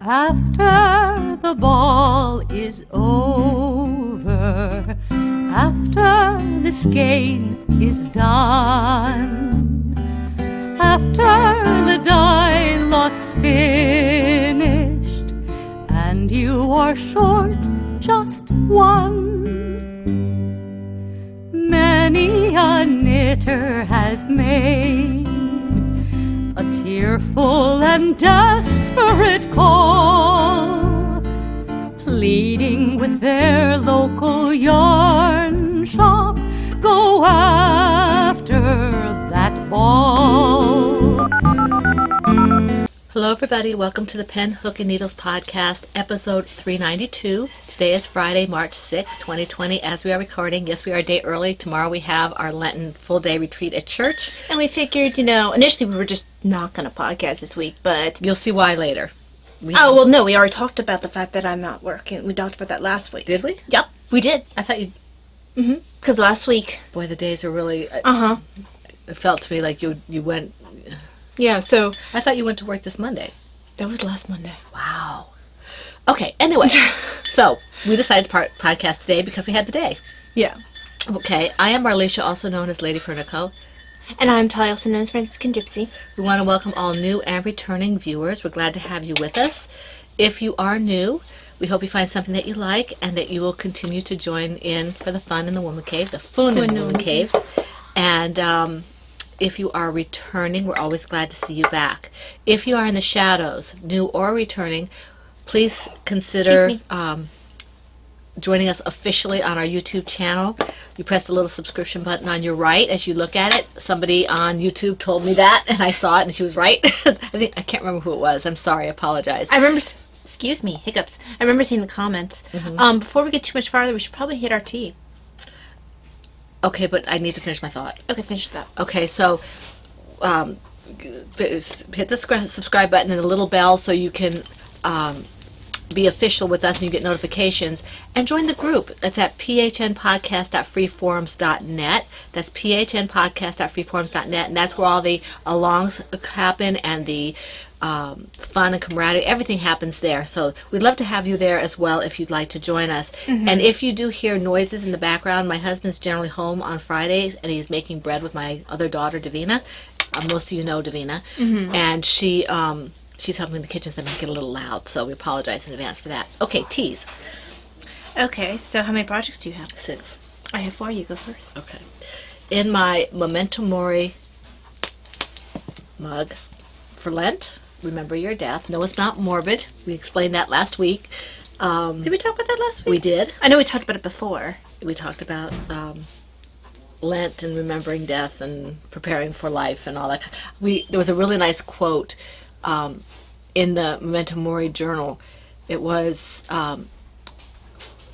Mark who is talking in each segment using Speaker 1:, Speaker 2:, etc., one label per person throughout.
Speaker 1: After the ball is over, after the skein is done, after the die lot's finished, and you are short just one, many a knitter has made a tearful and desperate call, pleading with their local yarn shop, go after that ball.
Speaker 2: Hello everybody, welcome to the Pen, Hook, and Needles podcast, episode 392. Today is Friday, March 6, 2020, as we are recording. Yes, we are a day early. Tomorrow we have our Lenten full-day retreat at church.
Speaker 3: And we figured, initially we were just not going to podcast this week, but...
Speaker 2: You'll see why later.
Speaker 3: We already talked about the fact that I'm not working. We talked about that last week.
Speaker 2: Did we?
Speaker 3: Yep, we did.
Speaker 2: I thought you...
Speaker 3: Mm-hmm. Because last week...
Speaker 2: Boy, the days are really...
Speaker 3: Uh-huh.
Speaker 2: It felt to me like you went...
Speaker 3: Yeah, so...
Speaker 2: I thought you went to work this Monday.
Speaker 3: That was last Monday.
Speaker 2: Wow. Okay, anyway. So, we decided to podcast today because we had the day.
Speaker 3: Yeah.
Speaker 2: Okay, I am Marlisha, also known as Lady Fernico.
Speaker 3: And I'm Talia, also known as Franciscan Gypsy.
Speaker 2: We want to welcome all new and returning viewers. We're glad to have you with us. If you are new, we hope you find something that you like and that you will continue to join in for the fun in the Woman Cave, the fun in the Woman Cave. And if you are returning, we're always glad to see you back. If you are in the shadows, new or returning, please consider joining us officially on our YouTube channel. You press the little subscription button on your right as you look at it. Somebody on YouTube told me that, and I saw it, and she was right. I can't remember who it was. I'm sorry. I apologize.
Speaker 3: I remember... Excuse me, hiccups. I remember seeing the comments. Mm-hmm. Before we get too much farther, we should probably hit our tea.
Speaker 2: Okay, but I need to finish my thought.
Speaker 3: Okay, finish that.
Speaker 2: Okay, so hit the subscribe button and the little bell so you can be official with us and you get notifications. And join the group. It's at phnpodcast.freeforums.net. That's phnpodcast.freeforums.net. And that's where all the alongs happen and the fun and camaraderie. Everything happens there. So we'd love to have you there as well if you'd like to join us. Mm-hmm. And if you do hear noises in the background, my husband's generally home on Fridays and he's making bread with my other daughter, Davina. Most of you know Davina. Mm-hmm. And she's helping in the kitchen, so they make it a little loud. So we apologize in advance for that. Okay, tease.
Speaker 3: Okay, so how many projects do you have?
Speaker 2: 6.
Speaker 3: I have 4. You go first.
Speaker 2: Okay. In my Memento Mori mug for Lent, remember your death. No, it's not morbid. We explained that last week.
Speaker 3: Did we talk about that last week?
Speaker 2: We did.
Speaker 3: I know we talked about it before.
Speaker 2: We talked about Lent and remembering death and preparing for life and all that. There was a really nice quote in the Memento Mori journal. It was,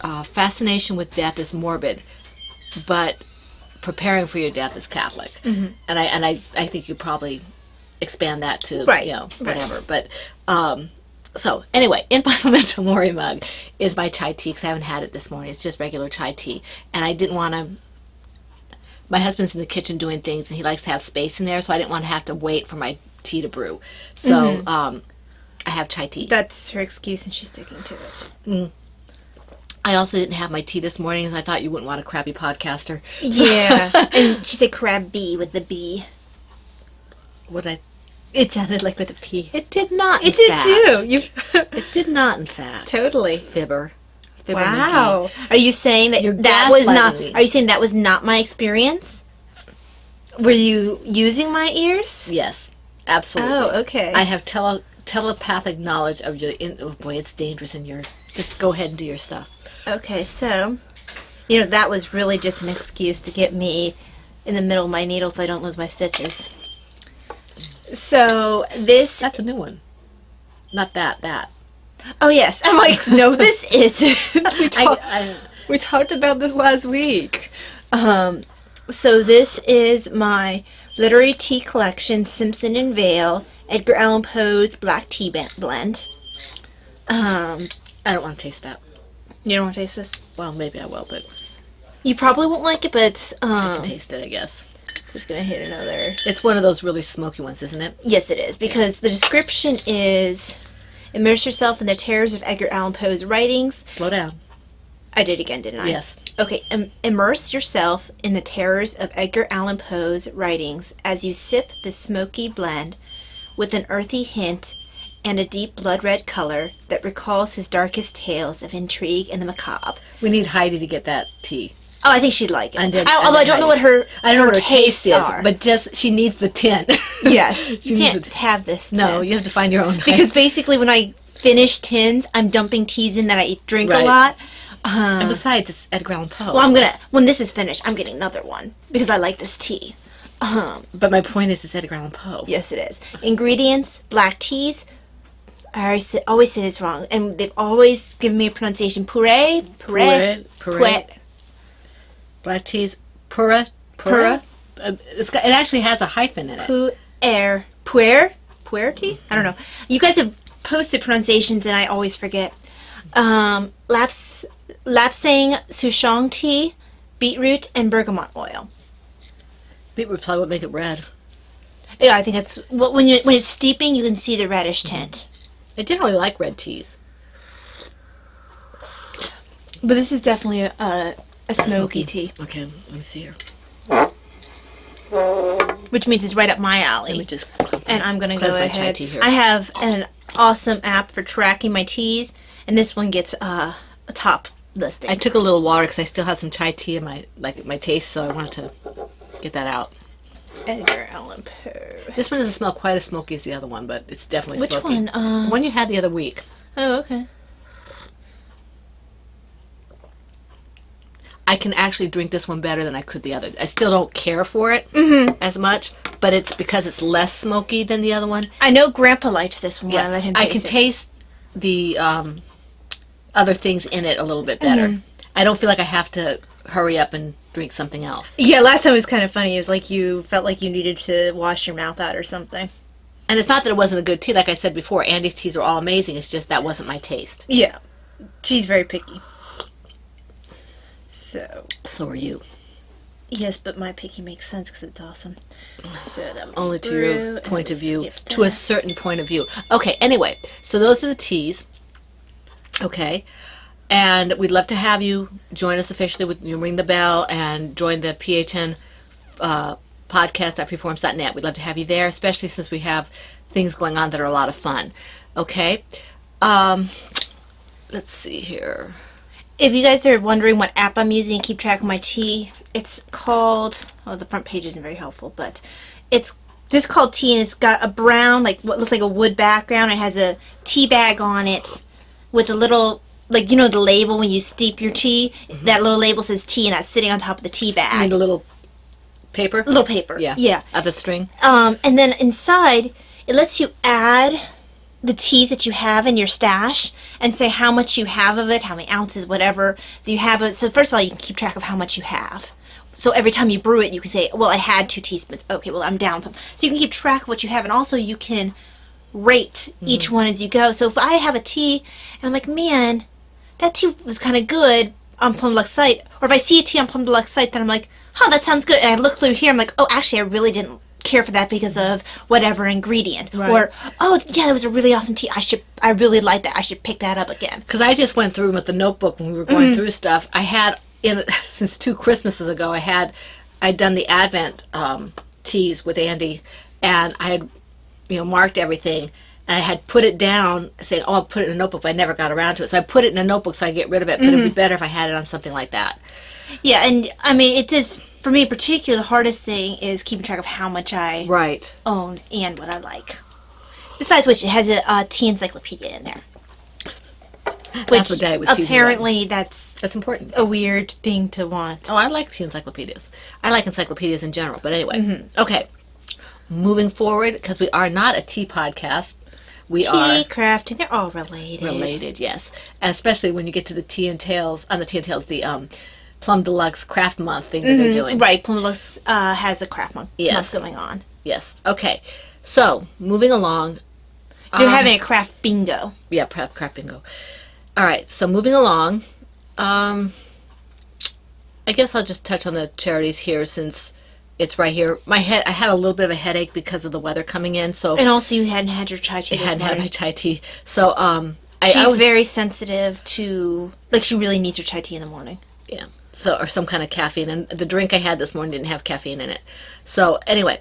Speaker 2: fascination with death is morbid, but preparing for your death is Catholic. Mm-hmm. And I think you probably expand that to, whatever. Right. But, so anyway, in my Memento Mori mug is my chai tea, because I haven't had it this morning. It's just regular chai tea. And I didn't want to, my husband's in the kitchen doing things and he likes to have space in there, so I didn't want to have to wait for my tea to brew. So, I have chai tea.
Speaker 3: That's her excuse and she's sticking to it.
Speaker 2: Mm. I also didn't have my tea this morning and I thought you wouldn't want a crappy podcaster.
Speaker 3: Yeah. And she said crab B with the B. It sounded like with a P.
Speaker 2: It did not.
Speaker 3: It did too.
Speaker 2: It did not, in fact.
Speaker 3: Totally.
Speaker 2: Fibber.
Speaker 3: Wow. Are you saying that was not? Me. Are you saying that was not my experience? Were you using my ears?
Speaker 2: Yes, absolutely.
Speaker 3: Oh, okay.
Speaker 2: I have telepathic knowledge of your. Oh boy, it's dangerous in your. Just go ahead and do your stuff.
Speaker 3: Okay, so that was really just an excuse to get me in the middle of my needle so I don't lose my stitches. So that's
Speaker 2: a new one. Not that.
Speaker 3: Oh yes. I'm like, no, this isn't. We talked about this last week. So this is my Literary Tea Collection, Simpson and Vale, Edgar Allan Poe's Black Tea Blend.
Speaker 2: I don't want to taste that.
Speaker 3: You don't want to taste this?
Speaker 2: Well, maybe I will, but
Speaker 3: you probably won't like it. But
Speaker 2: I can taste it, I guess.
Speaker 3: Just gonna hit another.
Speaker 2: It's one of those really smoky ones, isn't it?
Speaker 3: Yes, it is, because the description is immerse yourself in the terrors of Edgar Allan Poe's writings.
Speaker 2: Slow down.
Speaker 3: I did again, didn't I?
Speaker 2: Yes.
Speaker 3: Okay, immerse yourself in the terrors of Edgar Allan Poe's writings as you sip the smoky blend with an earthy hint and a deep blood-red color that recalls his darkest tales of intrigue and the macabre.
Speaker 2: We need Heidi to get that tea.
Speaker 3: Oh, I think she'd like it.
Speaker 2: Although
Speaker 3: I don't know what her
Speaker 2: I don't know what her taste is,
Speaker 3: are.
Speaker 2: but just she needs the tin.
Speaker 3: Yes, you
Speaker 2: needs
Speaker 3: can't have this.
Speaker 2: No,
Speaker 3: tin.
Speaker 2: you have to find your own.
Speaker 3: Because basically when I finish tins, I'm dumping teas in that I drink a
Speaker 2: Right.
Speaker 3: lot.
Speaker 2: And besides, it's Edgar Allan Poe.
Speaker 3: Well, when this is finished, I'm getting another one because I like this tea.
Speaker 2: But my point is, it's Edgar Allan Poe.
Speaker 3: Yes, it is. Ingredients: black teas. I always say this wrong, and they've always given me a pronunciation: puree.
Speaker 2: Black teas, pura. It actually has a hyphen in it.
Speaker 3: Puer tea. I don't know. You guys have posted pronunciations, and I always forget. Lapsang souchong tea, beetroot, and bergamot oil.
Speaker 2: Beetroot probably would make it red.
Speaker 3: Yeah, I think that's when it's steeping, you can see the reddish tint.
Speaker 2: I generally like red teas.
Speaker 3: But this is definitely a smoky tea,
Speaker 2: Okay, let me see here.
Speaker 3: which means it's right up my
Speaker 2: Let me
Speaker 3: alley.
Speaker 2: just
Speaker 3: And I'm gonna
Speaker 2: cleanse
Speaker 3: go
Speaker 2: my chai
Speaker 3: ahead.
Speaker 2: tea here.
Speaker 3: I have an awesome app for tracking my teas, and this one gets a top listing.
Speaker 2: I took a little water because I still had some chai tea in my taste, so I wanted to get that out.
Speaker 3: Edgar Allan Poe.
Speaker 2: This one doesn't smell quite as smoky as the other one, but it's definitely
Speaker 3: Which
Speaker 2: smoky.
Speaker 3: one?
Speaker 2: The one you had the other week.
Speaker 3: Oh, okay.
Speaker 2: I can actually drink this one better than I could the other. I still don't care for it as much, but it's because it's less smoky than the other one.
Speaker 3: I know Grandpa liked this one when I let him
Speaker 2: I
Speaker 3: taste
Speaker 2: can
Speaker 3: it.
Speaker 2: taste the other things in it a little bit better. I don't feel like I have to hurry up and drink something else.
Speaker 3: Yeah, last time it was kind of funny. It was like you felt like you needed to wash your mouth out or something.
Speaker 2: And it's not that it wasn't a good tea. Like I said before, Andy's teas are all amazing. It's just that wasn't my taste.
Speaker 3: Yeah. She's very picky. So
Speaker 2: are you.
Speaker 3: yes, but my picky makes sense because it's awesome. So that would
Speaker 2: Only to
Speaker 3: brew,
Speaker 2: your
Speaker 3: and
Speaker 2: point
Speaker 3: then
Speaker 2: of view.
Speaker 3: skip
Speaker 2: To a
Speaker 3: that.
Speaker 2: certain point of view. Okay, anyway. So those are the teas. Okay. And we'd love to have you join us officially. With you ring the bell and join the PHN podcast at freeforms.net. We'd love to have you there, especially since we have things going on that are a lot of fun. Okay. Let's see here.
Speaker 3: If you guys are wondering what app I'm using to keep track of my tea, it's called, oh, the front page isn't very helpful, but it's just called tea, and it's got a brown, like what looks like a wood background. It has a tea bag on it with a little, like, you know, the label when you steep your tea, that little label says tea, and that's sitting on top of the tea
Speaker 2: I
Speaker 3: bag.
Speaker 2: mean, the little paper?
Speaker 3: Little paper.
Speaker 2: Yeah.
Speaker 3: Yeah.
Speaker 2: Of the string?
Speaker 3: And then inside, it lets you add the teas that you have in your stash and say how much you have of it, how many ounces, whatever you have it. So first of all, you can keep track of how much you have. So every time you brew it, you can say, well, I had 2 teaspoons. Okay, well, I'm down some. So you can keep track of what you have, and also you can rate each one as you go. So if I have a tea and I'm like, man, that tea was kind of good on Plum Deluxe site, or if I see a tea on Plum Deluxe site, then I'm like, oh, that sounds good. And I look through here, I'm like, oh, actually, I really didn't care for that because of whatever ingredient.
Speaker 2: Right.
Speaker 3: Or, oh, yeah, that was a really awesome tea. I really like that. I should pick that up again.
Speaker 2: Because I just went through with the notebook when we were going through stuff. I had, since 2 Christmases ago, I'd done the Advent teas with Andy, and I had, marked everything, and I had put it down, saying, oh, I'll put it in a notebook, but I never got around to it. So I put it in a notebook so I get rid of it, but it'd be better if I had it on something like that.
Speaker 3: Yeah, and I mean, it is, for me in particular, the hardest thing is keeping track of how much I
Speaker 2: Right.
Speaker 3: own and what I like. Besides which, it has a tea encyclopedia in there.
Speaker 2: That's what Daddy was teasing about.
Speaker 3: Apparently, that's
Speaker 2: That's important.
Speaker 3: a weird thing to want.
Speaker 2: Oh, I like tea encyclopedias. I like encyclopedias in general, but anyway. Okay. Moving forward, because we are not a tea podcast. We
Speaker 3: Tea,
Speaker 2: are
Speaker 3: crafting, they're all related.
Speaker 2: related, yes. Especially when you get to the Tea and Tales, the Plum Deluxe Craft Month thing that they're doing.
Speaker 3: Right, Plum Deluxe has a craft month
Speaker 2: Yes.
Speaker 3: going on.
Speaker 2: Yes. Okay. So, moving along.
Speaker 3: They're having a craft bingo.
Speaker 2: Yeah, craft bingo. All right. So, moving along. I guess I'll just touch on the charities here since It's right here. My head. I had a little bit of a headache because of the weather coming in, so
Speaker 3: And also, you hadn't had your chai tea
Speaker 2: I
Speaker 3: this
Speaker 2: hadn't had
Speaker 3: morning.
Speaker 2: my chai tea. So I
Speaker 3: She's
Speaker 2: was
Speaker 3: very sensitive to, like, she really needs her chai tea in the morning.
Speaker 2: yeah. So or some kind of caffeine, and the drink I had this morning didn't have caffeine in it. So anyway,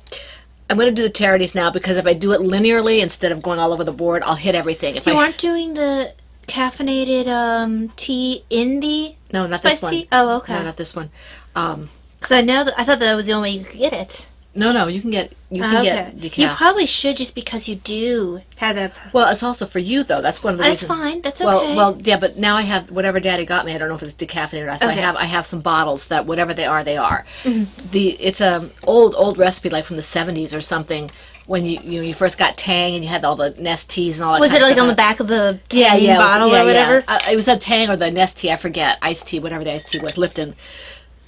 Speaker 2: I'm going to do the charities now because if I do it linearly instead of going all over the board, I'll hit everything. If
Speaker 3: You
Speaker 2: I
Speaker 3: aren't doing the caffeinated tea in the
Speaker 2: no, not
Speaker 3: spice
Speaker 2: this one.
Speaker 3: tea? Oh, okay.
Speaker 2: No, not this one.
Speaker 3: Because I thought that was the only way you could get it.
Speaker 2: No, you can get
Speaker 3: Okay.
Speaker 2: decaf.
Speaker 3: You probably should just because you do have that.
Speaker 2: Well, it's also for you though. That's one of the
Speaker 3: That's
Speaker 2: reasons.
Speaker 3: fine. That's okay.
Speaker 2: Well, yeah, but now I have whatever Daddy got me. I don't know if it's decaffeinated or not. So
Speaker 3: Okay.
Speaker 2: I have some bottles that whatever they are, they are.
Speaker 3: Mm-hmm.
Speaker 2: It's a old recipe like from the 70s or something when you first got Tang and you had all the Nest teas and all that.
Speaker 3: Was
Speaker 2: kind
Speaker 3: it
Speaker 2: of
Speaker 3: like
Speaker 2: stuff.
Speaker 3: on the back of the
Speaker 2: Yeah,
Speaker 3: Tang
Speaker 2: yeah,
Speaker 3: bottle or whatever?
Speaker 2: It was a Tang or the Nest tea. I forget. Iced tea, whatever the iced tea was, Lipton.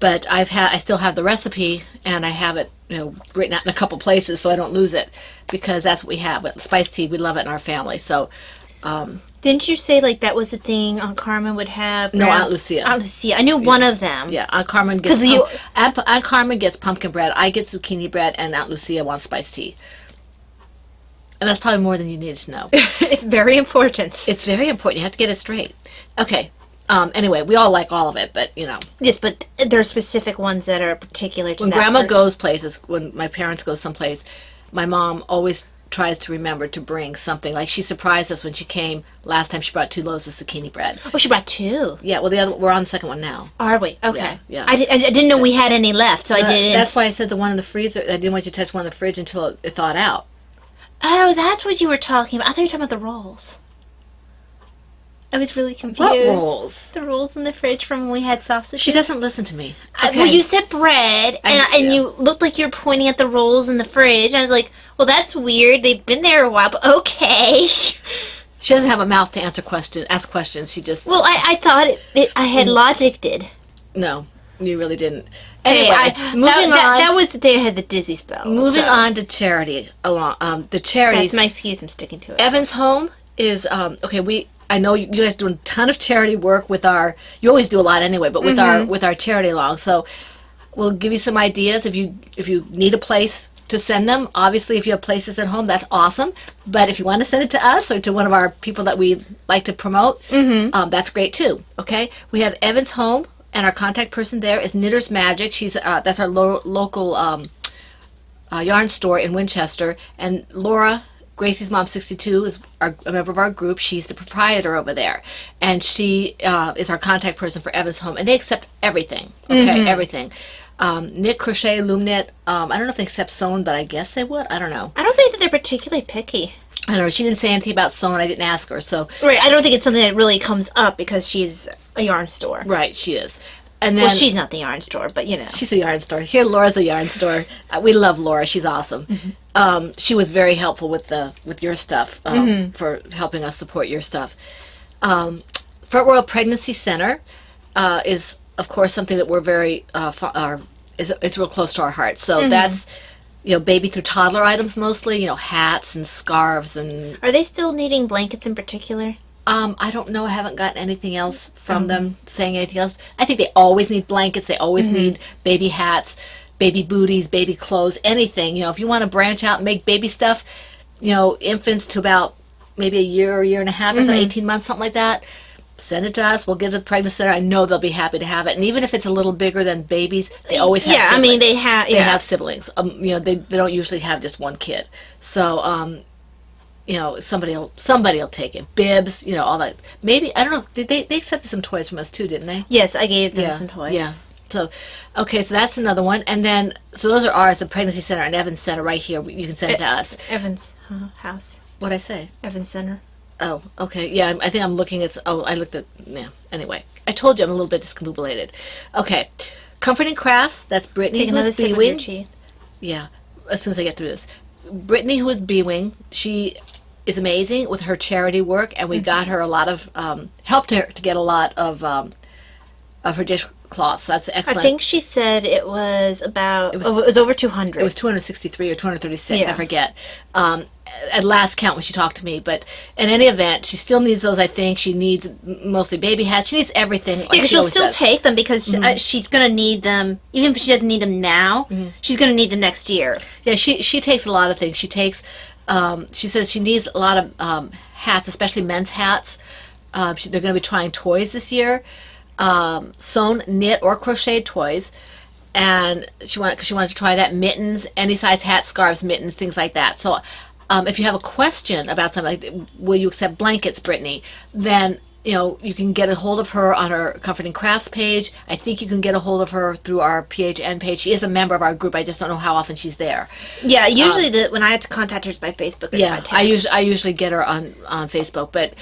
Speaker 2: But I still have the recipe, and I have it, written out in a couple places, so I don't lose it, because that's what we have. But spice tea, we love it in our family. So,
Speaker 3: Didn't you say like that was the thing Aunt Carmen would have?
Speaker 2: no,
Speaker 3: around-
Speaker 2: Aunt Lucia.
Speaker 3: Aunt Lucia. I knew one of them.
Speaker 2: Yeah, Aunt Carmen gets
Speaker 3: 'Cause you-
Speaker 2: Aunt Carmen gets pumpkin bread. I get zucchini bread, and Aunt Lucia wants spice tea. And that's probably more than you needed to know.
Speaker 3: It's very important.
Speaker 2: It's very important. You have to get it straight. Okay. Anyway, we all like all of it, but
Speaker 3: Yes, but there are specific ones that are particular to
Speaker 2: when
Speaker 3: that
Speaker 2: Grandma
Speaker 3: person.
Speaker 2: goes places, when my parents go someplace, my mom always tries to remember to bring something. Like she surprised us when she came last time. She brought 2 loaves of zucchini bread.
Speaker 3: Oh, she brought 2.
Speaker 2: Yeah, well, we're on the second one now.
Speaker 3: Are we? Okay.
Speaker 2: Yeah.
Speaker 3: I didn't know we had any left, so I didn't.
Speaker 2: That's why I said the one in the freezer. I didn't want you to touch one in the fridge until it thawed out.
Speaker 3: Oh, that's what you were talking about. I thought you were talking about the rolls. I was really confused.
Speaker 2: What rolls?
Speaker 3: The rolls in the fridge from when we had sausages.
Speaker 2: She doesn't listen to me.
Speaker 3: Well, you said bread, and
Speaker 2: yeah.
Speaker 3: you looked like you were pointing at the rolls in the fridge. I was like, well, that's weird. They've been there a while, but okay.
Speaker 2: She doesn't have a mouth to ask questions. She just
Speaker 3: Well, I thought I had logic did.
Speaker 2: no, you really didn't.
Speaker 3: Anyway,
Speaker 2: Anyway, moving on.
Speaker 3: That was the day I had the dizzy spell.
Speaker 2: Moving
Speaker 3: so.
Speaker 2: on to charity. The charities.
Speaker 3: That's my excuse. I'm sticking to it.
Speaker 2: Evan's Home is okay. I know you guys do a ton of charity work with our. You always do a lot anyway, but with our charity along. So we'll give you some ideas if you need a place to send them. Obviously, if you have places at home, that's awesome. But if you want to send it to us or to one of our people that we like to promote, that's great too. Okay, we have Evan's Home, and our contact person there is Knitter's Magic. She's that's our local yarn store in Winchester, and Laura, Gracie's Mom 62, is a member of our group. She's the proprietor over there, and she is our contact person for Evan's Home, and they accept everything. Okay, everything. Knit, crochet, loom knit. I don't know if they accept sewn, but I guess they would. I don't know.
Speaker 3: I don't think that they're particularly picky.
Speaker 2: I don't know. She didn't say anything about sewn. I didn't ask her. So
Speaker 3: Right. I don't think it's something that really comes up because she's a yarn store.
Speaker 2: right, she is. And then
Speaker 3: Well, she's not the yarn store, but you know.
Speaker 2: she's a yarn store. Here, Laura's a yarn store. We love Laura. She's awesome. She was very helpful with your stuff for helping us support your stuff. Front Royal Pregnancy Center is, of course, something that we're very it's real close to our hearts. So that's baby through toddler items mostly. Hats and scarves and.
Speaker 3: Are they still needing blankets in particular?
Speaker 2: I don't know. I haven't gotten anything else from them saying anything else. I think they always need blankets. They always need baby hats, baby booties, baby clothes, anything. If you want to branch out and make baby stuff, infants to about maybe a year and a half or so, 18 months, something like that, send it to us. We'll get it to the pregnancy center. I know they'll be happy to have it. And even if it's a little bigger than babies, they always have siblings.
Speaker 3: I mean, they have.
Speaker 2: They have siblings. They don't usually have just one kid. So, somebody will take it. Bibs, all that. Maybe, I don't know, they accepted some toys from us too, didn't they?
Speaker 3: Yes, I gave them some toys.
Speaker 2: Yeah. So, okay, so that's another one. And then, so those are ours, the Pregnancy Center and Evans Center right here. You can send it to us.
Speaker 3: Evans house.
Speaker 2: What'd I say?
Speaker 3: Evans Center.
Speaker 2: Oh, okay. Yeah, I think I'm looking at, I looked at, yeah. Anyway, I told you I'm a little bit discombobulated. Okay. Comforting Crafts, that's Brittany,
Speaker 3: Take another
Speaker 2: who's
Speaker 3: sip of your
Speaker 2: B-Wing.
Speaker 3: tea.
Speaker 2: Yeah, as soon as I get through this. Brittany, who is B-Wing, she is amazing with her charity work, and we got her a lot of helped her to get a lot of her dish cloths. So that's excellent.
Speaker 3: I think she said it was about, it was over 200.
Speaker 2: It was 263 or 236,
Speaker 3: Yeah.
Speaker 2: I forget. At last count when she talked to me. But in any event, she still needs those, I think. She needs mostly baby hats. She needs everything. Like
Speaker 3: because
Speaker 2: she
Speaker 3: she'll
Speaker 2: always
Speaker 3: still
Speaker 2: does.
Speaker 3: take them because she's going to need them, even if she doesn't need them now, she's going to need them next year.
Speaker 2: Yeah, she takes a lot of things. She takes, she says she needs a lot of hats, especially men's hats. They're going to be trying toys this year, sewn, knit, or crocheted toys. And she wants to try that, mittens, any size hat, scarves, mittens, things like that. So if you have a question about something like, will you accept blankets, Brittany, then you can get a hold of her on her Comforting Crafts page. I think you can get a hold of her through our PHN page. She is a member of our group. I just don't know how often she's there.
Speaker 3: Yeah, usually when I have to contact her, it's by Facebook or by text.
Speaker 2: I usually get her on Facebook, but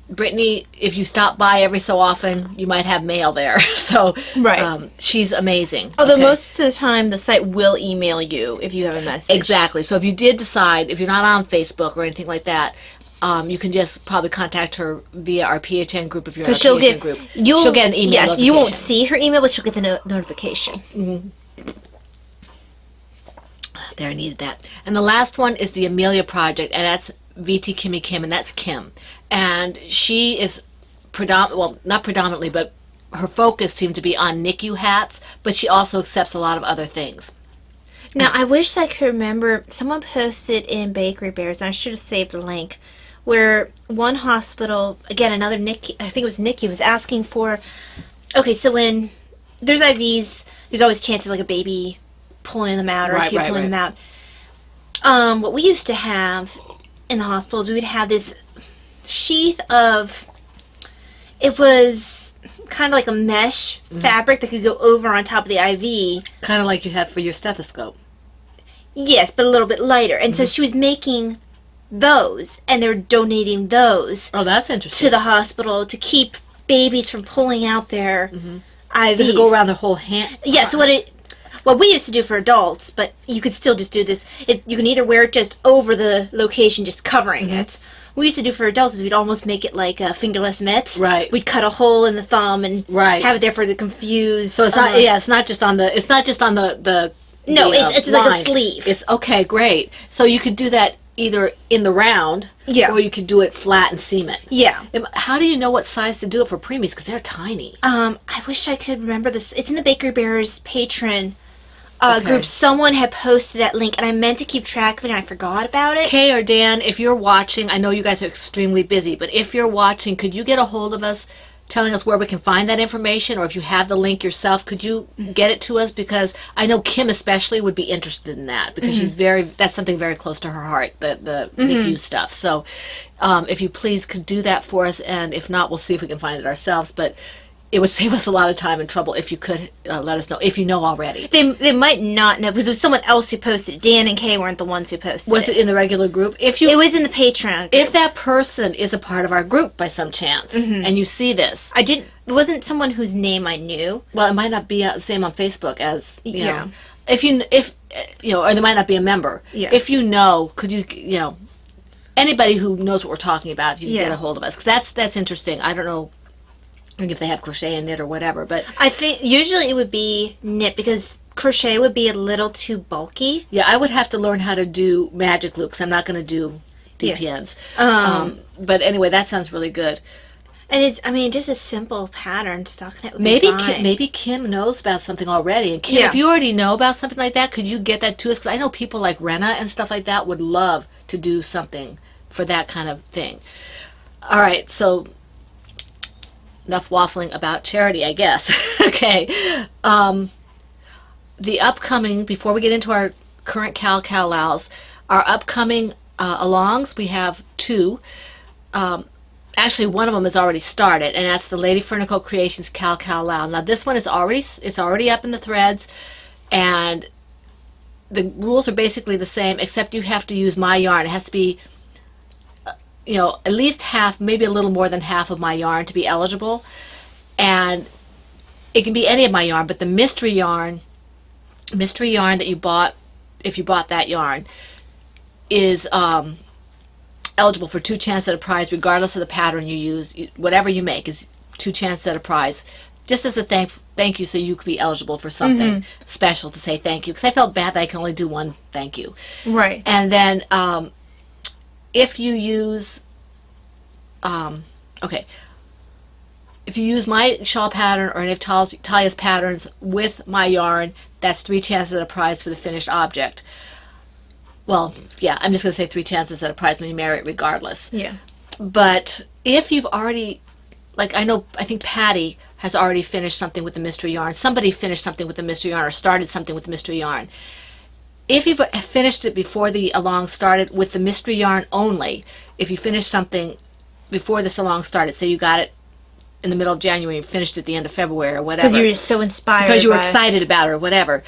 Speaker 2: Brittany, if you stop by every so often, you might have mail there. So
Speaker 3: Right.
Speaker 2: She's amazing.
Speaker 3: Although
Speaker 2: Okay?
Speaker 3: most of the time, the site will email you if you have a message.
Speaker 2: Exactly. So if you did decide, if you're not on Facebook or anything like that, you can just probably contact her via our PHN group if you're in our
Speaker 3: She'll
Speaker 2: PHN
Speaker 3: get
Speaker 2: group.
Speaker 3: you'll
Speaker 2: She'll get an email.
Speaker 3: Yes, you won't
Speaker 2: notification.
Speaker 3: see her email, but she'll get the notification.
Speaker 2: There, I needed that. And the last one is the Amelia Project, and that's VT Kimmy Kim, and that's Kim. And she is not predominantly, but her focus seemed to be on NICU hats, but she also accepts a lot of other things.
Speaker 3: Now, I wish I could remember, someone posted in Bakery Bears, and I should have saved the link, where one hospital, again, another NICU, I think it was NICU, was asking for, okay, so when there's IVs, there's always chances like a baby pulling them out or a kid pulling them out. What we used to have in the hospitals, we would have this sheath of, it was kind of like a mesh fabric that could go over on top of the IV.
Speaker 2: Kind of like you had for your stethoscope.
Speaker 3: Yes, but a little bit lighter. And so she was making those, and they're donating those
Speaker 2: Oh, that's interesting.
Speaker 3: to the hospital to keep babies from pulling out their IV.
Speaker 2: Does it go around the whole hand?
Speaker 3: Yeah, so what we used to do for adults, but you could still just do this. You can either wear it just over the location, just covering it. What we used to do for adults is we'd almost make it like a fingerless mitt.
Speaker 2: Right.
Speaker 3: We'd cut a hole in the thumb and have it there for the confused.
Speaker 2: So it's not. It's not just on the. It's not just on the.
Speaker 3: No, it's like
Speaker 2: line.
Speaker 3: a sleeve.
Speaker 2: It's okay, great. So you could do that either in the round,
Speaker 3: Yeah.
Speaker 2: or you could do it flat and seam it.
Speaker 3: Yeah.
Speaker 2: How do you know what size to do it for preemies? Because they're tiny.
Speaker 3: I wish I could remember this. It's in the Bakery Bears patron
Speaker 2: Okay.
Speaker 3: group. Someone had posted that link, and I meant to keep track of it, and I forgot about it.
Speaker 2: Kay or Dan, if you're watching, I know you guys are extremely busy, but if you're watching, could you get a hold of us telling us where we can find that information, or if you have the link yourself, could you get it to us? Because I know Kim especially would be interested in that, because that's something very close to her heart, the NICU stuff. So if you please could do that for us, and if not, we'll see if we can find it ourselves, but it would save us a lot of time and trouble if you could let us know, if you know already.
Speaker 3: They might not know, because it was someone else who posted it. Dan and Kay weren't the ones who posted
Speaker 2: Was it in the regular group? If you
Speaker 3: It was in the Patreon group.
Speaker 2: If that person is a part of our group by some chance, and you see this,
Speaker 3: It wasn't someone whose name I knew.
Speaker 2: well, it might not be the same on Facebook as you
Speaker 3: Yeah.
Speaker 2: know. If or they might not be a member.
Speaker 3: Yeah.
Speaker 2: If you know, could you anybody who knows what we're talking about, you can get a hold of us, because that's interesting. I don't know if they have crochet and knit or whatever, but
Speaker 3: I think usually it would be knit, because crochet would be a little too bulky.
Speaker 2: yeah, I would have to learn how to do magic loop, because I'm not going to do DPNs. But anyway, that sounds really good.
Speaker 3: And it's, just a simple pattern, stockinette would
Speaker 2: Maybe
Speaker 3: be fine.
Speaker 2: Maybe Kim knows about something already. And Kim,
Speaker 3: Yeah.
Speaker 2: if you already know about something like that, could you get that to us? Because I know people like Rena and stuff like that would love to do something for that kind of thing. All right, so enough waffling about charity, I guess. Okay. The upcoming, before we get into our current Cal-Cal-Lows, our upcoming alongs, we have two. Actually, one of them has already started, and that's the Lady Fernico Creations Cal-Cal-Lao. Now, this one is already up in the threads, and the rules are basically the same, except you have to use my yarn. It has to be, at least half, maybe a little more than half of my yarn to be eligible, and it can be any of my yarn, but the mystery yarn that you bought, if you bought that yarn, is eligible for 2 chances at a prize, regardless of the pattern you use. Whatever you make is 2 chances at a prize just as a thank you, so you could be eligible for something special to say thank you. Because I felt bad that I can only do one thank you.
Speaker 3: Right.
Speaker 2: And then if you use, if you use my shawl pattern or any of Talia's patterns with my yarn, that's 3 chances at a prize for the finished object. Well, yeah, I'm just going to say 3 chances at a prize when you marry it regardless.
Speaker 3: Yeah.
Speaker 2: But if you've already, like I think Patty has already finished something with the mystery yarn. Somebody finished something with the mystery yarn or started something with the mystery yarn. If you've finished it before the along started with the mystery yarn only, if you finished something before this along started, say you got it in the middle of January and finished at the end of February or whatever.
Speaker 3: Because you were so inspired.
Speaker 2: Because you were excited about it or whatever.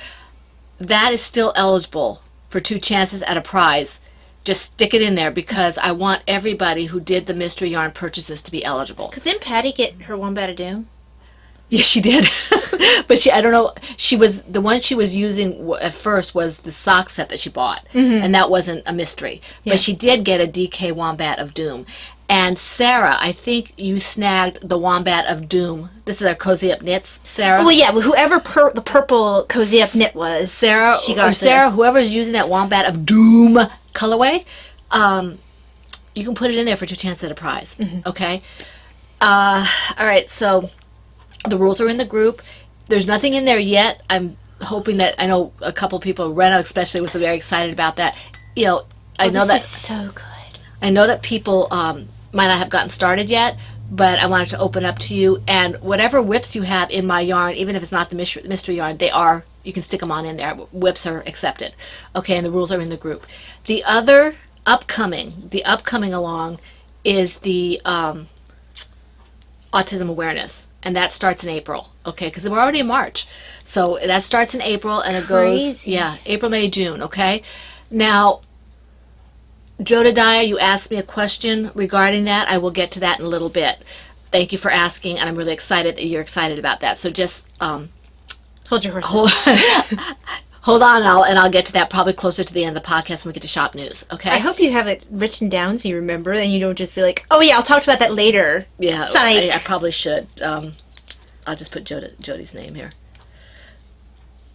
Speaker 2: That is still eligible for 2 chances at a prize. Just stick it in there because I want everybody who did the mystery yarn purchases to be eligible.
Speaker 3: Because didn't Patty get her Wombat of Doom?
Speaker 2: Yes, she did. But I don't know, the one she was using at first was the sock set that she bought. And that wasn't a mystery.
Speaker 3: Yeah.
Speaker 2: But she did get a DK Wombat of Doom. And Sarah, I think you snagged the Wombat of Doom. This is our Cozy Up Knits, Sarah.
Speaker 3: Well, yeah, whoever the purple Cozy Up knit was,
Speaker 2: Sarah,
Speaker 3: she got
Speaker 2: Sarah, whoever's using that Wombat of Doom colorway, you can put it in there for 2 chances at a prize. Okay? All right, so the rules are in the group. There's nothing in there yet. I'm hoping that, I know a couple people, Rena especially, was very excited about that. You know, I know
Speaker 3: this
Speaker 2: that
Speaker 3: is so good.
Speaker 2: I know that people might not have gotten started yet, but I wanted to open up to you. And whatever whips you have in my yarn, even if it's not the mystery yarn, you can stick them on in there. Whips are accepted. Okay, and the rules are in the group. The other upcoming along is the autism awareness. And that starts in April, okay? Because we're already in March. So that starts in April, and it goes, April, May, June, okay? Now, Jodadiah, you asked me a question regarding that. I will get to that in a little bit. Thank you for asking, and I'm really excited that you're excited about that. So just
Speaker 3: hold your horses.
Speaker 2: Hold on, and I'll get to that probably closer to the end of the podcast when we get to shop news, okay?
Speaker 3: I hope you have it written down so you remember, and you don't just be like, oh yeah, I'll talk about that later.
Speaker 2: Yeah,
Speaker 3: Psych.
Speaker 2: I probably should. I'll just put Jody's name here.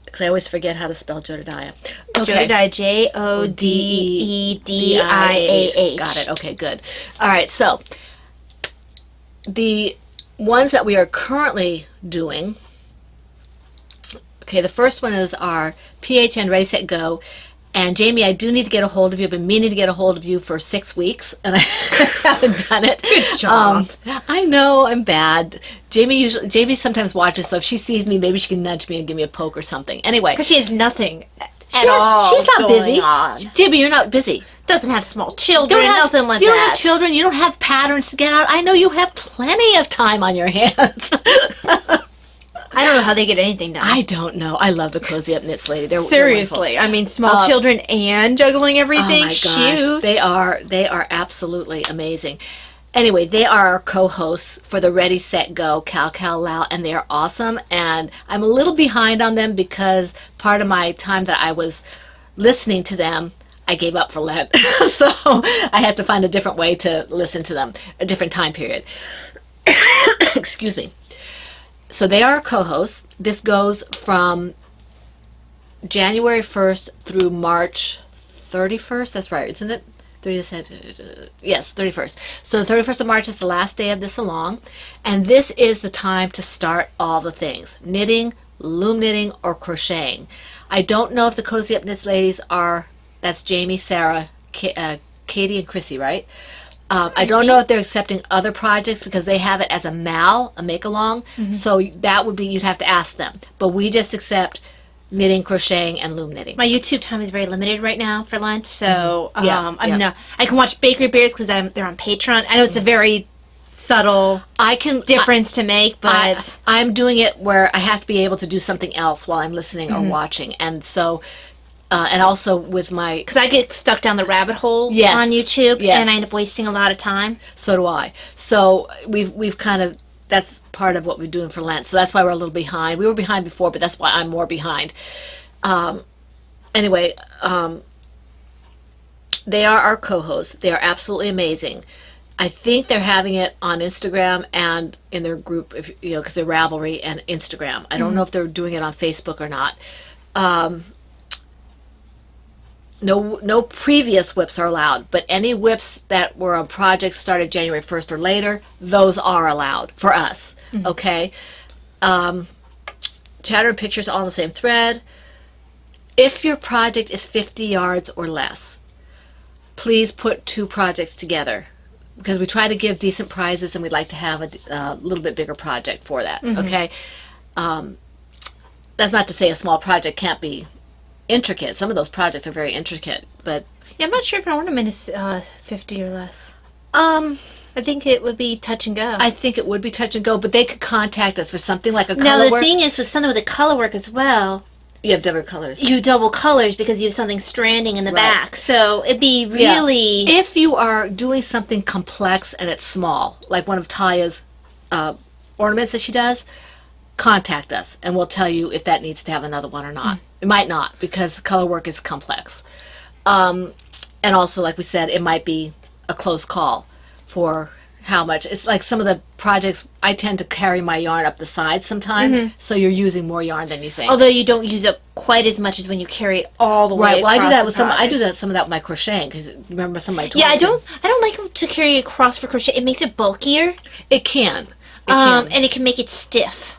Speaker 2: Because I always forget how to spell Jodadiah. Okay.
Speaker 3: Jodadiah, Jodediah.
Speaker 2: Got it. Okay, good. All right, so the ones that we are currently doing. Okay, the first one is our PHN Ready, Set, Go. And Jamie, I do need to get a hold of you. I've been meaning to get a hold of you for 6 weeks, and I haven't done it.
Speaker 3: Good job.
Speaker 2: I know, I'm bad. Jamie sometimes watches, so if she sees me, maybe she can nudge me and give me a poke or something. Anyway.
Speaker 3: Because she has nothing at all.
Speaker 2: She's not busy.
Speaker 3: On.
Speaker 2: Jamie, you're not busy.
Speaker 3: Doesn't have small children, nothing like that.
Speaker 2: You don't have children, you don't have patterns to get out. I know you have plenty of time on your hands.
Speaker 3: I don't know how they get anything done.
Speaker 2: I don't know. I love the Cozy Up Knits lady. They're
Speaker 3: seriously.
Speaker 2: They're
Speaker 3: I mean, small children and juggling everything.
Speaker 2: Oh my gosh,
Speaker 3: shoot.
Speaker 2: they are absolutely amazing. Anyway, they are our co-hosts for the Ready, Set, Go, Cal, Lao, and they are awesome. And I'm a little behind on them because part of my time that I was listening to them, I gave up for Lent. So I had to find a different way to listen to them, a different time period. Excuse me. So they are our co-hosts. This goes from January 1st through March 31st. That's right, isn't it? 30th, yes, 31st. So the 31st of March is the last day of this along. And this is the time to start all the things. Knitting, loom knitting, or crocheting. I don't know if the Cozy Up Knits ladies are, that's Jamie, Sarah, Katie, and Chrissy, right? I don't know if they're accepting other projects because they have it as a MAL, a make-along. So that would be, you'd have to ask them. But we just accept knitting, crocheting, and loom knitting.
Speaker 3: My YouTube time is very limited right now for lunch, so
Speaker 2: I'm
Speaker 3: not. I can watch Bakery Bears because they're on Patreon. I know it's a very subtle difference to make, but
Speaker 2: I'm doing it where I have to be able to do something else while I'm listening or watching, and so. And also with my...
Speaker 3: Because I get stuck down the rabbit hole on YouTube, and I end up wasting a lot of time.
Speaker 2: So do I. So we've kind of... That's part of what we're doing for Lent. So that's why we're a little behind. We were behind before, but that's why I'm more behind. Anyway, they are our co-hosts. They are absolutely amazing. I think they're having it on Instagram and in their group, if you know, because they're Ravelry and Instagram. I don't know if they're doing it on Facebook or not. No previous WIPs are allowed, but any WIPs that were on projects started January 1st or later, those are allowed for us. Okay. Chatter and pictures all on the same thread. If your project is 50 yards or less, please put 2 projects together, because we try to give decent prizes and we'd like to have a little bit bigger project for that. Okay. That's not to say a small project can't be intricate. Some of those projects are very intricate, but
Speaker 3: Yeah, I'm not sure if an ornament is 50 or less. I think it would be touch and go.
Speaker 2: I think it would be touch and go, but they could contact us for something like a
Speaker 3: Now,
Speaker 2: color
Speaker 3: the
Speaker 2: work.
Speaker 3: thing is, with something with a color work as well,
Speaker 2: You have different colors.
Speaker 3: you double colors because you have something stranding in the
Speaker 2: Right.
Speaker 3: back. So it'd be
Speaker 2: Yeah.
Speaker 3: really...
Speaker 2: If you are doing something complex and it's small, like one of Talia's ornaments that she does, contact us and we'll tell you if that needs to have another one or not. It might not, because color work is complex. And also, like we said, it might be a close call for how much. It's like some of the projects, I tend to carry my yarn up the side sometimes, so you're using more yarn than you think.
Speaker 3: Although you don't use up quite as much as when you carry it all the way
Speaker 2: Right. Well, I do
Speaker 3: across
Speaker 2: that
Speaker 3: the
Speaker 2: with some. I
Speaker 3: project.
Speaker 2: do that some of that with my crocheting, because remember some of my toys.
Speaker 3: Yeah, I don't like to carry across for crochet. It makes it bulkier.
Speaker 2: It can. It can.
Speaker 3: And it can make it stiff.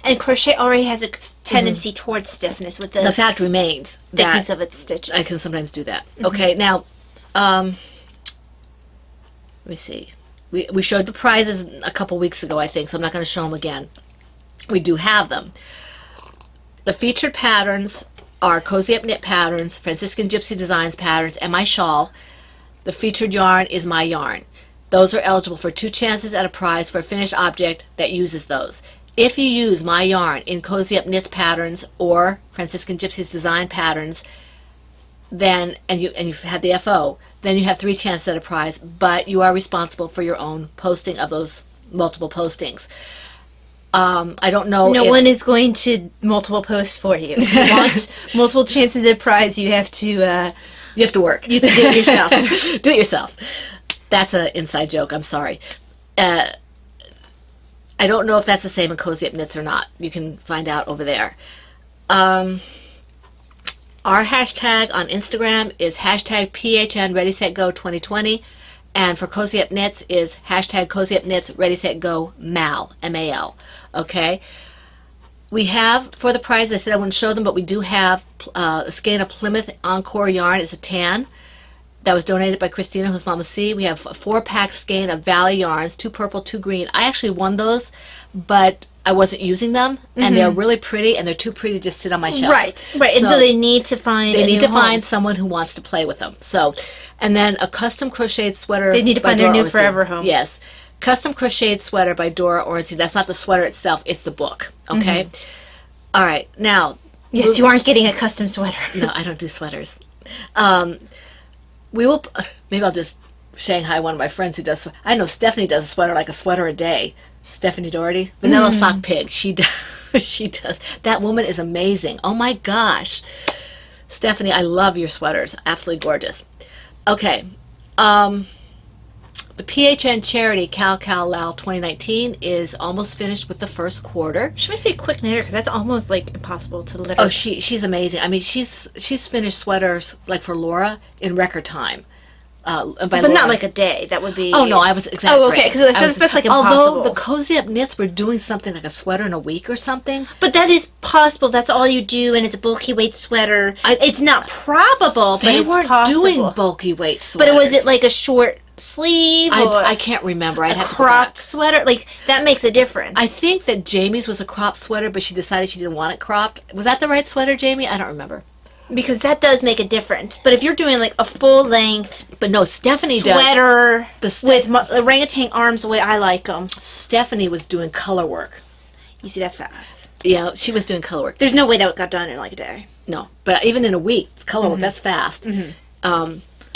Speaker 3: And crochet already has a tendency towards stiffness with
Speaker 2: The
Speaker 3: the
Speaker 2: fact remains that
Speaker 3: thickness of its stitches.
Speaker 2: I can sometimes do that. Okay, now, let me see. We showed the prizes a couple weeks ago, I think, so I'm not going to show them again. We do have them. The featured patterns are Cozy Up Knit patterns, Franciscan Gypsy Designs patterns, and my shawl. The featured yarn is my yarn. Those are eligible for 2 chances at a prize for a finished object that uses those. If you use my yarn in Cozy Up Knits patterns or Franciscan Gypsy's Design patterns, then you've had the FO, then you have 3 chances at a prize, but you are responsible for your own posting of those multiple postings. I don't know.
Speaker 3: No
Speaker 2: if,
Speaker 3: one is going to multiple post for you. If you want multiple chances at prize, you have to
Speaker 2: you have to work.
Speaker 3: you have to do it yourself.
Speaker 2: Do it yourself. That's an inside joke. I'm sorry. I don't know if that's the same in Cozy Up Knits or not. You can find out over there. Our hashtag on Instagram is hashtag PHN Ready Set Go 2020, and for Cozy Up Knits is hashtag Cozy Up Knits Ready Set Go MAL, M-A-L. Okay. We have, for the prize, I said I wouldn't show them, but we do have a skein of Plymouth Encore yarn. It's a tan that was donated by Christina, who's Mama C. We have a 4-pack skein of Valley yarns, 2 purple, 2 green. I actually won those, but I wasn't using them, and they're really pretty, and they're too pretty to just sit on my shelf.
Speaker 3: Right. And so they need to find
Speaker 2: They
Speaker 3: a
Speaker 2: need
Speaker 3: new
Speaker 2: to
Speaker 3: home.
Speaker 2: find someone who wants to play with them. So, and then a custom crocheted sweater.
Speaker 3: They need to
Speaker 2: by
Speaker 3: find their
Speaker 2: Dora
Speaker 3: new
Speaker 2: Ornstein.
Speaker 3: forever home.
Speaker 2: Yes, custom crocheted sweater by Dora Ornstein. That's not the sweater itself; it's the book. Okay. All right. Now,
Speaker 3: Yes, you aren't getting a custom sweater.
Speaker 2: no, I don't do sweaters. We will. Maybe I'll just Shanghai one of my friends who does. I know Stephanie does a sweater, like a sweater a day. Stephanie Doherty, Vanilla Sock Pig. She does. She does. That woman is amazing. Oh my gosh, Stephanie, I love your sweaters. Absolutely gorgeous. Okay. The PHN charity Cal Cal Lao 2019 is almost finished with the first quarter.
Speaker 3: She must be a quick knitter because that's almost like impossible to literally.
Speaker 2: Oh, she's amazing. I mean, she's finished sweaters like for Laura in record time. By
Speaker 3: but
Speaker 2: Laura.
Speaker 3: not like a day. That would be.
Speaker 2: Oh no, I was exactly.
Speaker 3: Oh, okay, 'cause that's like
Speaker 2: Although
Speaker 3: impossible.
Speaker 2: the Cozy Up Knits were doing something like a sweater in a week or something.
Speaker 3: But that is possible. That's all you do, and it's a bulky weight sweater. It's not probable, but
Speaker 2: They
Speaker 3: it's
Speaker 2: weren't
Speaker 3: possible.
Speaker 2: doing bulky weight
Speaker 3: But
Speaker 2: sweaters.
Speaker 3: was it like a short sleeve or
Speaker 2: I can't remember. I'd
Speaker 3: a
Speaker 2: have to go back.
Speaker 3: cropped sweater? Like that makes a difference.
Speaker 2: I think that Jamie's was a cropped sweater, but she decided she didn't want it cropped. Was that the right sweater, Jamie? I don't remember.
Speaker 3: because that does make a difference. But if you're doing like a full length
Speaker 2: But no, Stephanie does.
Speaker 3: sweater
Speaker 2: The
Speaker 3: with orangutan arms the way I like them,
Speaker 2: Stephanie was doing color work.
Speaker 3: you see that's fast.
Speaker 2: Yeah, she was doing color work.
Speaker 3: There's no way that got done in like a day.
Speaker 2: No, but even in a week, color work, that's fast.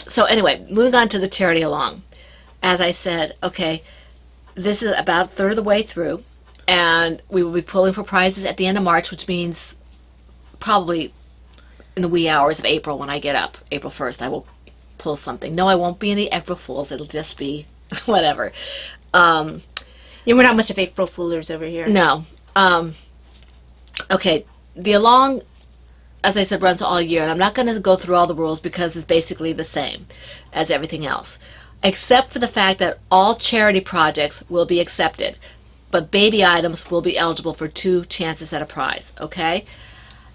Speaker 2: So anyway, moving on to the charity along. As I said, okay, this is about a third of the way through, and we will be pulling for prizes at the end of March, which means probably in the wee hours of April when I get up, April 1st, I will pull something. No, I won't be any April Fools. It'll just be whatever.
Speaker 3: Yeah, we're not much of April Foolers over here.
Speaker 2: No. Okay, the Along, as I said, runs all year, and I'm not going to go through all the rules because it's basically the same as everything else, except for the fact that all charity projects will be accepted, but baby items will be eligible for 2 chances at a prize, okay?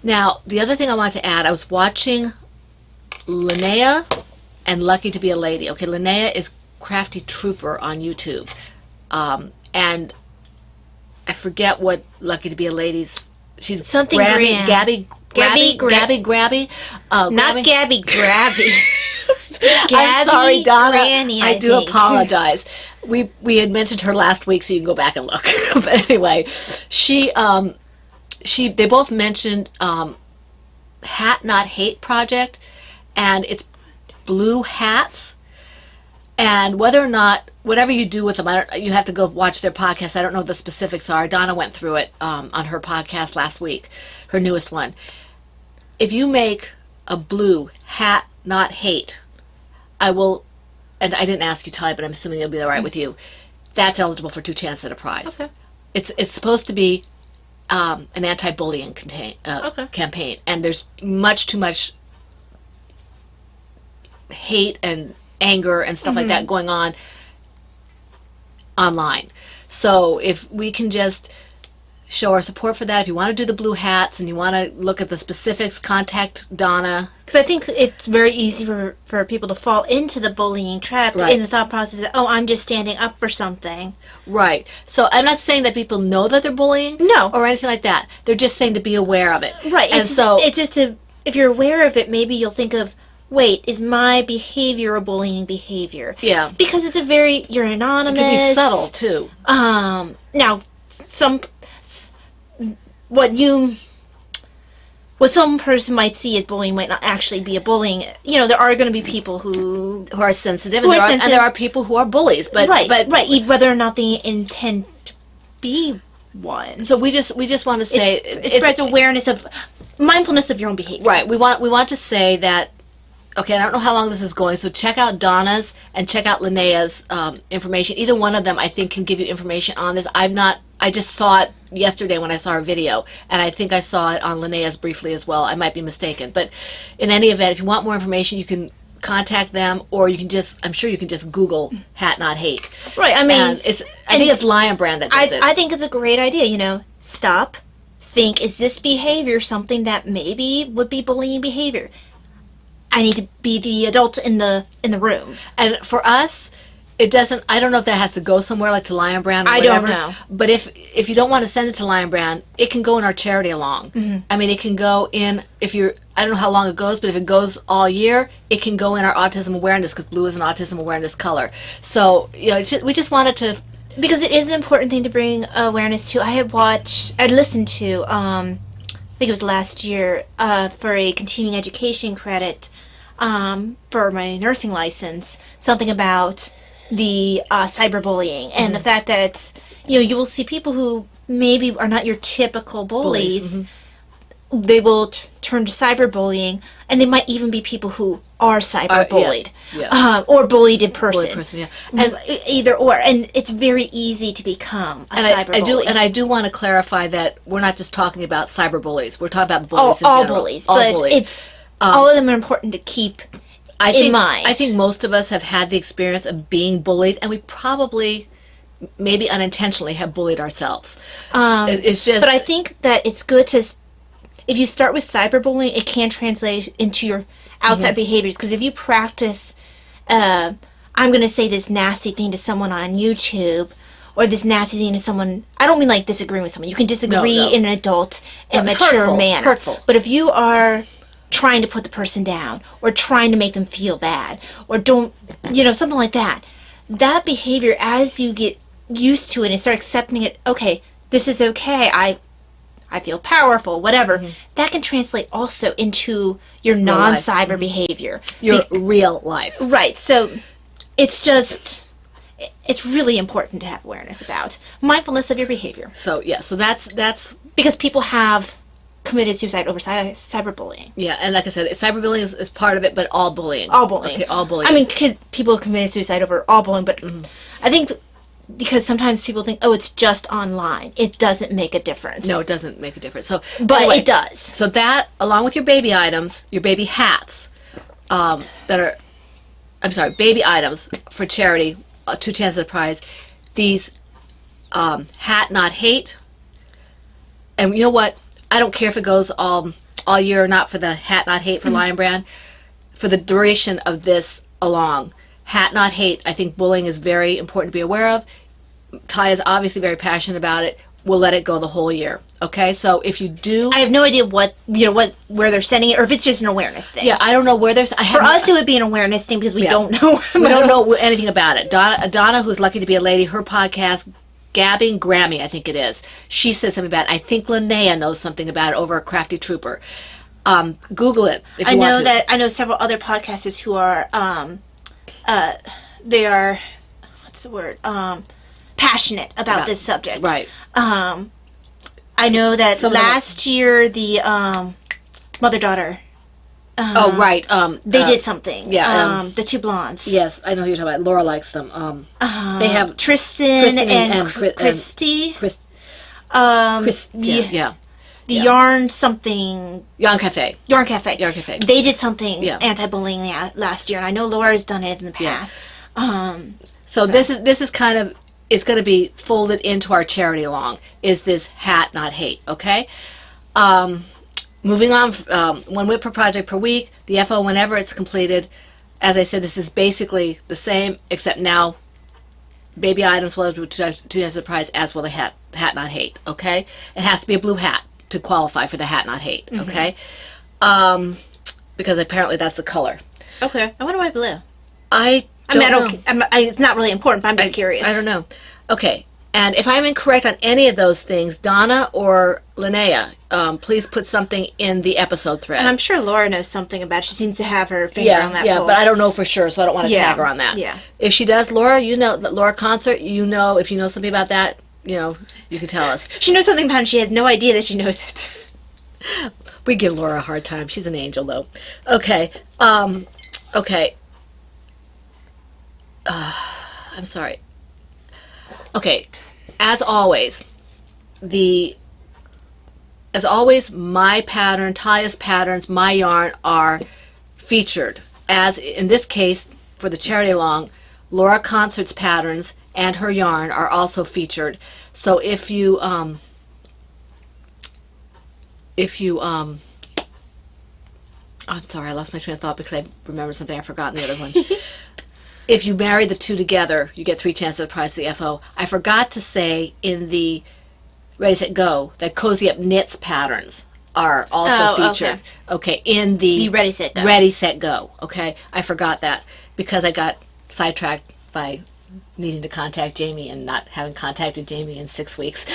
Speaker 2: Now, the other thing I want to add, I was watching Linnea and Lucky to be a Lady. Okay, Linnea is Crafty Trooper on YouTube, and I forget what Lucky to be a Lady's. She's
Speaker 3: Something
Speaker 2: Grabby,
Speaker 3: grand.
Speaker 2: Gabby, Grabby.
Speaker 3: Not Gabby Grabby.
Speaker 2: I'm sorry, Donna.
Speaker 3: Granny,
Speaker 2: I do
Speaker 3: think.
Speaker 2: apologize. We had mentioned her last week, so you can go back and look. But anyway, they both mentioned Hat Not Hate project, and it's blue hats. And whether or not, whatever you do with them, you have to go watch their podcast. I don't know what the specifics are. Donna went through it on her podcast last week, her newest one. If you make a blue Hat Not Hate, I will, and I didn't ask you, Ty, but I'm assuming it'll be all right with you. That's eligible for 2 chances at a prize.
Speaker 3: Okay.
Speaker 2: It's supposed to be an anti-bullying campaign, and there's much too much hate and anger and stuff like that going on online. So if we can just show our support for that, if you want to do the blue hats and you want to look at the specifics, contact Donna.
Speaker 3: Because I think it's very easy for people to fall into the bullying trap in the thought process that, oh, I'm just standing up for something.
Speaker 2: Right. So I'm not saying that people know that they're bullying.
Speaker 3: No.
Speaker 2: Or anything like that. They're just saying to be aware of it.
Speaker 3: Right.
Speaker 2: And
Speaker 3: it's just if you're aware of it, maybe you'll think of, wait, is my behavior a bullying behavior?
Speaker 2: Yeah.
Speaker 3: Because it's you're anonymous.
Speaker 2: It can be subtle, too.
Speaker 3: Now, what some person might see as bullying might not actually be a bullying. You know, there are going to be people who
Speaker 2: are sensitive, and there are people who are bullies. But
Speaker 3: right, whether or not they intend to be one.
Speaker 2: So we just want to say
Speaker 3: it spreads awareness of mindfulness of your own behavior.
Speaker 2: Right. We want to say that. Okay, I don't know how long this is going, so check out Donna's and check out Linnea's information. Either one of them, I think, can give you information on this. I just saw it yesterday when I saw her video, and I think I saw it on Linnea's briefly as well. I might be mistaken. But in any event, if you want more information, you can contact them, or you can I'm sure you can just Google Hat Not Hate.
Speaker 3: Right, I mean...
Speaker 2: I think it's Lion Brand that does it.
Speaker 3: I think it's a great idea, stop, think, is this behavior something that maybe would be bullying behavior? I need to be the adult in the room.
Speaker 2: And for us, it doesn't. I don't know if that has to go somewhere like to Lion Brand or whatever.
Speaker 3: I don't know.
Speaker 2: But if you don't want to send it to Lion Brand, it can go in our charity along. Mm-hmm. I mean, it can go in I don't know how long it goes, but if it goes all year, it can go in our autism awareness because blue is an autism awareness color. So we just wanted to.
Speaker 3: Because it is an important thing to bring awareness to. I listened to. I think it was last year, for a continuing education credit for my nursing license, something about the cyberbullying and the fact that it's, you will see people who maybe are not your typical bullies. Mm-hmm. They will turn to cyberbullying, and they might even be people who are cyberbullied, or bullied in person. And either or, and it's very easy to become a cyberbully.
Speaker 2: I do want to clarify that we're not just talking about cyberbullies. We're talking about bullies in
Speaker 3: all
Speaker 2: general.
Speaker 3: Bullies, but bullies. It's all of them are important to keep in mind.
Speaker 2: I think most of us have had the experience of being bullied, and we probably, maybe unintentionally, have bullied ourselves. It's just.
Speaker 3: But I think that it's good to. If you start with cyberbullying, it can translate into your outside behaviors. Because if you practice, I'm going to say this nasty thing to someone on YouTube, or this nasty thing to someone, I don't mean like disagreeing with someone. You can disagree in an adult and mature manner.
Speaker 2: Hurtful.
Speaker 3: But if you are trying to put the person down, or trying to make them feel bad, or something like that, that behavior, as you get used to it and start accepting it, okay, this is okay, I feel powerful, whatever, that can translate also into your non-cyber behavior.
Speaker 2: Your real life.
Speaker 3: Right, so it's really important to have awareness about mindfulness of your behavior.
Speaker 2: So, so that's...
Speaker 3: Because people have committed suicide over cyberbullying.
Speaker 2: Yeah, and like I said, cyberbullying is part of it, but all bullying.
Speaker 3: All bullying.
Speaker 2: Okay, all bullying.
Speaker 3: I mean, people have committed suicide over all bullying, but I think because sometimes people think, oh, it's just online. It doesn't make a difference.
Speaker 2: No, it doesn't make a difference. So,
Speaker 3: But
Speaker 2: anyway,
Speaker 3: it does.
Speaker 2: So that, along with your baby items, your baby hats, baby items for charity, 2 chances of prize. These hat not hate, and you know what? I don't care if it goes all year or not for the hat not hate for Lion Brand. For the duration of this along, hat not hate. I think bullying is very important to be aware of. Ty is obviously very passionate about it. We'll let it go the whole year. Okay, so if you do,
Speaker 3: I have no idea where they're sending it, or if it's just an awareness thing.
Speaker 2: yeah, I don't know where there's.
Speaker 3: For us, it would be an awareness thing because we don't know.
Speaker 2: We don't know anything about it. Donna, who's lucky to be a lady, her podcast, Gabbing Grammy, I think it is. She said something about it. I think Linnea knows something about it over at Crafty Trooper. Google it if you want to.
Speaker 3: I know several other podcasters who are they are, what's the word, passionate about this subject.
Speaker 2: Right.
Speaker 3: I know that last year the mother-daughter.
Speaker 2: Right.
Speaker 3: They did something.
Speaker 2: Yeah.
Speaker 3: The 2 blondes.
Speaker 2: Yes, I know who you're talking about. Laura likes them. They have
Speaker 3: Tristan and Christy.
Speaker 2: Yeah.
Speaker 3: The Yarn something.
Speaker 2: Yarn Cafe.
Speaker 3: Yarn Cafe.
Speaker 2: Yarn Cafe.
Speaker 3: They did something
Speaker 2: Yeah.
Speaker 3: anti-bullying last year, and I know Laura's done it in the past.
Speaker 2: So this is kind of, it's going to be folded into our charity along. Is this hat not hate? Okay. Moving on, 1 whip per project per week. The FO whenever it's completed. As I said, this is basically the same, except now baby items will have 2 chances of prize, as will the hat not hate. Okay. It has to be a blue hat to qualify for the hat not hate. Okay. Because apparently that's the color.
Speaker 3: Okay. I wonder why blue.
Speaker 2: I don't know.
Speaker 3: It's not really important, but I'm just curious.
Speaker 2: I don't know. Okay. And if I'm incorrect on any of those things, Donna or Linnea, please put something in the episode thread.
Speaker 3: And I'm sure Laura knows something about it. She seems to have her finger on that pulse.
Speaker 2: But I don't know for sure, so I don't want to tag her on that.
Speaker 3: Yeah.
Speaker 2: If she does, Laura, you know, that Laura Concert, if you know something about that, you can tell us.
Speaker 3: She knows something about it. She has no idea that she knows it.
Speaker 2: We give Laura a hard time. She's an angel, though. Okay. Okay. I'm sorry. Okay. As always, my pattern, Taya's patterns, my yarn are featured. As in this case, for the charity along, Laura Concert's patterns and her yarn are also featured. So if you I'm sorry, I lost my train of thought because I remembered something I forgot in the other one. If you marry the 2 together, you get 3 chances of the prize for the FO. I forgot to say in the Ready, Set, Go that Cozy Up Knits patterns are also featured. Okay, in the
Speaker 3: Ready, Set, Go.
Speaker 2: Ready, Set, Go. Okay, I forgot that because I got sidetracked by needing to contact Jamie and not having contacted Jamie in 6 weeks.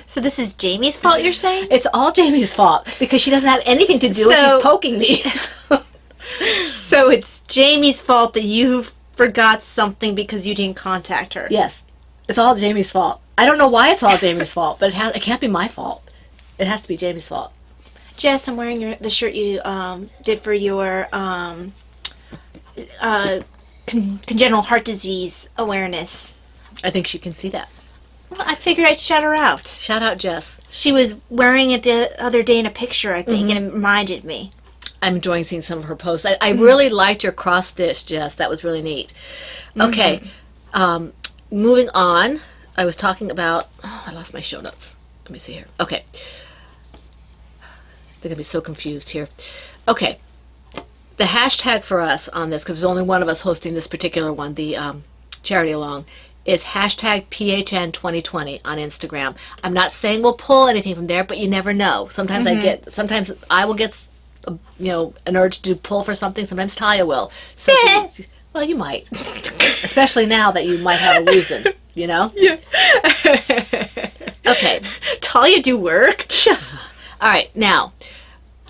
Speaker 3: So this is Jamie's fault, you're saying?
Speaker 2: It's all Jamie's fault because she doesn't have anything to do with she's poking me.
Speaker 3: So it's Jamie's fault that you forgot something because you didn't contact her.
Speaker 2: Yes. It's all Jamie's fault. I don't know why it's all Jamie's fault, but it can't be my fault. It has to be Jamie's fault.
Speaker 3: Jess, I'm wearing the shirt you did for your congenital heart disease awareness.
Speaker 2: I think she can see that.
Speaker 3: Well, I figured I'd shout her out.
Speaker 2: Shout out, Jess.
Speaker 3: She was wearing it the other day in a picture, I think, and it reminded me.
Speaker 2: I'm enjoying seeing some of her posts. I really liked your cross stitch, Jess. That was really neat. Okay. Moving on. I was talking about... Oh, I lost my show notes. Let me see here. Okay. They're going to be so confused here. Okay. The hashtag for us on this, because there's only one of us hosting this particular one, the charity along, is hashtag PHN2020 on Instagram. I'm not saying we'll pull anything from there, but you never know. Sometimes I will get an urge to pull for something. Sometimes Taya will. So, well, you might. Especially now that you might have a reason, Yeah. Okay.
Speaker 3: Talia do work.
Speaker 2: All right. Now,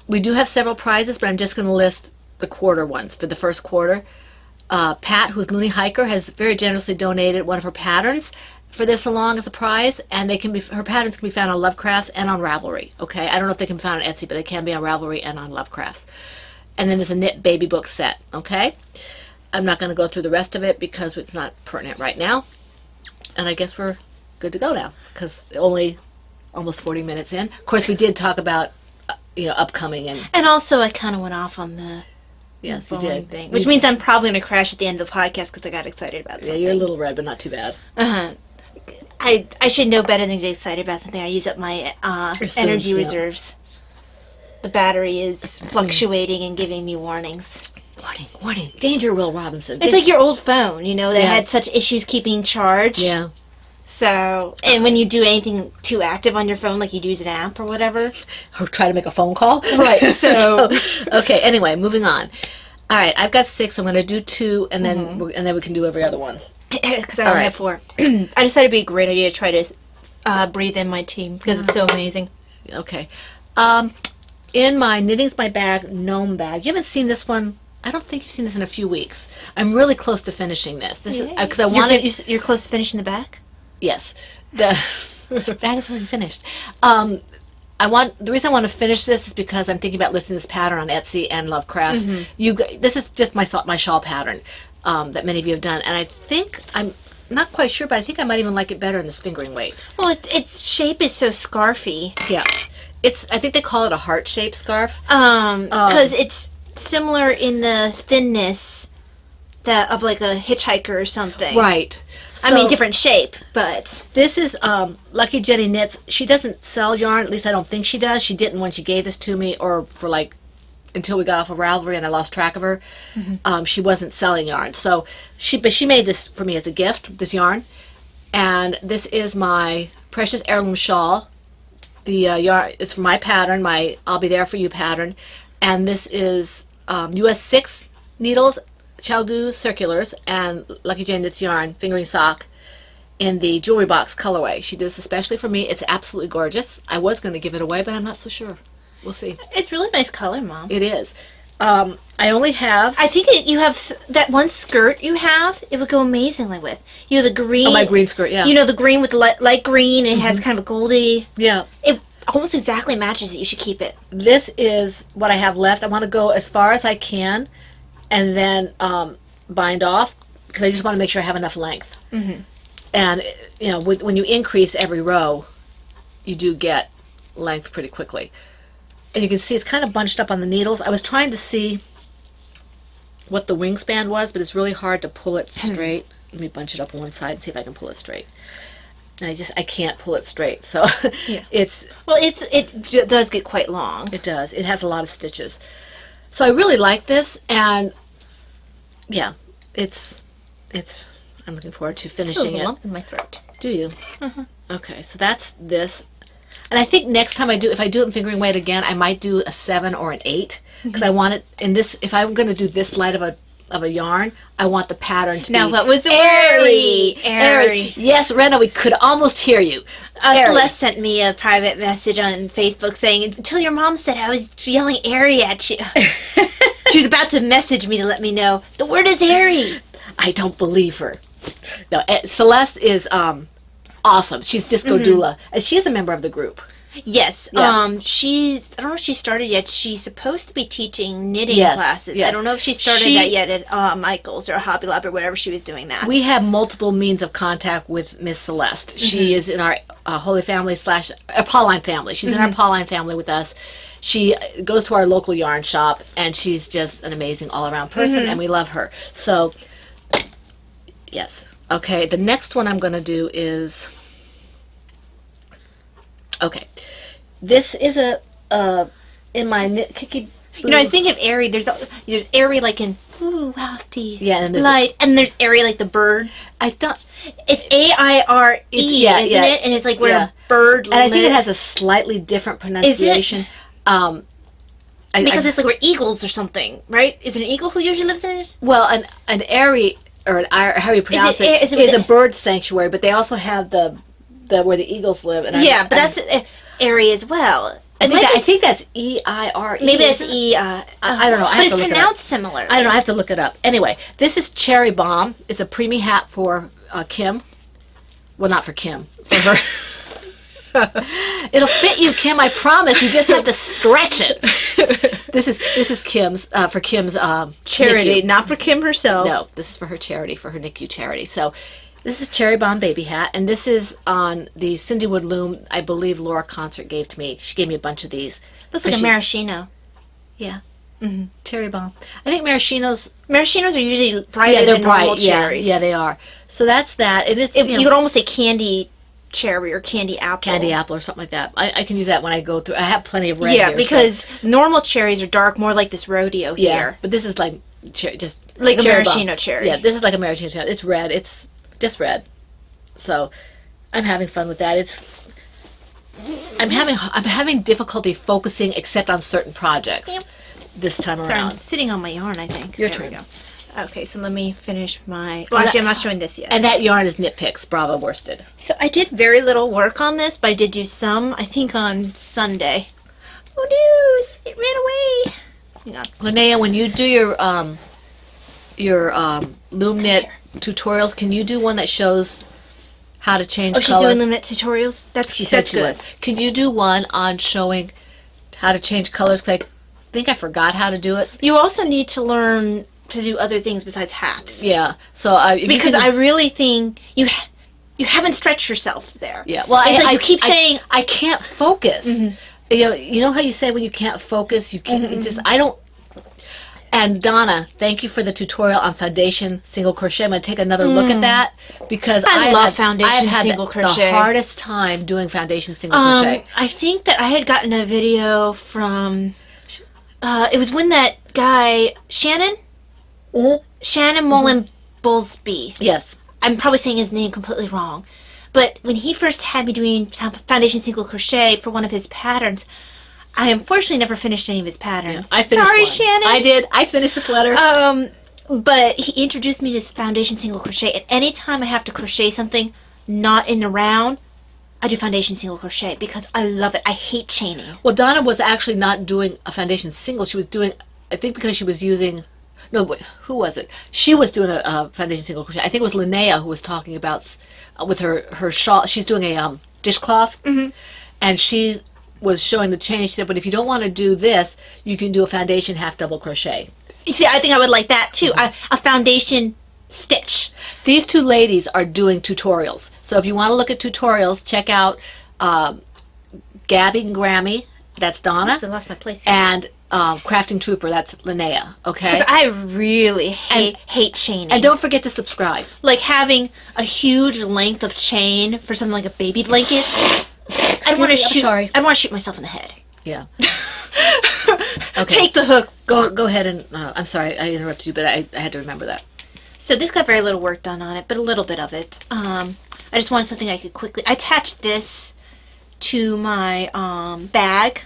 Speaker 2: we do have several prizes, but I'm just going to list the quarter ones for the first quarter. Pat, who's Looney Hiker, has very generously donated one of her patterns for this along as a prize, and her patterns can be found on Lovecrafts and on Ravelry. Okay, I don't know if they can be found on Etsy, but they can be on Ravelry and on Lovecrafts. And then there's a knit baby book set. Okay, I'm not going to go through the rest of it because it's not pertinent right now. And I guess we're good to go now because only almost 40 minutes in. Of course, we did talk about, upcoming
Speaker 3: and also I kind of went off on the
Speaker 2: yes, you
Speaker 3: bowling
Speaker 2: did.
Speaker 3: thing, which means I'm probably going to crash at the end of the podcast because I got excited about something.
Speaker 2: Yeah, you're a little red, but not too bad.
Speaker 3: I should know better than to get excited about something. I use up my energy reserves. The battery is fluctuating and giving me warnings.
Speaker 2: Warning. Danger, Will Robinson.
Speaker 3: It's like your old phone, that had such issues keeping charge.
Speaker 2: Yeah.
Speaker 3: So, and when you do anything too active on your phone, like you use an app or whatever.
Speaker 2: Or try to make a phone call.
Speaker 3: Right, so.
Speaker 2: Okay, anyway, moving on. All right, I've got 6. I'm going to do 2, and then we can do every other one.
Speaker 3: Because I only have 4. I just thought it'd be a great idea to try to breathe in my team because it's so amazing.
Speaker 2: Okay. In my Knitting's My Bag gnome bag, you haven't seen this one. I don't think you've seen this in a few weeks. I'm really close to finishing this. This is because I wanted.
Speaker 3: You're close to finishing the back?
Speaker 2: Yes, the bag is already finished. The reason I want to finish this is because I'm thinking about listing this pattern on Etsy and Lovecraft. This is just my shawl pattern that many of you have done, and I think I'm not quite sure, but I think I might even like it better in this fingering weight.
Speaker 3: Well, its shape is so scarfy.
Speaker 2: Yeah, I think they call it a heart-shaped scarf.
Speaker 3: Because it's similar in the thinness of like a hitchhiker or something.
Speaker 2: Right.
Speaker 3: I mean, different shape, but...
Speaker 2: This is Lucky Jenny Knits. She doesn't sell yarn. At least I don't think she does. She didn't when she gave this to me or for until we got off of Ravelry and I lost track of her. She wasn't selling yarn. So she made this for me as a gift, this yarn. And this is my Precious Heirloom Shawl. The yarn, it's for my pattern, my I'll Be There For You pattern. And this is US 6 needles, Chalgu circulars, and Lucky Jane Knits yarn, fingering sock, in the jewelry box colorway. She did this especially for me. It's absolutely gorgeous. I was going to give it away, but I'm not so sure. We'll see.
Speaker 3: It's really nice color, Mom.
Speaker 2: It is. I only have...
Speaker 3: I think you have that one skirt you have, it would go amazingly with. You have the green...
Speaker 2: Oh, my green skirt, yeah.
Speaker 3: The green with the light green, and it has kind of a goldy...
Speaker 2: Yeah.
Speaker 3: It almost exactly matches it. You should keep it.
Speaker 2: This is what I have left. I want to go as far as I can and then bind off because I just want to make sure I have enough length. And, when you increase every row, you do get length pretty quickly. And you can see it's kind of bunched up on the needles. I was trying to see what the wingspan was, but it's really hard to pull it straight. Let me bunch it up on one side and see if I can pull it straight. And I can't pull it straight. So
Speaker 3: it does get quite long.
Speaker 2: It does. It has a lot of stitches. So I really like this, and yeah, I'm looking forward to finishing it.
Speaker 3: Lump in my throat.
Speaker 2: Do you? Okay, so that's this. And I think next time if I do it in fingering weight again, I might do a 7 or an 8 because I want it in this. If I'm going to do this light of a yarn, I want the pattern to be
Speaker 3: what was the
Speaker 2: airy.
Speaker 3: word? Airy.
Speaker 2: Yes, Rena, we could almost hear you.
Speaker 3: Celeste sent me a private message on Facebook saying, "Until your mom said I was yelling airy at you." She was about to message me to let me know the word is airy.
Speaker 2: I don't believe her. No, Celeste is awesome. She's Disco Doula, and she is a member of the group.
Speaker 3: Yes.
Speaker 2: Yeah.
Speaker 3: I don't know if she started yet. She's supposed to be teaching knitting classes.
Speaker 2: Yes.
Speaker 3: I don't know if she started that yet at Michael's or Hobby Lobby or wherever she was doing that.
Speaker 2: We have multiple means of contact with Miss Celeste. She is in our Holy Family / Pauline family. She's in our Pauline family with us. She goes to our local yarn shop, and she's just an amazing all-around person, and we love her. So, yes. Okay, the next one I'm going to do is... Okay. This is in my Kiki...
Speaker 3: I was thinking of airy. There's airy like in wafty,
Speaker 2: and
Speaker 3: light, and there's airy like the bird.
Speaker 2: I thought
Speaker 3: it's AIRE, isn't it? And it's like where a bird lives.
Speaker 2: And I think it has a slightly different pronunciation.
Speaker 3: Because it's like where eagles or something, right? Is it an eagle who usually lives in it?
Speaker 2: Well, an airy, or how you pronounce it, is a bird sanctuary, but they also have the where the eagles live. And
Speaker 3: but that's airy as well.
Speaker 2: I think that's EIRE.
Speaker 3: Maybe that's E.
Speaker 2: I don't know.
Speaker 3: But it's pronounced similar.
Speaker 2: I don't know. I have to look it up. Anyway, this is Cherry Bomb. It's a preemie hat for Kim. Well, not for Kim. For her. It'll fit you, Kim. I promise. You just have to stretch it. This is Kim's for Kim's
Speaker 3: Charity,
Speaker 2: NICU.
Speaker 3: not for Kim herself.
Speaker 2: No, this is for her charity, for her NICU charity. So this is Cherry Bomb Baby Hat, and this is on the Cindy Wood loom. I believe Laura Concert gave to me. She gave me a bunch of these.
Speaker 3: Looks like a maraschino.
Speaker 2: Yeah. Mm-hmm. Cherry Bomb. I think maraschinos
Speaker 3: are usually brighter than normal cherries.
Speaker 2: Yeah, they are. So that's that. And it's
Speaker 3: you could almost say candy cherry or candy apple.
Speaker 2: Candy apple or something like that. I can use that when I go through. I have plenty of red here.
Speaker 3: Yeah, because normal cherries are dark, more like this rodeo here.
Speaker 2: Yeah, but this is like just
Speaker 3: like a
Speaker 2: cherry
Speaker 3: maraschino
Speaker 2: bomb.
Speaker 3: cherry.
Speaker 2: Yeah, this is like a maraschino cherry. It's red. It's just red. So I'm having fun with that. I'm having difficulty focusing except on certain projects this time
Speaker 3: Sorry,
Speaker 2: around.
Speaker 3: I'm sitting on my yarn, I think.
Speaker 2: Your
Speaker 3: There
Speaker 2: turn.
Speaker 3: we go. Okay, so let me finish my... Well, actually, I'm not showing this yet.
Speaker 2: And that yarn is Knit Picks Bravo worsted.
Speaker 3: So I did very little work on this, but I did do some, I think, on Sunday. Oh, news! It ran away! Hang on.
Speaker 2: Linnea, when you do your loom knit tutorials, can you do one that shows how to change
Speaker 3: Oh,
Speaker 2: color?
Speaker 3: she's doing limit tutorials?
Speaker 2: She said
Speaker 3: that's
Speaker 2: she
Speaker 3: good.
Speaker 2: was. Can you do one on showing how to change colors? 'Cause I think I forgot how to do it.
Speaker 3: You also need to learn to do other things besides hats.
Speaker 2: Yeah. So
Speaker 3: Because I really think you haven't stretched yourself there.
Speaker 2: Yeah. Well,
Speaker 3: It's
Speaker 2: I
Speaker 3: like you keep saying
Speaker 2: I can't focus. You know how you say when you can't focus, you can't. It's just I don't. And Donna, thank you for the tutorial on foundation single crochet. I'm going to take another look at that because
Speaker 3: I love foundation
Speaker 2: I've had
Speaker 3: single
Speaker 2: the
Speaker 3: crochet.
Speaker 2: hardest time doing foundation single crochet.
Speaker 3: I think that I had gotten a video from. It was when that guy Shannon Mullen Bullsby.
Speaker 2: Yes.
Speaker 3: I'm probably saying his name completely wrong, but when he first had me doing foundation single crochet for one of his patterns, I unfortunately never finished any of his patterns.
Speaker 2: I finished
Speaker 3: Sorry,
Speaker 2: one.
Speaker 3: Shannon.
Speaker 2: I did. I finished the sweater.
Speaker 3: But he introduced me to this foundation single crochet, and anytime I have to crochet something not in the round, I do foundation single crochet because I love it. I hate chaining.
Speaker 2: Well, Donna was actually not doing a foundation single. She was doing, I think, because she was using. No, wait, who was it? She was doing a foundation single crochet. I think it was Linnea who was talking about with her shawl. She's doing a dishcloth, and she was showing the change. She said, but if you don't want to do this, you can do a foundation half double crochet.
Speaker 3: You see, I think I would like that too. A foundation stitch.
Speaker 2: These two ladies are doing tutorials. So if you want to look at tutorials, check out Gabby and Grammy. That's Donna.
Speaker 3: I lost my place.
Speaker 2: And Crafting Trooper. That's Linnea. Okay.
Speaker 3: Because I really hate chaining.
Speaker 2: And don't forget to subscribe.
Speaker 3: Like having a huge length of chain for something like a baby blanket. I want to shoot.
Speaker 2: Sorry.
Speaker 3: I want to shoot myself in the head.
Speaker 2: Yeah. Okay.
Speaker 3: Take the hook.
Speaker 2: Go ahead and. I'm sorry I interrupted you, but I had to remember that.
Speaker 3: So this got very little work done on it, but a little bit of it. I just wanted something I could quickly. I attached this to my bag.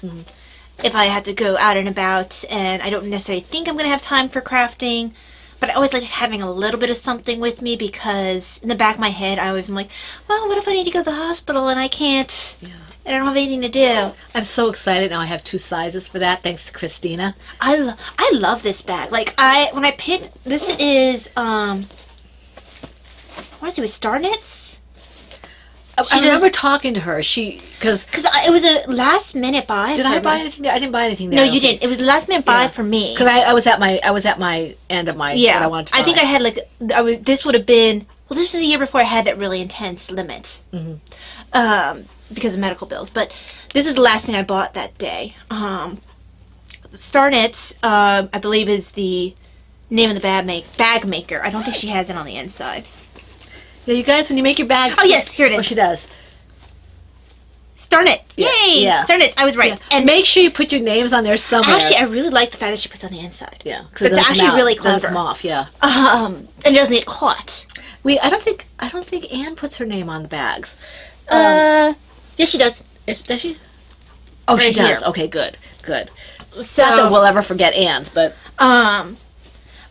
Speaker 3: If I had to go out and about, and I don't necessarily think I'm going to have time for crafting, but I always like having a little bit of something with me because in the back of my head, I always am like, well, what if I need to go to the hospital and I can't? Yeah. I don't have anything to do.
Speaker 2: I'm so excited now. I have 2 sizes for that, thanks to Christina.
Speaker 3: I love this bag. Like when I picked this is what is it with Star Knits?
Speaker 2: I remember talking to her. Because
Speaker 3: it was a last minute buy.
Speaker 2: Did I buy anything there? I didn't buy anything there.
Speaker 3: No, you didn't. It was a last minute buy for me.
Speaker 2: Because I was at my end of my what I wanted to buy.
Speaker 3: I think I had this would have been this was the year before I had that really intense limit. Because of medical bills. But this is the last thing I bought that day. Star Knits, I believe, is the name of the bag maker. I don't think she has it on the inside.
Speaker 2: Yeah, you guys, when you make your bags.
Speaker 3: Oh yes, here it is.
Speaker 2: Oh, she does.
Speaker 3: Star Knit.
Speaker 2: Yeah.
Speaker 3: Yay!
Speaker 2: Yeah.
Speaker 3: Star Knits. I was right.
Speaker 2: Yeah.
Speaker 3: And
Speaker 2: make sure you put your names on there somewhere.
Speaker 3: actually, I really like the fact that she puts on the inside.
Speaker 2: Yeah,
Speaker 3: it's actually really
Speaker 2: clever.
Speaker 3: clever.
Speaker 2: Come off, yeah.
Speaker 3: And it doesn't get caught.
Speaker 2: I don't think Anne puts her name on the bags.
Speaker 3: Yes, she does.
Speaker 2: Does she? Oh, she
Speaker 3: Right
Speaker 2: does.
Speaker 3: here.
Speaker 2: Okay, good.
Speaker 3: So
Speaker 2: Not that we'll ever forget Anne's, but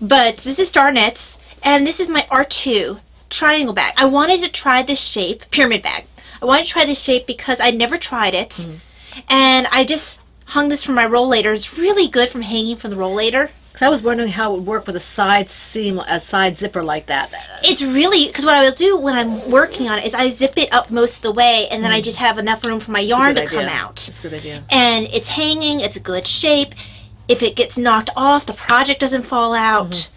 Speaker 3: but this is Star Knits, and this is my R2 triangle bag. I wanted to try this shape, pyramid bag. I wanted to try this shape because I'd never tried it, and I just hung this from my rollator. It's really good from hanging from the rollator.
Speaker 2: Because I was wondering how it would work with a side seam, a side zipper like that.
Speaker 3: It's really, because what I will do when I'm working on it is I zip it up most of the way, and then I just have enough room for my yarn to come out.
Speaker 2: That's a good idea.
Speaker 3: And it's hanging, it's a good shape. If it gets knocked off, the project doesn't fall out.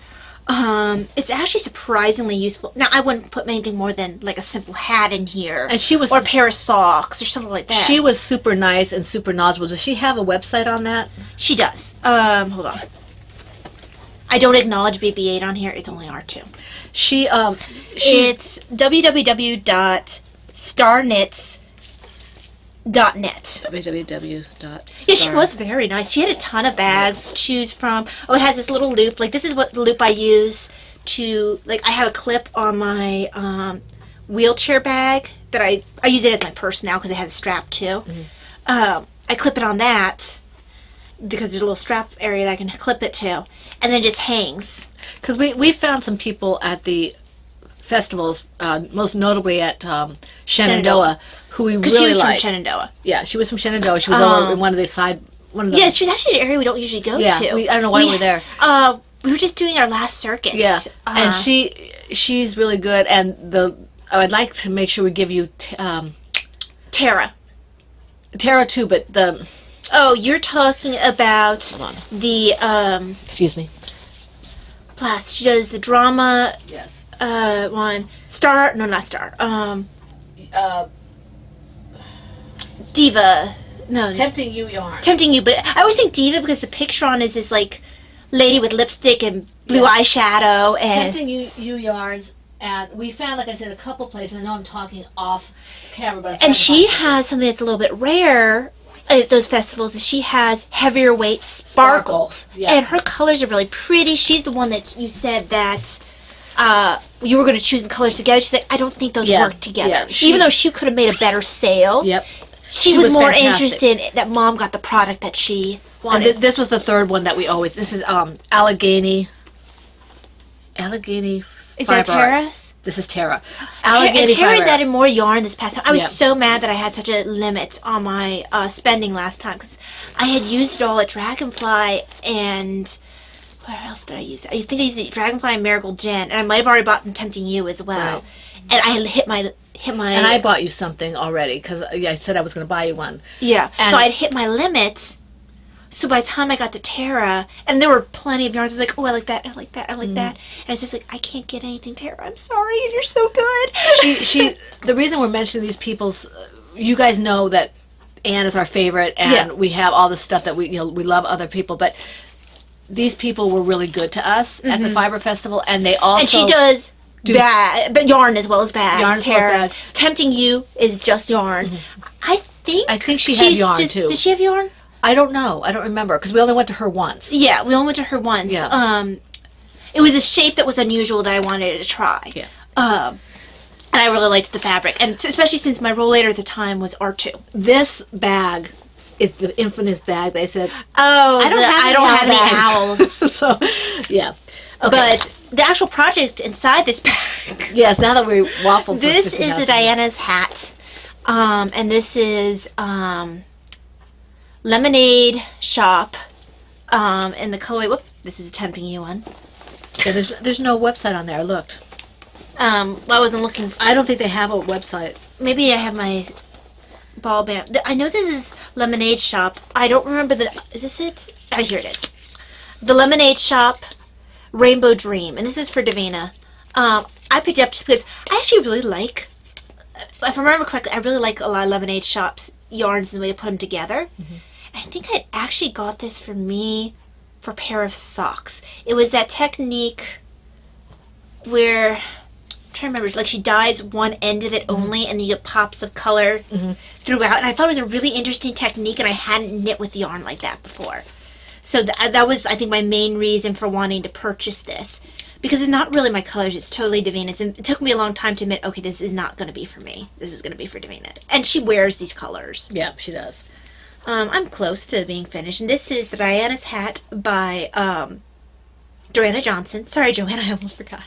Speaker 3: It's actually surprisingly useful. Now, I wouldn't put anything more than like a simple hat in here.
Speaker 2: And she was,
Speaker 3: or a pair of socks or something like that.
Speaker 2: She was super nice and super knowledgeable. Does she have a website on that?
Speaker 3: She does. Hold on. I don't acknowledge BB-8 on here. It's only R2. It's www.starknits.net.
Speaker 2: www.star.
Speaker 3: Yeah, she was very nice. She had a ton of bags to choose from. Oh, it has this little loop. Like, this is what the loop I use to, like, I have a clip on my wheelchair bag that I use it as my purse now because it has a strap too. I clip it on that because there's a little strap area that I can clip it to, and then it just hangs.
Speaker 2: Because we found some people at the festivals, most notably at Shenandoah, who we really liked.
Speaker 3: Because she was from Shenandoah.
Speaker 2: Yeah, she was from Shenandoah. She was over in one of the
Speaker 3: Yeah, she was actually an area we don't usually go to.
Speaker 2: I don't know why we're there.
Speaker 3: We were just doing our last circuit.
Speaker 2: Yeah, and she's really good. And I'd like to make sure we give you
Speaker 3: Tara
Speaker 2: too, but the.
Speaker 3: Oh, you're talking about the
Speaker 2: excuse me.
Speaker 3: Blast. She does the drama.
Speaker 2: Yes.
Speaker 3: One Star. No, not Star. Diva. No.
Speaker 2: Tempting You yarn.
Speaker 3: Tempting You, but I always think Diva because the picture on is this like lady with lipstick and blue eyeshadow and.
Speaker 2: Tempting You yarns, and we found, like I said, a couple places. I know I'm talking off camera, but
Speaker 3: and she has something that's a little bit rare at those festivals. Is she has heavier weight sparkles, and her colors are really pretty. She's the one that you said that you were going to choose the colors together. She's like, I don't think those work together. Yeah, even though she could have made a better sale.
Speaker 2: Yep.
Speaker 3: She was more interested that Mom got the product that she wanted.
Speaker 2: And this was the third one that we always. This is Allegheny.
Speaker 3: Is that Tara's?
Speaker 2: This is Tara.
Speaker 3: Tara's added more yarn this past time. I was so mad that I had such a limit on my spending last time because I had used it all at Dragonfly and where else did I use it? I think I used it at Dragonfly and Marigold Gin, and I might have already bought Tempting You as well. Right. And I hit my. And
Speaker 2: I bought you something already because I said I was going to buy you one.
Speaker 3: Yeah. And so I'd hit my limit. So by the time I got to Tara, and there were plenty of yarns, I was like, oh, I like that, I like that, I like that. And I was just like, I can't get anything, Tara. I'm sorry, and you're so good.
Speaker 2: The reason we're mentioning these people's, you guys know that Anne is our favorite, and we have all this stuff that we love other people, but these people were really good to us at the Fiber Festival, and they also.
Speaker 3: And she does. But yarn as well as bags.
Speaker 2: Yarn as well as bags.
Speaker 3: Tempting You is just yarn. I think
Speaker 2: she had yarn too.
Speaker 3: Did she have yarn?
Speaker 2: I don't know. I don't remember because we only went to her once.
Speaker 3: Yeah, we only went to her once. Yeah. It was a shape that was unusual that I wanted to try. Yeah. And I really liked the fabric, and especially since my rollator at the time was R2.
Speaker 2: This bag is the infamous bag. They said,
Speaker 3: "Oh, I don't have any owls."
Speaker 2: So, yeah. Okay.
Speaker 3: But the actual project inside this bag.
Speaker 2: Yes, now that we waffled.
Speaker 3: This is a Diana's hat, and this is Lemonade Shop, in the colorway. Whoop! This is a Tempting You one.
Speaker 2: Yeah, there's no website on there. I looked.
Speaker 3: I wasn't looking.
Speaker 2: I don't think they have a website.
Speaker 3: Maybe I have my ball band. I know this is Lemonade Shop. I don't remember the. Is this it? Oh, here it is. The Lemonade Shop. Rainbow Dream, and this is for Davina. I picked it up just because I actually really like, if I remember correctly, I really like a lot of Lemonade Shop's yarns and the way they put them together. I think I actually got this for me for a pair of socks. It was that technique where, I'm trying to remember, like she dyes one end of it only and you get pops of color throughout, and I thought it was a really interesting technique, and I hadn't knit with yarn like that before. So that was, I think, my main reason for wanting to purchase this. Because it's not really my colors, it's totally Davina's. And it took me a long time to admit, okay, this is not going to be for me. This is going to be for Davina. And she wears these colors.
Speaker 2: Yeah, she does.
Speaker 3: I'm close to being finished. And this is the Diana's hat by Joanna Johnson. Sorry, Joanna, I almost forgot.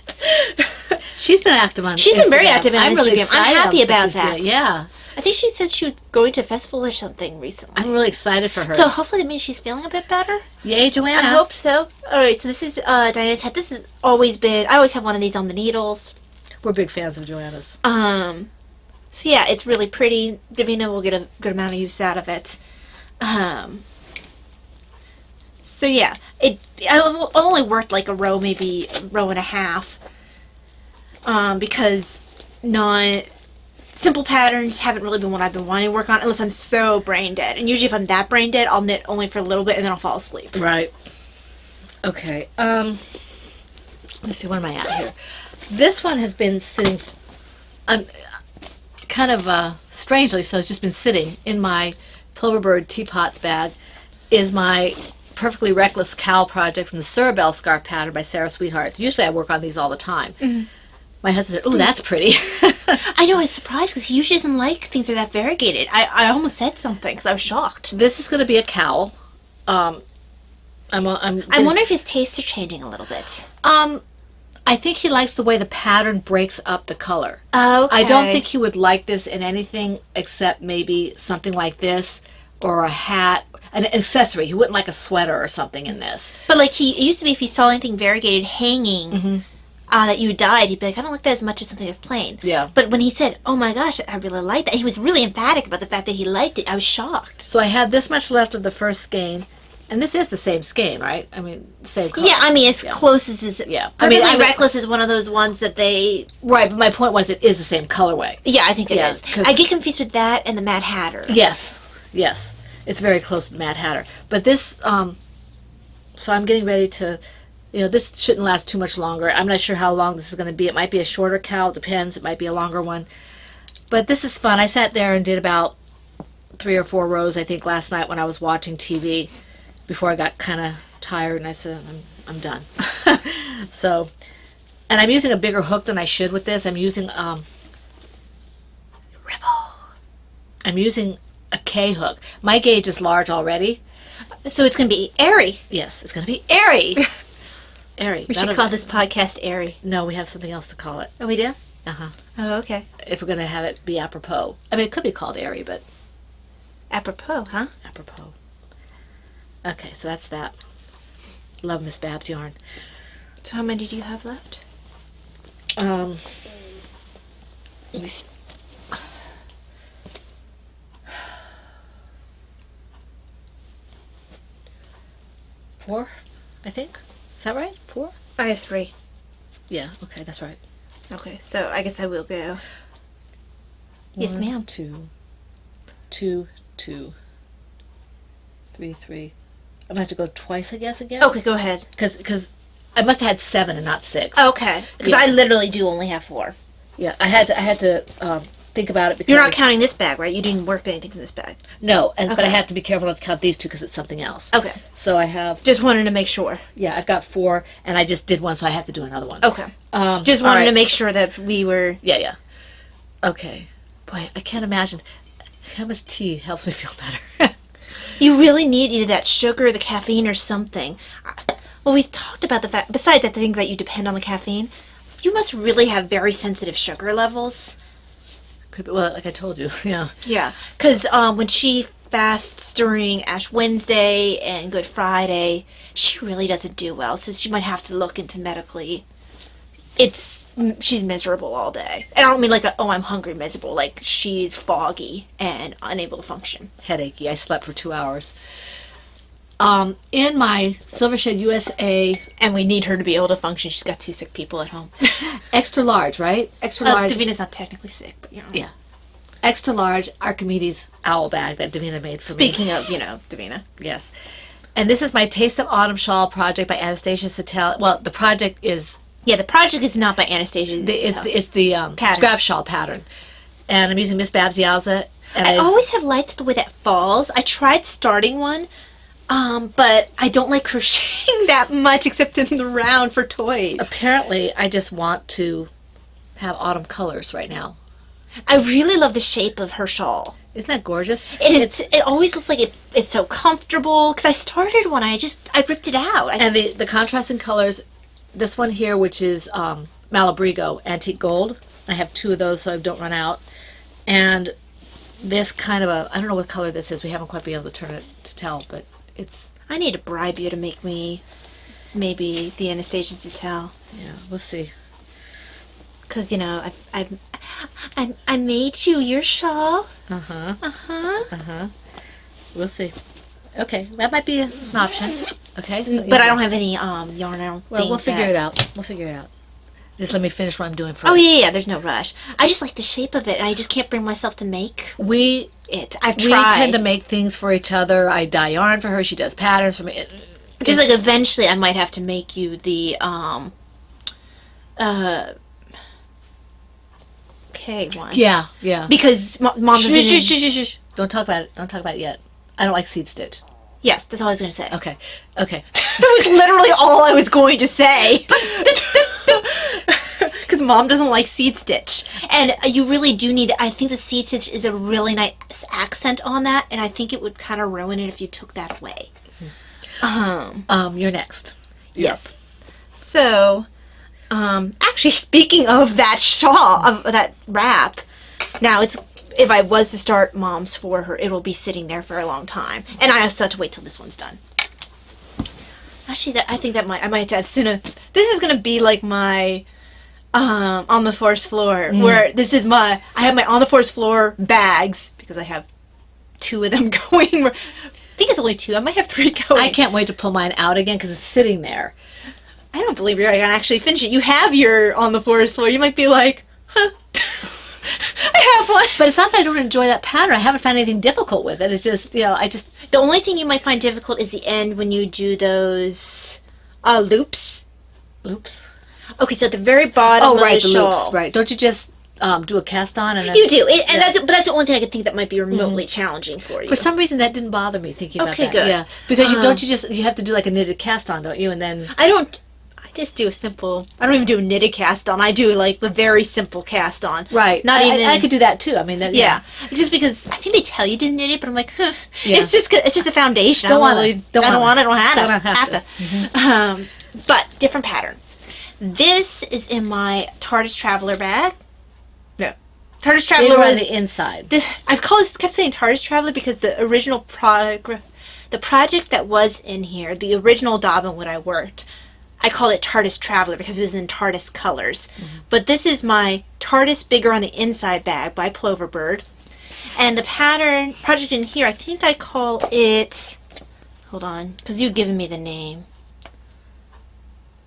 Speaker 2: She's been active on
Speaker 3: She's
Speaker 2: Instagram.
Speaker 3: been very active on Instagram.
Speaker 2: Really
Speaker 3: I'm happy about that.
Speaker 2: Yeah.
Speaker 3: I think she said she was going to a festival or something recently.
Speaker 2: I'm really excited for her.
Speaker 3: So hopefully that means she's feeling a bit better.
Speaker 2: Yay, Joanna.
Speaker 3: I hope so. Alright, so this is Diana's hat. This has always been, I always have one of these on the needles.
Speaker 2: We're big fans of Joanna's.
Speaker 3: So yeah, it's really pretty. Davina will get a good amount of use out of it. So yeah, I only worked like a row, maybe a row and a half. Because simple patterns haven't really been what I've been wanting to work on unless I'm so brain dead. And usually if I'm that brain dead, I'll knit only for a little bit and then I'll fall asleep.
Speaker 2: Right. Okay. Let me see, where am I at here? This one has been sitting kind of strangely, so it's just been sitting in my Ploverbird Teapots bag, is my Perfectly Reckless Cowl project from the Surabelle scarf pattern by Sarah Sweethearts. Usually I work on these all the time. Mm-hmm. My husband said, "Oh, that's pretty."
Speaker 3: I know, I was surprised because he usually doesn't like things that are that variegated. I almost said something because I was shocked.
Speaker 2: This is going to be a cowl. I
Speaker 3: wonder if his tastes are changing a little bit.
Speaker 2: I think he likes the way the pattern breaks up the color.
Speaker 3: Okay.
Speaker 2: I don't think he would like this in anything except maybe something like this, or a hat, an accessory. He wouldn't like a sweater or something in this.
Speaker 3: But like it used to be, if he saw anything variegated hanging,
Speaker 2: Mm-hmm.
Speaker 3: that you dyed, he'd be like, I don't like that as much as something that's plain.
Speaker 2: Yeah.
Speaker 3: But when he said, oh my gosh, I really like that, he was really emphatic about the fact that he liked it. I was shocked.
Speaker 2: So I had this much left of the first skein, and this is the same skein, right? I mean, same color.
Speaker 3: Yeah, I mean, as close as is.
Speaker 2: Yeah.
Speaker 3: Perfectly Reckless is one of those ones that they...
Speaker 2: Right, but my point was it is the same colorway.
Speaker 3: Yeah, I think it is.
Speaker 2: 'cause-
Speaker 3: I get confused with that and the Mad Hatter.
Speaker 2: Yes, yes. It's very close to the Mad Hatter. But this, so I'm getting ready to, this shouldn't last too much longer. I'm not sure how long this is going to be. It might be a shorter cowl, it depends. It might be a longer one. But this is fun. I sat there and did about 3 or 4 rows, I think, last night when I was watching TV before I got kind of tired, and I said, I'm done. So, and I'm using a bigger hook than I should with this. I'm using,
Speaker 3: Ribble.
Speaker 2: I'm using a K hook. My gauge is large already.
Speaker 3: So it's going to be airy.
Speaker 2: Yes, it's going to be airy. Airy.
Speaker 3: We should call this podcast airy.
Speaker 2: No, we have something else to call it.
Speaker 3: Oh, we do?
Speaker 2: Uh-huh.
Speaker 3: Oh, okay.
Speaker 2: If we're going to have it be apropos. I mean, it could be called airy, but
Speaker 3: Apropos, huh?
Speaker 2: apropos. Okay, so that's that. Love Miss Babs yarn.
Speaker 3: So how many do you have left?
Speaker 2: Let me see. 4, I think. Is that right? 4?
Speaker 3: I have 3.
Speaker 2: Yeah, okay, that's right.
Speaker 3: Okay, so I guess I will go. Yes, ma'am.
Speaker 2: 2, 2, 2, 3, 3. I'm gonna have to go twice, I guess, again.
Speaker 3: Okay, go ahead.
Speaker 2: Because I must have had 7 and not 6.
Speaker 3: Okay, because
Speaker 2: Yeah.
Speaker 3: I literally do only have 4.
Speaker 2: Yeah, I had to think about it because
Speaker 3: You're not counting this bag, right? You didn't work anything from this bag.
Speaker 2: No, but
Speaker 3: Okay.
Speaker 2: I had to be careful not to count these 2 because it's something else.
Speaker 3: Okay.
Speaker 2: So I have
Speaker 3: Just wanted to make sure.
Speaker 2: I've got 4, and I just did one, so I have to do another one.
Speaker 3: Okay. Just
Speaker 2: all
Speaker 3: wanted
Speaker 2: right.
Speaker 3: to make sure that we were...
Speaker 2: Yeah. Okay. Boy, I can't imagine how much tea helps me feel better.
Speaker 3: You really need either that sugar, the caffeine, or something. Well, we've talked about the fact, besides I think that you depend on the caffeine, you must really have very sensitive sugar levels.
Speaker 2: Could be, well, like I told you, yeah.
Speaker 3: Yeah, because when she fasts during Ash Wednesday and Good Friday, she really doesn't do well, so she might have to look into medically. She's miserable all day. And I don't mean like I'm hungry miserable, like she's foggy and unable to function.
Speaker 2: Headachy. I slept for 2 hours. In my Silvershed USA
Speaker 3: And we need her to be able to function. She's got 2 sick people at home.
Speaker 2: extra large, right? Extra large.
Speaker 3: Davina's not technically sick, but
Speaker 2: Yeah. Extra large Archimedes owl bag that Davina made for me.
Speaker 3: Speaking of, Davina.
Speaker 2: Yes. And this is my Taste of Autumn shawl project by Anastasia Sattel. Well, the project is
Speaker 3: Yeah, the project is not by Anastasia.
Speaker 2: it's the scrap shawl pattern. And I'm using Miss Babs Yowza. And
Speaker 3: I always have liked the way that falls. I tried starting one, but I don't like crocheting that much except in the round for toys.
Speaker 2: apparently I just want to have autumn colors right now.
Speaker 3: I really love the shape of her shawl.
Speaker 2: Isn't that gorgeous?
Speaker 3: It always looks like it's so comfortable. Because I started one, I ripped it out.
Speaker 2: And the contrasting colors, this one here, which is Malabrigo Antique Gold. I have 2 of those so I don't run out. And this kind of a, I don't know what color this is. We haven't quite been able to turn it to tell, but it's,
Speaker 3: I need to bribe you to make me maybe the Anastasia's to tell.
Speaker 2: yeah, we'll see.
Speaker 3: Because, I made you your shawl.
Speaker 2: Uh-huh.
Speaker 3: Uh-huh.
Speaker 2: Uh-huh. We'll see. Okay, that might be an option. Okay. So
Speaker 3: But I don't have any yarn. I don't
Speaker 2: Well,
Speaker 3: think
Speaker 2: we'll figure
Speaker 3: that-
Speaker 2: it out. We'll figure it out. Just let me finish what I'm doing first.
Speaker 3: Oh, yeah, there's no rush. I just like the shape of it, and I just can't bring myself to make
Speaker 2: We
Speaker 3: I've
Speaker 2: we
Speaker 3: tried.
Speaker 2: tend to make things for each other. I dye yarn for her. She does patterns for me.
Speaker 3: Just like eventually I might have to make you the, okay one.
Speaker 2: Yeah, yeah.
Speaker 3: Because Mom doesn't...
Speaker 2: Shh, shh, shh, shh, shh. Don't talk about it. Don't talk about it yet. I don't like seed stitch.
Speaker 3: Yes, that's all I was going to say.
Speaker 2: Okay. Okay.
Speaker 3: That was literally all I was going to say. Because Mom doesn't like seed stitch. And you really do need... I think the seed stitch is a really nice accent on that, and I think it would kind of ruin it if you took that away.
Speaker 2: You're next.
Speaker 3: Yes. So, actually, speaking of that shawl, of that wrap, now it's... If I was to start Mom's for her, it'll be sitting there for a long time. And I also have to wait till this one's done. Actually, I think that I might have sooner. This is going to be like my on the forest floor, where this is I have my on the forest floor bags, because I have 2 of them going. I think it's only 2. I might have 3 going.
Speaker 2: I can't wait to pull mine out again because it's sitting there.
Speaker 3: I don't believe you're going to actually finish it. You have your on the forest floor. You might be like, huh. I have one.
Speaker 2: But it's not that I don't enjoy that pattern. I haven't found anything difficult with it. It's just,
Speaker 3: The only thing you might find difficult is the end when you do those loops.
Speaker 2: Oops.
Speaker 3: Okay, so at the very bottom of the shawl.
Speaker 2: loops. Right. Don't you just do a cast on and then...
Speaker 3: You do. But that's the only thing I could think that might be remotely challenging for you.
Speaker 2: For some reason, that didn't bother me thinking about
Speaker 3: Okay,
Speaker 2: that.
Speaker 3: good.
Speaker 2: Yeah. Because you have to do like a knitted cast on, don't you? And then...
Speaker 3: I just do a simple... I don't even do a knitted cast on. I do like the very simple cast on.
Speaker 2: Right.
Speaker 3: Not even...
Speaker 2: I could do that too. I mean,
Speaker 3: Yeah. Just because I think they tell you to knit it, but I'm like, huh.
Speaker 2: Yeah.
Speaker 3: It's just a foundation.
Speaker 2: Don't
Speaker 3: I
Speaker 2: want it. Don't
Speaker 3: I don't
Speaker 2: want
Speaker 3: want
Speaker 2: it.
Speaker 3: it. I don't
Speaker 2: Don't
Speaker 3: have
Speaker 2: have
Speaker 3: to. But different pattern. This is in my TARDIS Traveler bag. No. TARDIS Traveler
Speaker 2: Traveler on
Speaker 3: was...
Speaker 2: the inside.
Speaker 3: I've kept saying TARDIS Traveler because the original the project that was in here, the original Dobbin when I worked, I called it TARDIS Traveler because it was in TARDIS colors. But this is my TARDIS Bigger on the Inside bag by Ploverbird. And the project in here, I think I call it... Hold on, because you've given me the name.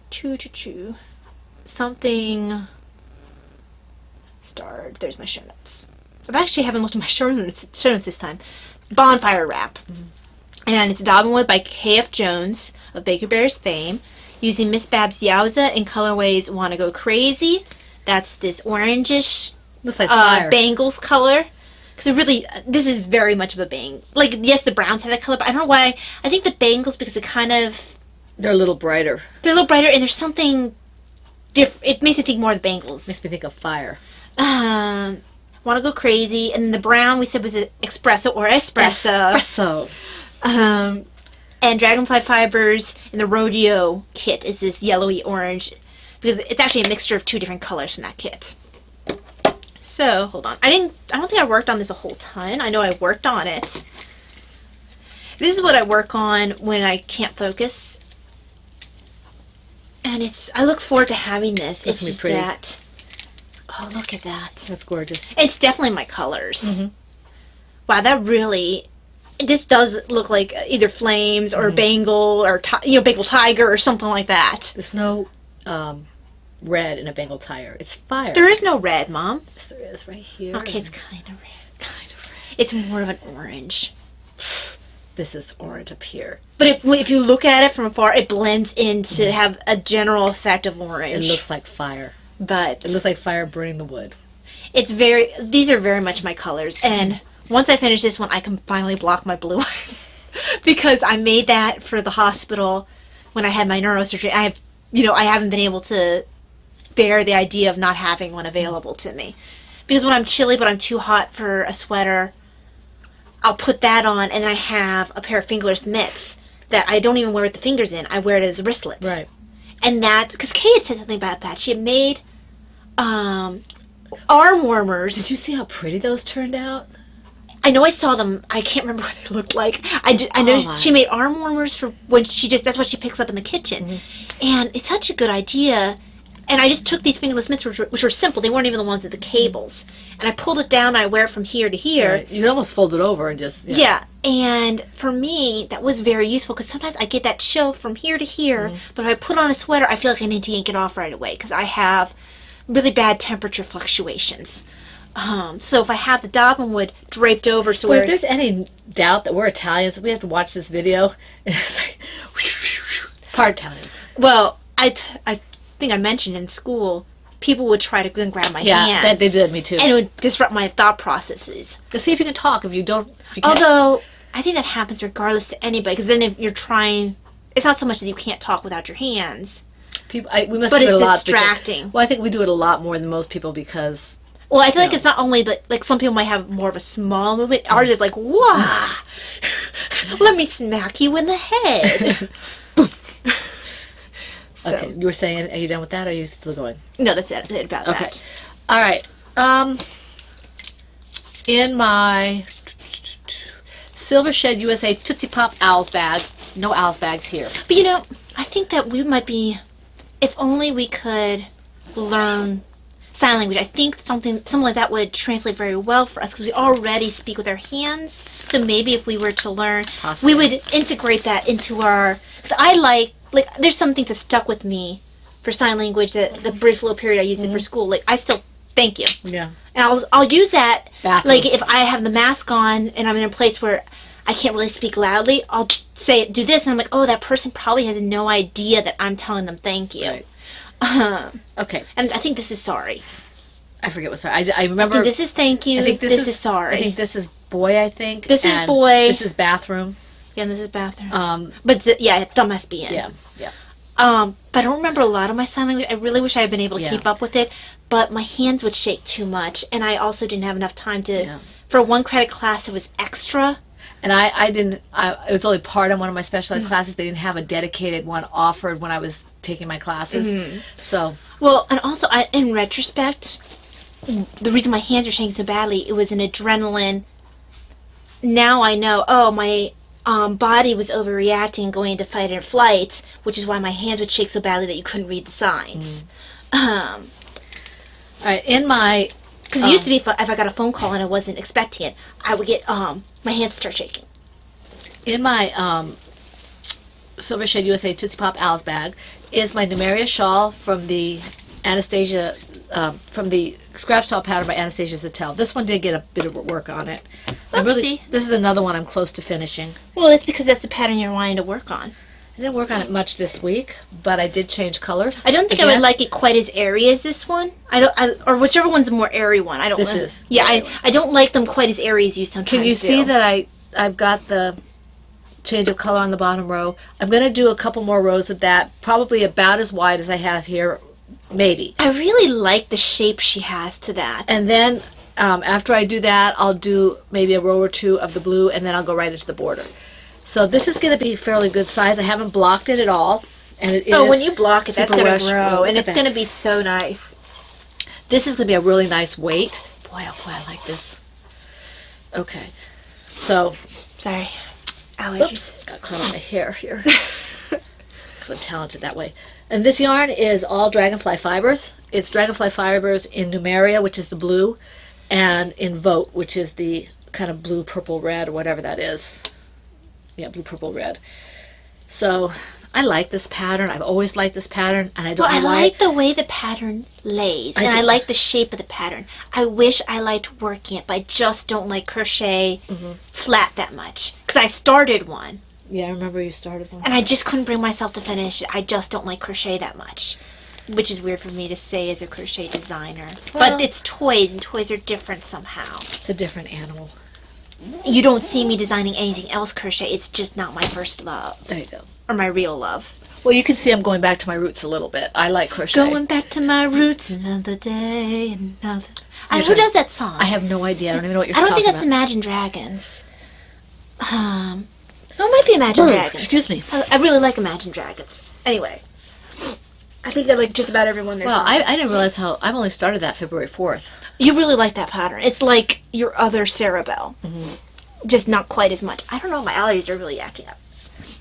Speaker 3: Choo-choo-choo. Something... Starred. There's my show notes. I actually haven't looked at my show notes this time. Bonfire Wrap. And it's Dobbinwood by K.F. Jones of Baker Bears fame, using Miss Babs Yowza in colorways Wanna Go Crazy. That's this orangish
Speaker 2: Looks like fire.
Speaker 3: Bangles color. Because this is very much of a bang. Like, yes, the browns have that color, but I don't know why. I think the Bangles, because it kind of...
Speaker 2: They're a little brighter.
Speaker 3: They're a little brighter, and there's something different. It makes me think more of the Bangles.
Speaker 2: Makes me think of fire.
Speaker 3: Wanna Go Crazy. And the brown we said was espresso or espresso.
Speaker 2: Espresso.
Speaker 3: And Dragonfly Fibers in the Rodeo kit is this yellowy orange, because it's actually a mixture of 2 different colors from that kit. So, hold on. I don't think I worked on this a whole ton. I know I worked on it. This is what I work on when I can't focus. And I look forward to having this.
Speaker 2: That's
Speaker 3: It's just
Speaker 2: pretty.
Speaker 3: that... Oh, look at that.
Speaker 2: That's gorgeous.
Speaker 3: It's definitely my colors. Wow, that really... This does look like either flames or Bengal or Bengal tiger or something like that.
Speaker 2: There's no red in a Bengal tire. It's fire.
Speaker 3: There is no red, Mom.
Speaker 2: Yes, there is right here.
Speaker 3: Okay, it's kind of red. Kind of red. It's more of an orange.
Speaker 2: This is orange up here.
Speaker 3: But if you look at it from afar, it blends in to have a general effect of
Speaker 2: It
Speaker 3: orange.
Speaker 2: looks like fire.
Speaker 3: But
Speaker 2: It looks like fire burning the wood.
Speaker 3: these are very much my colors. And once I finish this one, I can finally block my blue one. Because I made that for the hospital when I had my neurosurgery. I haven't been able to bear the idea of not having one available to me. Because when I'm chilly but I'm too hot for a sweater, I'll put that on, and then I have a pair of fingerless mitts that I don't even wear with the fingers in. I wear it as wristlets.
Speaker 2: Right.
Speaker 3: And that, because Kay had said something about that. She had made arm warmers.
Speaker 2: Did you see how pretty those turned out?
Speaker 3: I know I saw them. I can't remember what they looked like. I know she made arm warmers for when that's what she picks up in the kitchen. And it's such a good idea. And I just took these fingerless mitts, which were simple. They weren't even the ones with the cables. And I pulled it down, and I wear it from here to here.
Speaker 2: Right. You can almost fold it over and just...
Speaker 3: Yeah. And for me, that was very useful, because sometimes I get that chill from here to here, but if I put on a sweater, I feel like I need to yank it off right away, because I have really bad temperature fluctuations. So if I have the Dobbin wood draped over... so
Speaker 2: if there's any doubt that we're Italians, we have to watch this video. It's like... part Italian.
Speaker 3: Well, I think I mentioned in school, people would try to go and grab my hands.
Speaker 2: Yeah, they did, me too.
Speaker 3: And it would disrupt my thought processes.
Speaker 2: Let's see if you can talk. If you don't... If you
Speaker 3: Although, I think that happens regardless to anybody, because then if you're trying... It's not so much that you can't talk without your hands.
Speaker 2: We must
Speaker 3: but
Speaker 2: do it a lot.
Speaker 3: It's distracting.
Speaker 2: Well, I think we do it a lot more than most people because...
Speaker 3: Well, I feel like it's not only like some people might have more of a small movement. Ours is like, wah! Let me smack you in the head. So.
Speaker 2: Okay, you were saying, are you done with that, or are you still going?
Speaker 3: No, that's it about that.
Speaker 2: Okay. All right. In my Silver Shed USA Tootsie Pop Owls bag, no Owls bags here.
Speaker 3: But you know, I think that we might be, if only we could learn sign language, I think something like that would translate very well for us, because we already speak with our hands. So maybe if we were to learn, we would integrate that into our, because I like, there's some things that stuck with me for sign language, that the brief little period I used it for school. Like, I still thank you.
Speaker 2: Yeah.
Speaker 3: And I'll use that,
Speaker 2: Bathroom.
Speaker 3: like, if I have the mask on and I'm in a place where I can't really speak loudly, I'll say, do this, and I'm like, oh, that person probably has no idea that I'm telling them thank you.
Speaker 2: Right. Okay.
Speaker 3: And I think this is sorry.
Speaker 2: I forget what sorry. I remember.
Speaker 3: I think this is thank you. I think this is sorry.
Speaker 2: I think this is boy, I think.
Speaker 3: This is boy.
Speaker 2: This is bathroom.
Speaker 3: Yeah, and this is bathroom. But thumb must be in.
Speaker 2: Yeah.
Speaker 3: But I don't remember a lot of my sign language. I really wish I had been able to keep up with it, but my hands would shake too much, and I also didn't have enough time to. For one credit class, it was extra.
Speaker 2: And I didn't. It was only part of one of my special ed classes. They didn't have a dedicated one offered when I was taking my classes. So. Well,
Speaker 3: and also, in retrospect, the reason my hands are shaking so badly, it was an adrenaline. Now I know. Oh, my body was overreacting, going into fight or flight, which is why my hands would shake so badly that you couldn't read the signs.
Speaker 2: All right, in my...
Speaker 3: Because it used to be, if I got a phone call and I wasn't expecting it, I would get, my hands start shaking.
Speaker 2: In my Silver Shed USA Tootsie Pop Owls bag is my Numeria shawl from the Anastasia, from the scrap shawl pattern by Anastasia Zattel. This one did get a bit of work on it. This is another one I'm close to finishing.
Speaker 3: Well, it's because that's the pattern you're wanting to work on.
Speaker 2: I didn't work on it much this week, but I did change colors.
Speaker 3: I don't think I would like it quite as airy as this one. Or whichever one's a more airy one. I don't.
Speaker 2: This is.
Speaker 3: Yeah, I don't like them quite as airy as you sometimes do.
Speaker 2: Can you see that I've got the change of color on the bottom row? I'm going to do a couple more rows of that, probably about as wide as I have here, maybe.
Speaker 3: I really like the shape she has to that.
Speaker 2: And then after I do that, I'll do maybe a row or two of the blue, and then I'll go right into the border. So this is going to be fairly good size. I haven't blocked it at all. And it is
Speaker 3: when you block it, that's going to grow,
Speaker 2: oh,
Speaker 3: and it's going to be so nice.
Speaker 2: This is going to be a really nice weight. Boy, oh boy, I like this. Okay. So.
Speaker 3: Sorry. Allergies.
Speaker 2: Oops, got caught on my hair here. Because I'm talented that way. And this yarn is all Dragonfly Fibers. It's Dragonfly Fibers in Numeria, which is the blue, and in Vote, which is the kind of blue, purple, red, or whatever that is. Yeah, blue, purple, red. So I like this pattern. I've always liked this pattern, and I don't know why.
Speaker 3: I like the way the pattern lays, and I like the shape of the pattern. I wish I liked working it, but I just don't like crochet flat that much. Because I started one.
Speaker 2: Yeah, I remember you started one.
Speaker 3: And I just couldn't bring myself to finish it. I just don't like crochet that much. Which is weird for me to say as a crochet designer.
Speaker 2: Well,
Speaker 3: but it's toys, and toys are different somehow.
Speaker 2: It's a different animal.
Speaker 3: You don't see me designing anything else crochet. It's just not my first love.
Speaker 2: There you go.
Speaker 3: Or my real love.
Speaker 2: Well, you can see I'm going back to my roots a little bit. I like crochet.
Speaker 3: Going back to my roots another day, another... Who does that song?
Speaker 2: I have no idea. I don't even know what you're talking about.
Speaker 3: I don't think that's Imagine Dragons. No, it might be Imagine Dragons.
Speaker 2: Excuse me.
Speaker 3: I really like Imagine Dragons. Anyway. I think that like just about everyone there's.
Speaker 2: Well, I didn't realize how I've only started that February 4th.
Speaker 3: You really like that pattern. It's like your other Sarah Bell, just not quite as much. I don't know. My allergies are really acting up.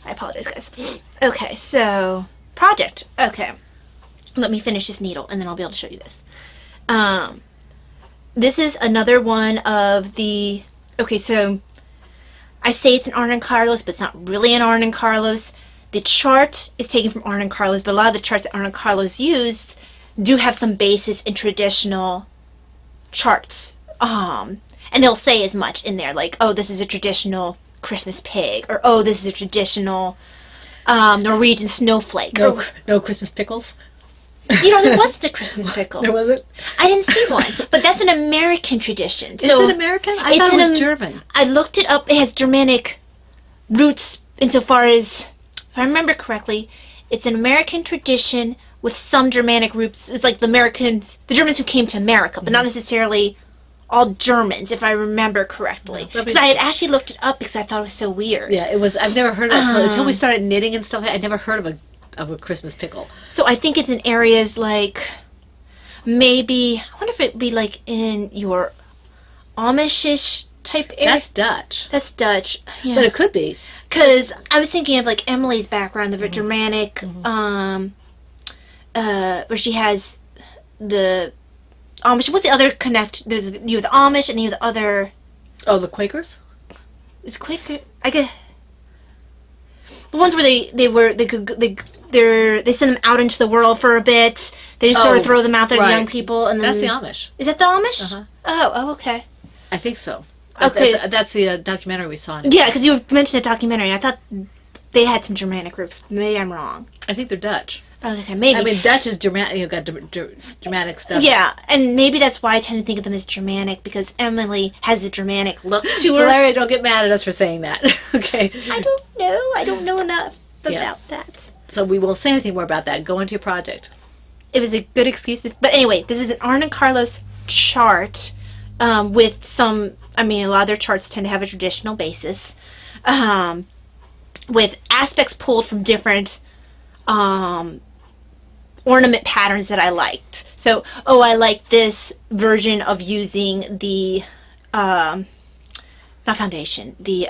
Speaker 3: I apologize, guys. Okay, so project. Okay, let me finish this needle, and then I'll be able to show you this. This is another one of the. Okay, so I say it's an Arne Carlos, but it's not really an Arne Carlos. The chart is taken from Arne Carlos, but a lot of the charts that Arne Carlos used do have some basis in traditional charts. And they'll say as much in there, like, oh, this is a traditional Christmas pig, or oh, this is a traditional Norwegian snowflake.
Speaker 2: No Christmas pickles?
Speaker 3: You know, there wasn't a Christmas pickle.
Speaker 2: There wasn't?
Speaker 3: I didn't see one, but that's an American tradition.
Speaker 2: Is it American? I thought it was German.
Speaker 3: I looked it up. It has Germanic roots insofar as, if I remember correctly, it's an American tradition with some Germanic roots. It's like the Germans who came to America, but not necessarily all Germans, if I remember correctly. Because I had actually looked it up because I thought it was so weird.
Speaker 2: Yeah, it was. I've never heard of that. So until we started knitting and stuff, I never heard of a Christmas pickle.
Speaker 3: So I think it's in areas like, maybe, I wonder if it'd be like in your Amishish type area.
Speaker 2: That's Dutch.
Speaker 3: That's Dutch. Yeah.
Speaker 2: But it could be.
Speaker 3: Because I was thinking of like Emily's background, the Germanic, where she has the Amish. What's the other connect? There's you have the Amish and you have the other.
Speaker 2: Oh, the Quakers.
Speaker 3: It's Quaker. I guess the ones where they send them out into the world for a bit. They just sort of throw them out there to young people, and then
Speaker 2: that's the Amish.
Speaker 3: Is that the Amish?
Speaker 2: Uh-huh.
Speaker 3: Oh, okay.
Speaker 2: I think so.
Speaker 3: Okay,
Speaker 2: that's the documentary we saw.
Speaker 3: Yeah, because you mentioned a documentary. I thought they had some Germanic groups. Maybe I'm wrong.
Speaker 2: I think they're Dutch.
Speaker 3: Oh, okay, maybe.
Speaker 2: I mean, Dutch is Germanic. You've got Germanic stuff.
Speaker 3: Yeah, and maybe that's why I tend to think of them as Germanic, because Emily has a Germanic look to her.
Speaker 2: Valeria, don't get mad at us for saying that. Okay.
Speaker 3: I don't know. I don't know enough about that.
Speaker 2: So we won't say anything more about that. Go into your project.
Speaker 3: It was a good excuse. But anyway, this is an Arne Carlos chart with some, I mean, a lot of their charts tend to have a traditional basis, with aspects pulled from different ornament patterns that I liked. So, I like this version of using the, not foundation, the,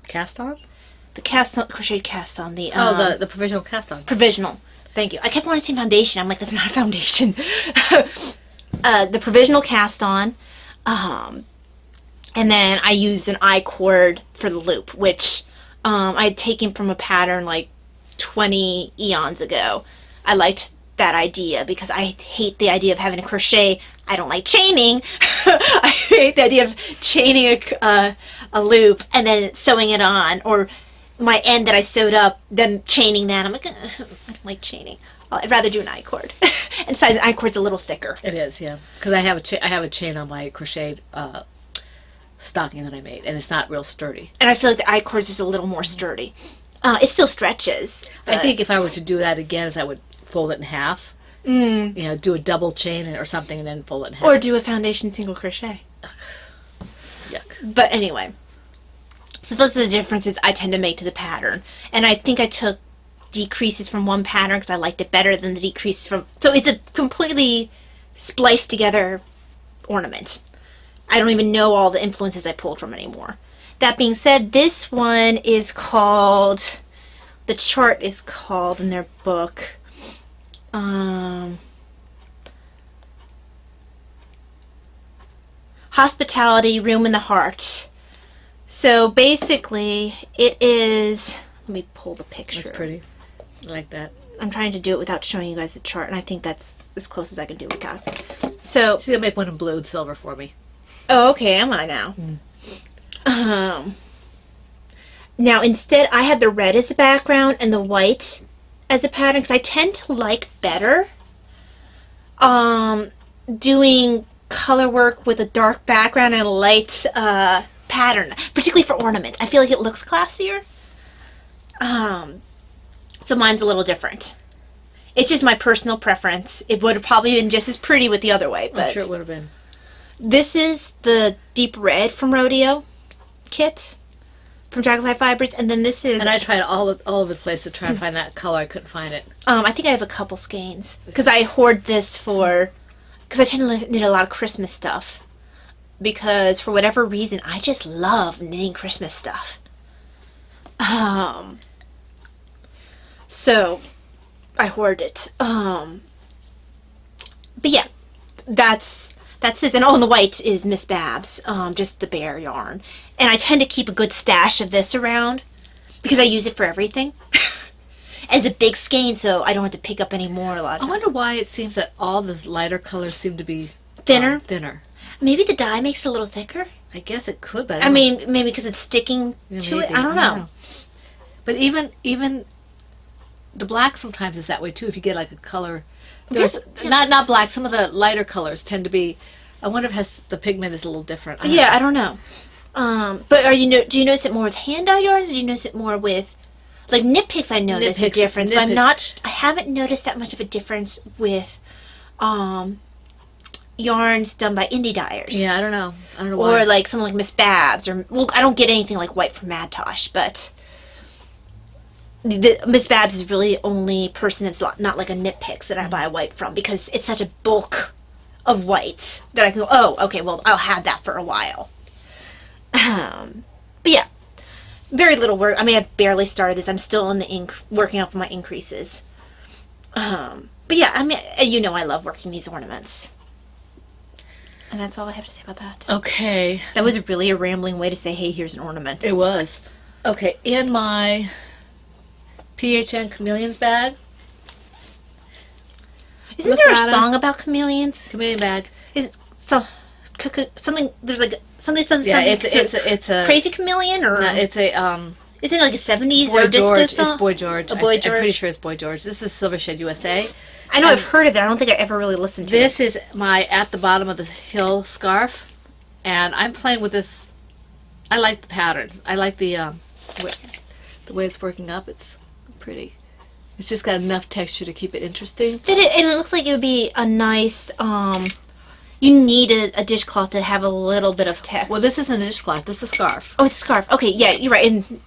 Speaker 2: cast on?
Speaker 3: The cast on, crocheted cast on, the,
Speaker 2: the provisional cast on.
Speaker 3: Provisional. Thank you. I kept wanting to say foundation. I'm like, that's not a foundation. The provisional cast on, and then I used an I-cord for the loop, which I had taken from a pattern like 20 eons ago. I liked that idea because I hate the idea of having to crochet. I don't like chaining. I hate the idea of chaining a loop and then sewing it on, or my end that I sewed up, then chaining that. I'm like, I don't like chaining. I'd rather do an I-cord. And besides, an I-cord's a little thicker.
Speaker 2: It is, yeah. Because I have a chain on my crocheted stocking that I made, and it's not real sturdy.
Speaker 3: And I feel like the I-cord is just a little more sturdy. It still stretches.
Speaker 2: I think if I were to do that again, I would fold it in half. You know, do a double chain or something, and then fold it in half.
Speaker 3: Or do a foundation single crochet.
Speaker 2: Yuck.
Speaker 3: But anyway, so those are the differences I tend to make to the pattern. And I think I took decreases from one pattern because I liked it better than the decreases from... So it's a completely spliced together ornament. I don't even know all the influences I pulled from anymore. That being said, this one is called... The chart is called in their book... Hospitality, Room in the Heart. So basically, it is... Let me pull the picture.
Speaker 2: That's pretty. I like that.
Speaker 3: I'm trying to do it without showing you guys the chart, and I think that's as close as I can do it without. So...
Speaker 2: She's going to make one in blue and silver for me.
Speaker 3: Oh, okay. Am I now? Now, instead, I have the red as a background and the white as a pattern, because I tend to like better doing color work with a dark background and a light pattern, particularly for ornaments. I feel like it looks classier. So mine's a little different. It's just my personal preference. It would have probably been just as pretty with the other way, but
Speaker 2: I'm sure it would have been.
Speaker 3: This is the deep red from Rodeo kit. from Dragonfly Fibers, and then this is.
Speaker 2: And I tried all over the place to try and find that color. I couldn't find it.
Speaker 3: I think I have a couple skeins because I hoard this because I tend to knit a lot of Christmas stuff. Because for whatever reason, I just love knitting Christmas stuff. So I hoard it. But yeah, that's this. And the white is Miss Babs, just the bare yarn. And I tend to keep a good stash of this around because I use it for everything. And it's a big skein, so I don't have to pick up any more a lot of
Speaker 2: I
Speaker 3: time.
Speaker 2: wonder why it seems that all the lighter colors seem to be
Speaker 3: Thinner?
Speaker 2: Thinner.
Speaker 3: Maybe the dye makes it a little thicker.
Speaker 2: I guess it could, but
Speaker 3: I mean, maybe because it's sticking to it. I don't know.
Speaker 2: But even the black sometimes is that way too. If you get like a color, not black. Some of the lighter colors tend to be. I wonder if the pigment is a little different.
Speaker 3: I don't know. But do you notice it more with hand dye yarns, or do you notice it more with like Knit Picks? I notice a difference, but I haven't noticed that much of a difference with yarns done by indie dyers.
Speaker 2: Yeah, I don't know why.
Speaker 3: Or like someone like Miss Babs, or I don't get anything like white from Mad Tosh, but Miss Babs is really the only person that's not like a Knit Picks that I buy white from, because it's such a bulk of white that I can go, oh, okay, well, I'll have that for a while. But yeah, very little work. I mean, I've barely started this. I'm still in the ink, working up my increases. But yeah, I mean, I love working these ornaments. And that's all I have to say about that.
Speaker 2: Okay.
Speaker 3: That was really a rambling way to say, hey, here's an ornament.
Speaker 2: It was. Okay, in my PHN Chameleons bag.
Speaker 3: Isn't there a song about chameleons?
Speaker 2: Chameleon bag.
Speaker 3: Is something? There's like something.
Speaker 2: Yeah, it's a
Speaker 3: Crazy Chameleon, or
Speaker 2: no, it's a
Speaker 3: Isn't it like a 70s
Speaker 2: Boy
Speaker 3: or disco
Speaker 2: George.
Speaker 3: song?
Speaker 2: It's Boy George.
Speaker 3: Boy George.
Speaker 2: I'm pretty sure it's Boy George. This is Silver Shed USA.
Speaker 3: I know I've heard of it. I don't think I ever really listened to it.
Speaker 2: This is my At the Bottom of the Hill scarf, and I'm playing with this. I like the pattern. I like the way it's working up. It's pretty. It's just got enough texture to keep it interesting.
Speaker 3: And it looks like it would be a nice. You need a dishcloth to have a little bit of text.
Speaker 2: Well, this isn't a dishcloth. This is a scarf.
Speaker 3: Oh, it's a scarf. Okay, yeah, you're right. And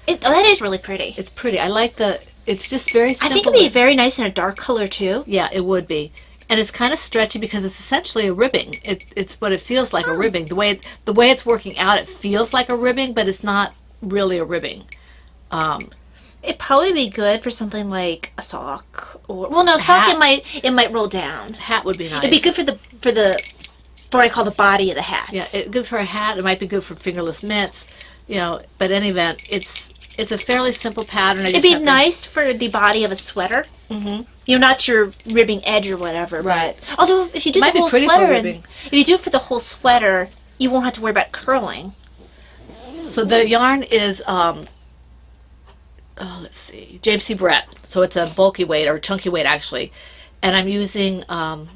Speaker 3: that is really pretty.
Speaker 2: It's pretty. I like the. It's just very simple.
Speaker 3: I think it'd be very nice in a dark color too.
Speaker 2: Yeah, it would be. And it's kind of stretchy because it's essentially a ribbing. It's what it feels like, a ribbing. The way it's working out, it feels like a ribbing, but it's not really a ribbing.
Speaker 3: It'd probably be good for something like a sock, or sock. It might roll down.
Speaker 2: Hat would be nice.
Speaker 3: It'd be good for what I call the body of the hat.
Speaker 2: Yeah, good for a hat. It might be good for fingerless mitts. But in any event, it's a fairly simple pattern.
Speaker 3: It'd be nice for the body of a sweater. Mm-hmm. Not your ribbing edge or whatever.
Speaker 2: Right.
Speaker 3: But, although if you do the whole sweater, if you do it for the whole sweater, you won't have to worry about curling.
Speaker 2: So the yarn is let's see, James C. Brett. So it's a bulky weight, or chunky weight actually, and I'm using. I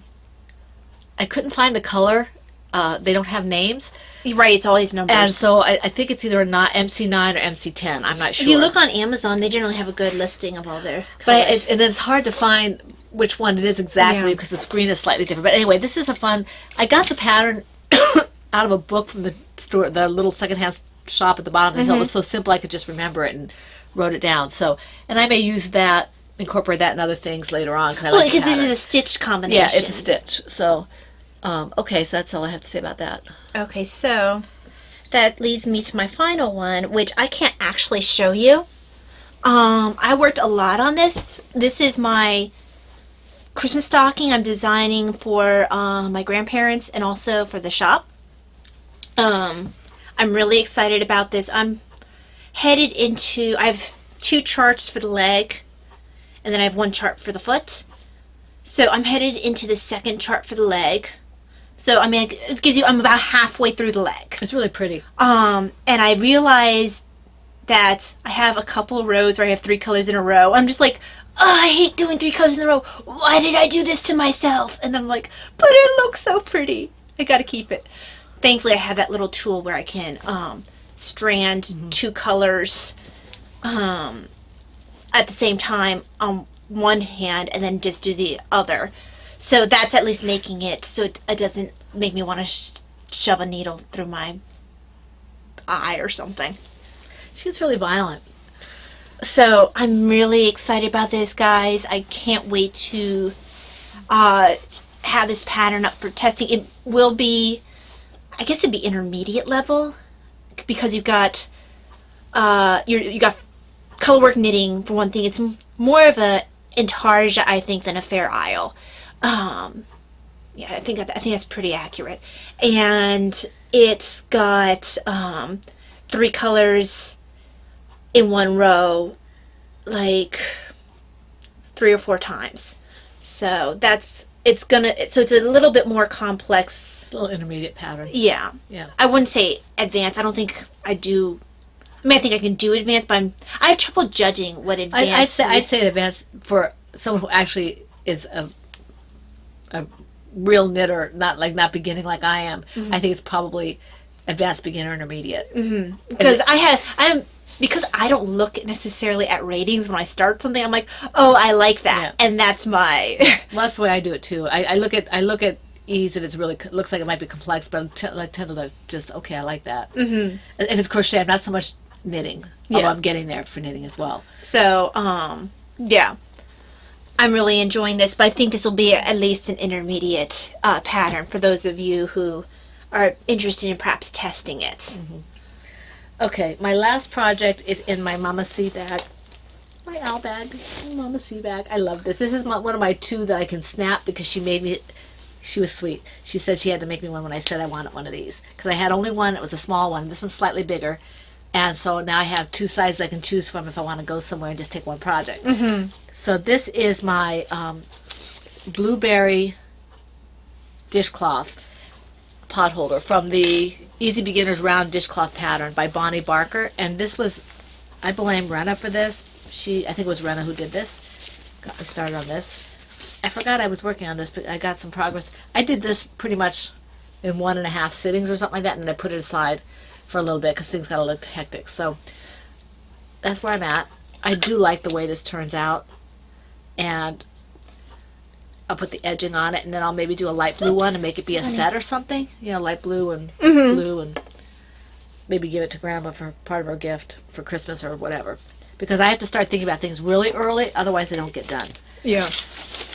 Speaker 2: couldn't find the color. They don't have names.
Speaker 3: Right, it's always numbers.
Speaker 2: And so I think it's either not MC9 or MC10. I'm not sure.
Speaker 3: If you look on Amazon, they generally have a good listing of all their colors.
Speaker 2: And it's hard to find which one it is exactly because the screen is slightly different. But anyway, this is a fun. I got the pattern out of a book from the store, the little secondhand shop at the bottom of the hill. It was so simple I could just remember it and wrote it down. So, and I may use that, incorporate that in other things later on.
Speaker 3: Because this is a stitch combination.
Speaker 2: Yeah, it's a stitch. So. Okay, so that's all I have to say about that.
Speaker 3: Okay, so that leads me to my final one, which I can't actually show you. I worked a lot on this. This is my Christmas stocking I'm designing for my grandparents and also for the shop. I'm really excited about this. I'm headed into, I have 2 charts for the leg, and then I have 1 chart for the foot. So I'm headed into the 2nd chart for the leg. So, I mean, it gives you, I'm about halfway through the leg.
Speaker 2: It's really pretty.
Speaker 3: And I realized that I have a couple rows where I have 3 colors in a row. I'm just like, oh, I hate doing 3 colors in a row. Why did I do this to myself? And I'm like, but it looks so pretty. I gotta keep it. Thankfully, I have that little tool where I can strand 2 colors at the same time on one hand and then just do the other. So that's at least making it so it doesn't make me want to shove a needle through my eye or something.
Speaker 2: She's really violent.
Speaker 3: So I'm really excited about this, guys. I can't wait to have this pattern up for testing. It will be, I guess it'd be intermediate level, because you've got you got colorwork knitting for one thing. It's more of a intarsia, I think, than a Fair Isle. Yeah, I think that's pretty accurate. And it's got 3 colors in one row, like 3 or 4 times. So it's a little bit more complex.
Speaker 2: It's a little intermediate pattern.
Speaker 3: Yeah.
Speaker 2: Yeah.
Speaker 3: I wouldn't say advanced. I don't think I do. I mean, I think I can do advanced, but I have trouble judging what advanced.
Speaker 2: I'd say advanced for someone who actually is a real knitter, not beginning like I am.
Speaker 3: Mm-hmm.
Speaker 2: I think it's probably advanced, beginner, intermediate.
Speaker 3: Mm-hmm. Because I don't look necessarily at ratings when I start something. I'm like, oh, I like that, and that's my.
Speaker 2: Well, that's the way I do it too. I look at ease, and it's really looks like it might be complex, but I tend to just okay, I like that. Mm-hmm. And it's crochet. I'm not so much knitting. Although I'm getting there for knitting as well.
Speaker 3: So, yeah. I'm really enjoying this, but I think this will be at least an intermediate pattern for those of you who are interested in perhaps testing it.
Speaker 2: Mm-hmm. Okay, my last project is in my Mama C bag. My owl bag. My Mama C bag. I love this. This is one of my 2 that I can snap because she made me. She was sweet. She said she had to make me one when I said I wanted one of these. Because I had only one. It was a small one. This one's slightly bigger. And so now I have 2 sizes I can choose from if I want to go somewhere and just take one project. Mm-hmm. So this is my blueberry dishcloth pot holder from the Easy Beginners Round Dishcloth Pattern by Bonnie Barker. And this was, I blame Rena for this. I think it was Rena who did this. Got me started on this. I forgot I was working on this, but I got some progress. I did this pretty much in 1.5 sittings or something like that, and then I put it aside for a little bit because things got a little hectic. So that's where I'm at. I do like the way this turns out, and I'll put the edging on it, and then I'll maybe do a light blue one and make it be a set or something. You know, light blue and blue, and maybe give it to Grandma for part of her gift for Christmas or whatever. Because I have to start thinking about things really early, otherwise they don't get done.
Speaker 3: Yeah.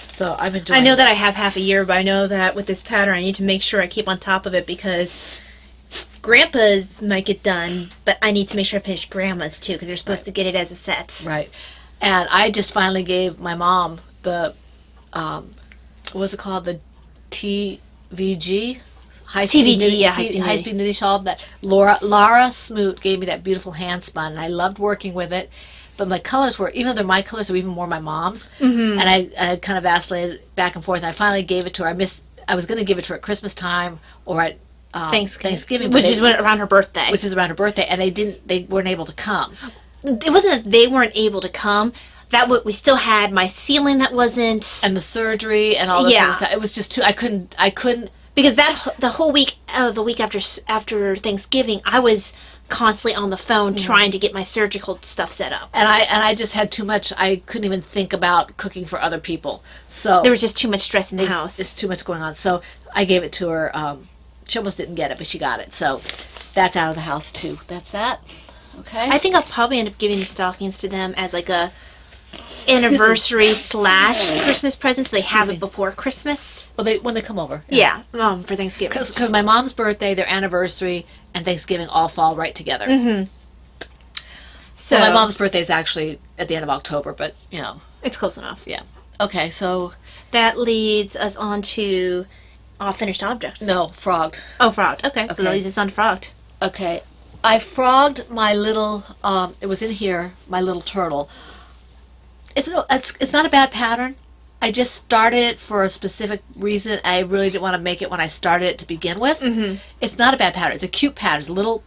Speaker 2: So I'm enjoying
Speaker 3: I know
Speaker 2: this.
Speaker 3: that I have half a year, but I know that with this pattern I need to make sure I keep on top of it because Grandpa's might get done, but I need to make sure I finish Grandma's too because they're supposed to get it as a set.
Speaker 2: Right. And I just finally gave my mom the, what was it called? The TVG? High-speed knitting shawl that Lara Smoot gave me, that beautiful hand spun, and I loved working with it. But my colors were, even though they're my colors, they're even more my mom's. Mm-hmm. And I kind of vacillated back and forth. And I finally gave it to her. I was going to give it to her at Christmas time or at Thanksgiving,
Speaker 3: which is around her birthday.
Speaker 2: Which is around her birthday, and they weren't able to come.
Speaker 3: It wasn't that they weren't able to come. We still had my ceiling that wasn't,
Speaker 2: and the surgery and all this other stuff. It was just too. I couldn't
Speaker 3: because the whole week, the week after Thanksgiving, I was constantly on the phone trying to get my surgical stuff set up.
Speaker 2: And I just had too much. I couldn't even think about cooking for other people. So
Speaker 3: there was just too much stress in the house.
Speaker 2: There's too much going on. So I gave it to her. She almost didn't get it, but she got it. So that's out of the house too. That's that. Okay.
Speaker 3: I think I'll probably end up giving the stockings to them as like a anniversary / Christmas present, so they have it before Christmas.
Speaker 2: Well, when they come over.
Speaker 3: Yeah, for Thanksgiving.
Speaker 2: Because my mom's birthday, their anniversary, and Thanksgiving all fall right together.
Speaker 3: Mm-hmm. So
Speaker 2: my mom's birthday is actually at the end of October, but you know
Speaker 3: it's close enough.
Speaker 2: Yeah. Okay, so
Speaker 3: that leads us on to finished objects.
Speaker 2: No, frogged.
Speaker 3: Oh, frogged. Okay. So that leads us on frogged.
Speaker 2: Okay, I frogged my little. It was in here. My little turtle. It's not a bad pattern. I just started it for a specific reason. I really didn't want to make it when I started it to begin with. Mm-hmm. It's not a bad pattern. It's a cute pattern. It's a little.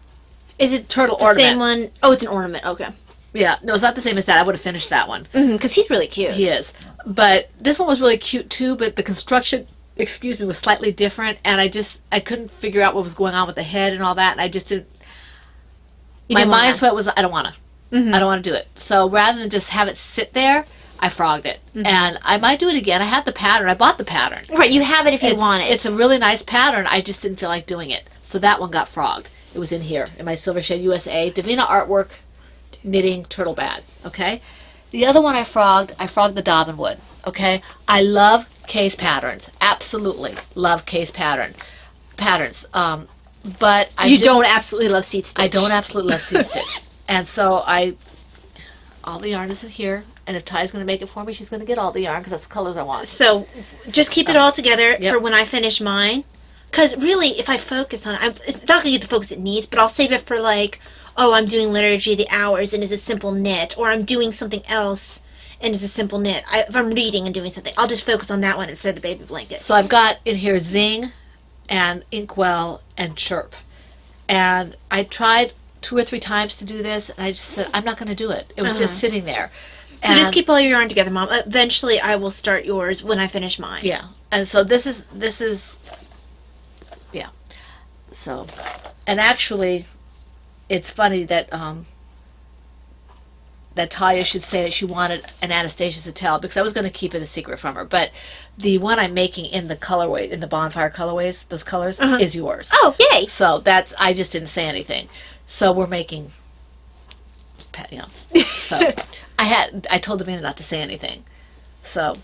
Speaker 2: Is it turtle
Speaker 3: the
Speaker 2: ornament?
Speaker 3: Same one? Oh, it's an ornament. Okay.
Speaker 2: Yeah. No, it's not the same as that. I would have finished that one.
Speaker 3: Because he's really cute.
Speaker 2: He is. But this one was really cute too. But the construction, was slightly different, and I couldn't figure out what was going on with the head and all that. And I just didn't. My mind sweat was I don't want to. Mm-hmm. I don't want to do it. So rather than just have it sit there, I frogged it. Mm-hmm. And I might do it again. I have the pattern. I bought the pattern.
Speaker 3: Right, you have it if you want it.
Speaker 2: It's a really nice pattern. I just didn't feel like doing it. So that one got frogged. It was in here, in my Silver Shade USA. Davina Artwork knitting Turtle Bag, okay? The other one I frogged the Dobbinwood, okay? I love Kay's patterns. Absolutely love Kay's patterns. But I
Speaker 3: don't absolutely love seed stitch.
Speaker 2: I don't absolutely love seed stitch. And so all the yarn is in here. And if Ty's going to make it for me, she's going to get all the yarn because that's the colors I want.
Speaker 3: So just keep it all together for when I finish mine. Because really, if I focus on it, it's not going to get the focus it needs, but I'll save it for like, oh, I'm doing liturgy, the hours, and it's a simple knit. Or I'm doing something else, and it's a simple knit. If I'm reading and doing something, I'll just focus on that one instead of the baby blanket.
Speaker 2: So I've got in here Zing and Inkwell and Chirp. And I tried 2 or 3 times to do this, and I just said, I'm not going to do it. It was just sitting there.
Speaker 3: So just keep all your yarn together, Mom. Eventually, I will start yours when I finish mine.
Speaker 2: Yeah. And so this is, yeah. So, and actually, it's funny that, that Talia should say that she wanted an Anastasia to tell, because I was going to keep it a secret from her. But the one I'm making in the colorway, in the bonfire colorways, those colors, is yours.
Speaker 3: Oh, yay!
Speaker 2: So I just didn't say anything. So we're making, you know, so I told Amanda not to say anything. So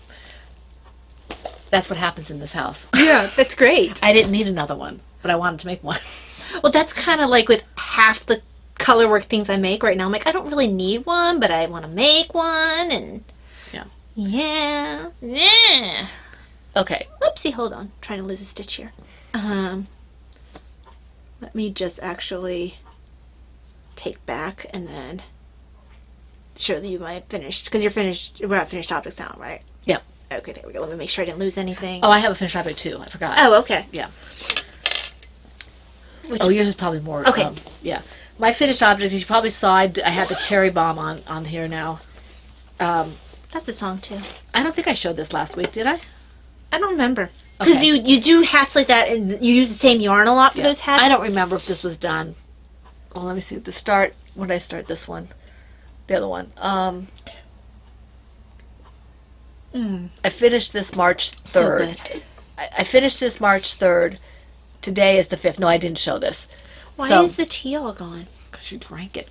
Speaker 2: that's what happens in this house.
Speaker 3: Yeah, that's great.
Speaker 2: I didn't need another one, but I wanted to make one.
Speaker 3: Well, that's kind of like with half the color work things I make right now. I'm like, I don't really need one, but I want to make one, and yeah.
Speaker 2: Okay.
Speaker 3: Oopsie, hold on. I'm trying to lose a stitch here. Let me just actually take back and then show you my finished, because we're at finished objects now, right?
Speaker 2: Yep.
Speaker 3: Okay, there we go. Let me make sure I didn't lose anything.
Speaker 2: Oh, I have a finished object too. I forgot.
Speaker 3: Oh, okay.
Speaker 2: Yeah. Yours is probably more.
Speaker 3: Okay.
Speaker 2: Yeah. My finished object, as you probably saw, I had the cherry bomb on here now.
Speaker 3: That's a song too.
Speaker 2: I don't think I showed this last week, did I?
Speaker 3: I don't remember. Because you do hats like that, and you use the same yarn a lot for those hats.
Speaker 2: I don't remember if this was done. Well, let me see. When did I start this one? The other one. I finished this March 3rd.
Speaker 3: So good.
Speaker 2: I finished this March 3rd. Today is the 5th. No, I didn't show this.
Speaker 3: Why is the tea all gone?
Speaker 2: Because you drank it.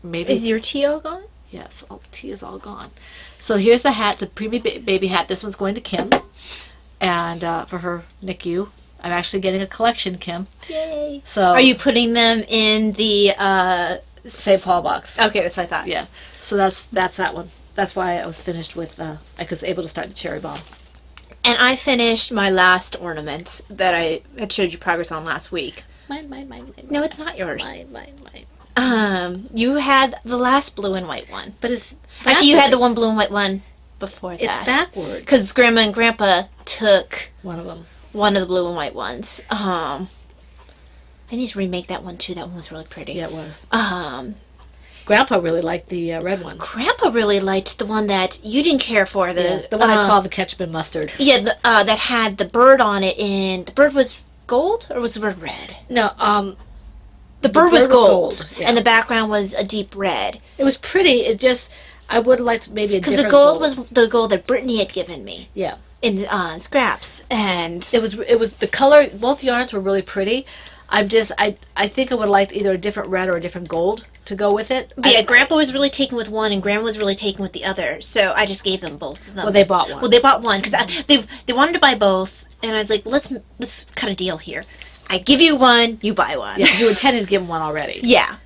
Speaker 2: Maybe.
Speaker 3: Is your tea all gone?
Speaker 2: Yes, all the tea is all gone. So here's the hat. It's a preemie baby hat. This one's going to Kim. And for her NICU. I'm actually getting a collection, Kim.
Speaker 3: Yay.
Speaker 2: So
Speaker 3: are you putting them in the
Speaker 2: St. Paul box?
Speaker 3: Okay, that's what I thought.
Speaker 2: Yeah. So that's that one. That's why I was finished with, I was able to start the cherry bomb.
Speaker 3: And I finished my last ornament that I had showed you progress on last week.
Speaker 2: Mine.
Speaker 3: No, it's not yours.
Speaker 2: Mine.
Speaker 3: You had the last blue and white one.
Speaker 2: But it's
Speaker 3: actually, you had the one blue and white one before that.
Speaker 2: It's backwards.
Speaker 3: Because Grandma and Grandpa took
Speaker 2: one of them.
Speaker 3: One of the blue and white ones. I need to remake that one too. That one was really pretty.
Speaker 2: Yeah, it was.
Speaker 3: Grandpa
Speaker 2: really liked the red one.
Speaker 3: Grandpa really liked the one that you didn't care for. The
Speaker 2: one I called the ketchup and mustard.
Speaker 3: Yeah, that had the bird on it, and the bird was gold, or was the bird red?
Speaker 2: No,
Speaker 3: the bird was gold,
Speaker 2: yeah.
Speaker 3: And the background was a deep red.
Speaker 2: It was pretty. It just, I would have liked maybe a different
Speaker 3: gold. Because the gold was the gold that Brittany had given me.
Speaker 2: Yeah.
Speaker 3: In scraps, and
Speaker 2: it was the color. Both yarns were really pretty. I think I would have liked either a different red or a different gold to go with it.
Speaker 3: But yeah, Grandpa was really taken with one, and Grandma was really taken with the other. So I just gave them both of them.
Speaker 2: Well, they bought one.
Speaker 3: Well, they bought one because they wanted to buy both, and I was like, let's cut a deal here. I give you one, you buy one.
Speaker 2: Yeah, because you intended to give him one already.
Speaker 3: Yeah,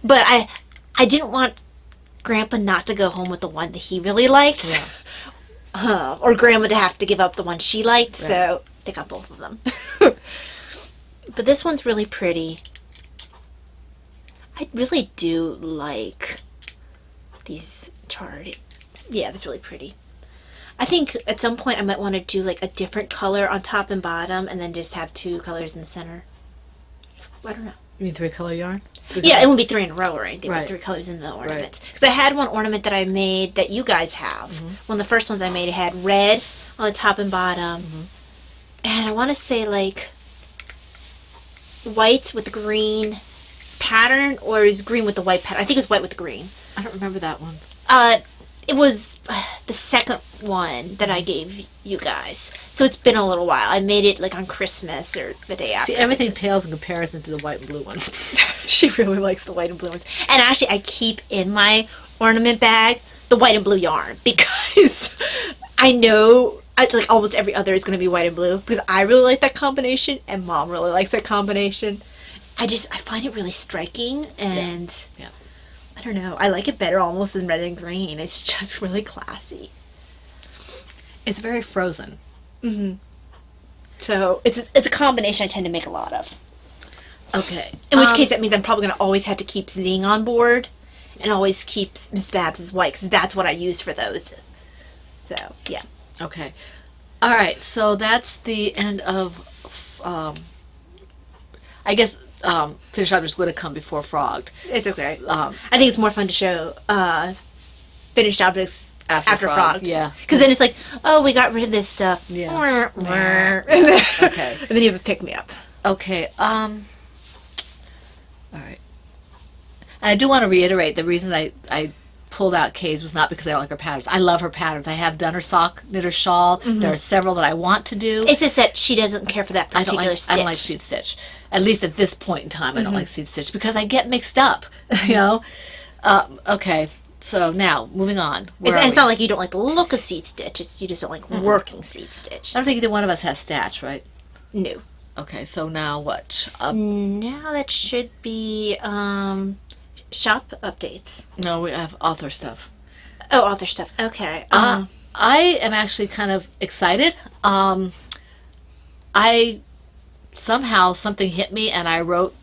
Speaker 3: but I didn't want Grandpa not to go home with the one that he really liked.
Speaker 2: Yeah.
Speaker 3: Or Grandma to have to give up the one she liked,
Speaker 2: right.
Speaker 3: So they got both of them. But this one's really pretty. I really do like these charred. Yeah, that's really pretty. I think at some point I might want to do like a different color on top and bottom, and then just have 2 colors in the center. So, I don't know.
Speaker 2: You mean 3-color yarn?
Speaker 3: Yeah, it won't be 3 in a row or anything.
Speaker 2: Right.
Speaker 3: 3 colors in the ornaments. Because I had one ornament that I made that you guys have. One of the first ones I made, it had red on the top and bottom. And I want to say like white with green pattern, or is green with the white pattern? I think it was white with the green.
Speaker 2: I don't remember that one.
Speaker 3: it was the second one that I gave you guys. So it's been a little while. I made it like on Christmas or the day after.
Speaker 2: See, everything
Speaker 3: Christmas.
Speaker 2: pales in comparison to the white and blue one.
Speaker 3: She really likes the white and blue ones. And actually, I keep in my ornament bag the white and blue yarn because I know it's like almost every other is going to be white and blue because I really like that combination and Mom really likes that combination. I find it really striking and
Speaker 2: Yeah.
Speaker 3: I don't know. I like it better almost than red and green. It's just really classy.
Speaker 2: It's very Frozen.
Speaker 3: So it's a combination I tend to make a lot of.
Speaker 2: Okay.
Speaker 3: In which case, that means I'm probably going to always have to keep Zing on board and always keep Miss Babs' white because that's what I use for those. So, yeah.
Speaker 2: Okay. All right. So that's the end of, I guess, Finished Objects would have come before Frogged.
Speaker 3: It's okay. I think it's more fun to show finished objects after Frogged.
Speaker 2: Yeah.
Speaker 3: Because then it's like, oh, we got rid of this stuff.
Speaker 2: Yeah.
Speaker 3: And then,
Speaker 2: Okay.
Speaker 3: and then you have to pick me up.
Speaker 2: Okay. All right. And I do want to reiterate the reason I pulled out Kay's was not because I don't like her patterns. I love her patterns. I have done her sock, knit her shawl. There are several that I want to do.
Speaker 3: It's just that she doesn't care for that particular stitch.
Speaker 2: I don't like seed stitch. At least at this point in time, I don't like seed stitch because I get mixed up. You know. Okay. So now moving on.
Speaker 3: It's not like you don't like the look of seed stitch. It's you just don't like working seed stitch.
Speaker 2: I don't think either one of us has stats, right?
Speaker 3: No.
Speaker 2: Okay. So now what?
Speaker 3: Now that should be shop updates.
Speaker 2: No, we have author stuff.
Speaker 3: Oh, author stuff. Okay.
Speaker 2: I am actually kind of excited. I somehow something hit me and I wrote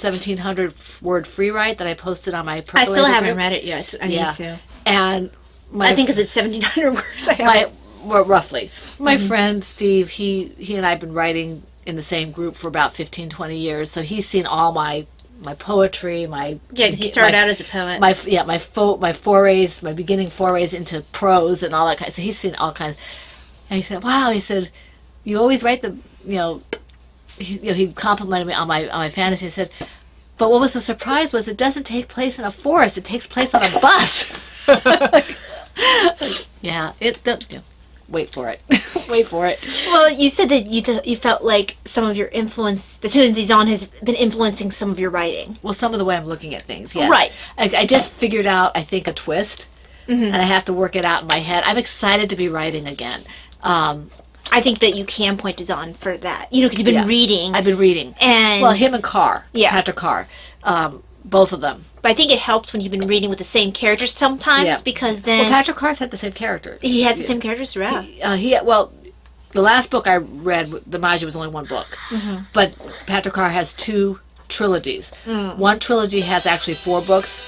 Speaker 2: 1,700 word free write that I posted on my
Speaker 3: I
Speaker 2: Percolator
Speaker 3: still haven't
Speaker 2: group.
Speaker 3: read it yet. I need to.
Speaker 2: And
Speaker 3: I think because it's 1,700 words.
Speaker 2: well, roughly. My friend Steve, he and I have been writing in the same group for about 15, 20 years, so he's seen all my poetry,
Speaker 3: because you started out as a poet.
Speaker 2: my forays, my beginning forays into prose and all that kind. So he's seen all kinds. And he said, "Wow," he said, "you always write the he complimented me on my fantasy and said, but what was the surprise was it doesn't take place in a forest, it takes place on a bus." Yeah, wait for it. Wait for it.
Speaker 3: Well, you said that you felt like some of your influence, the Timothy Zahn has been influencing some of your writing.
Speaker 2: Well, some of the way I'm looking at things, yes.
Speaker 3: Right.
Speaker 2: I just figured out, I think, a twist, and I have to work it out in my head. I'm excited to be writing again.
Speaker 3: I think that you can point to Zahn for that. You know, because you've been reading.
Speaker 2: I've been reading.
Speaker 3: And
Speaker 2: Well, him and Carr.
Speaker 3: Yeah.
Speaker 2: Patrick Carr. Both of them.
Speaker 3: But I think it helps when you've been reading with the same characters sometimes
Speaker 2: Yeah.
Speaker 3: because then
Speaker 2: Well, Patrick Carr's had the same character.
Speaker 3: he has the same characters throughout.
Speaker 2: Well, the last book I read, The Magi, was only one book. But Patrick Carr has 2 trilogies. One trilogy has actually 4 books.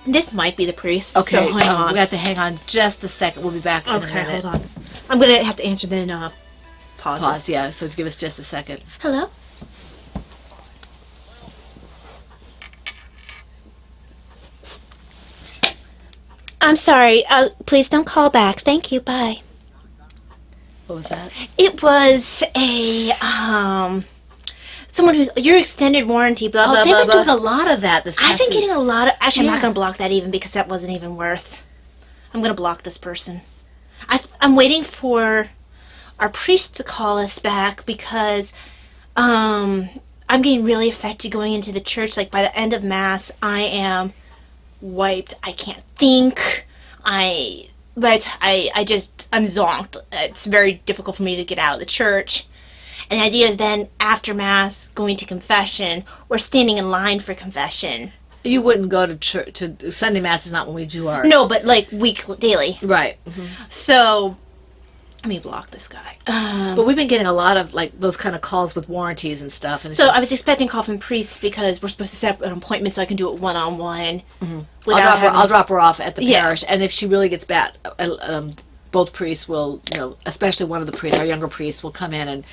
Speaker 3: This might be the priest.
Speaker 2: Okay,
Speaker 3: So hang on.
Speaker 2: we have to hang on just a second. We'll be back in a
Speaker 3: Okay,
Speaker 2: minute.
Speaker 3: hold on. I'm going to have to answer then pause.
Speaker 2: Pause, yeah, so give us just a second.
Speaker 3: Hello? I'm sorry. Please don't call back. Thank you. Bye.
Speaker 2: What was that?
Speaker 3: It was a someone who's your extended warranty. Blah blah
Speaker 2: They've
Speaker 3: blah
Speaker 2: been
Speaker 3: blah.
Speaker 2: doing a lot of that this past
Speaker 3: I've been
Speaker 2: week.
Speaker 3: getting a lot of. Actually, I'm
Speaker 2: Yeah.
Speaker 3: not going to block that even because that wasn't even worth. I'm going to block this person. I'm waiting for our priest to call us back because I'm getting really affected going into the church. Like by the end of Mass, I am wiped. I can't think. I'm zonked. It's very difficult for me to get out of the church. And the idea is then after Mass, going to confession or standing in line for confession.
Speaker 2: You wouldn't go to church. To Sunday Mass is not when we do our...
Speaker 3: No, but like daily.
Speaker 2: Right.
Speaker 3: So, let me block this guy.
Speaker 2: But we've been getting a lot of like those kind of calls with warranties and stuff. And it's
Speaker 3: So
Speaker 2: just-
Speaker 3: I was expecting call from priest because we're supposed to set up an appointment so I can do it one-on-one.
Speaker 2: I'll drop her off at the
Speaker 3: Yeah.
Speaker 2: parish, and if she really gets bad, both priests will, especially one of the priests, our younger priests, will come in and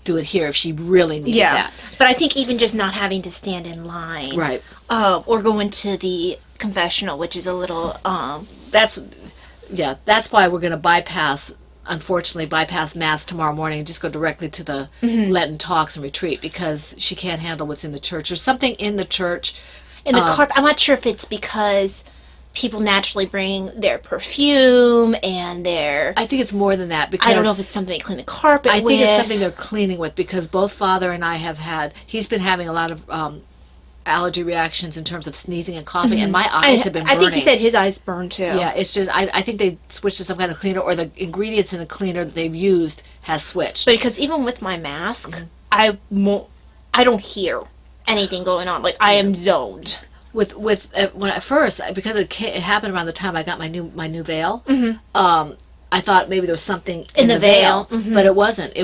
Speaker 2: do it here if she really needs that.
Speaker 3: But I think even just not having to stand in line.
Speaker 2: Right.
Speaker 3: Or go into the confessional, which is a little,
Speaker 2: That's why we're going to unfortunately bypass Mass tomorrow morning and just go directly to the Lenten talks and retreat because she can't handle what's in the church. There's something in the church.
Speaker 3: in the carpet. I'm not sure if it's because people naturally bring their perfume and their...
Speaker 2: I think it's more than that, because
Speaker 3: I don't know if it's something they clean the carpet with.
Speaker 2: I think it's something they're cleaning with, because both Father and I have had... He's been having a lot of allergy reactions in terms of sneezing and coughing, and my eyes have been burning.
Speaker 3: I think he said his eyes burn too.
Speaker 2: Yeah, it's just... I think they switched to some kind of cleaner, or the ingredients in the cleaner that they've used has switched.
Speaker 3: But because even with my mask, I don't hear anything going on. Like, I am zoned.
Speaker 2: When at first, because it happened around the time I got my new veil, I thought maybe there was something in the veil, but it wasn't. I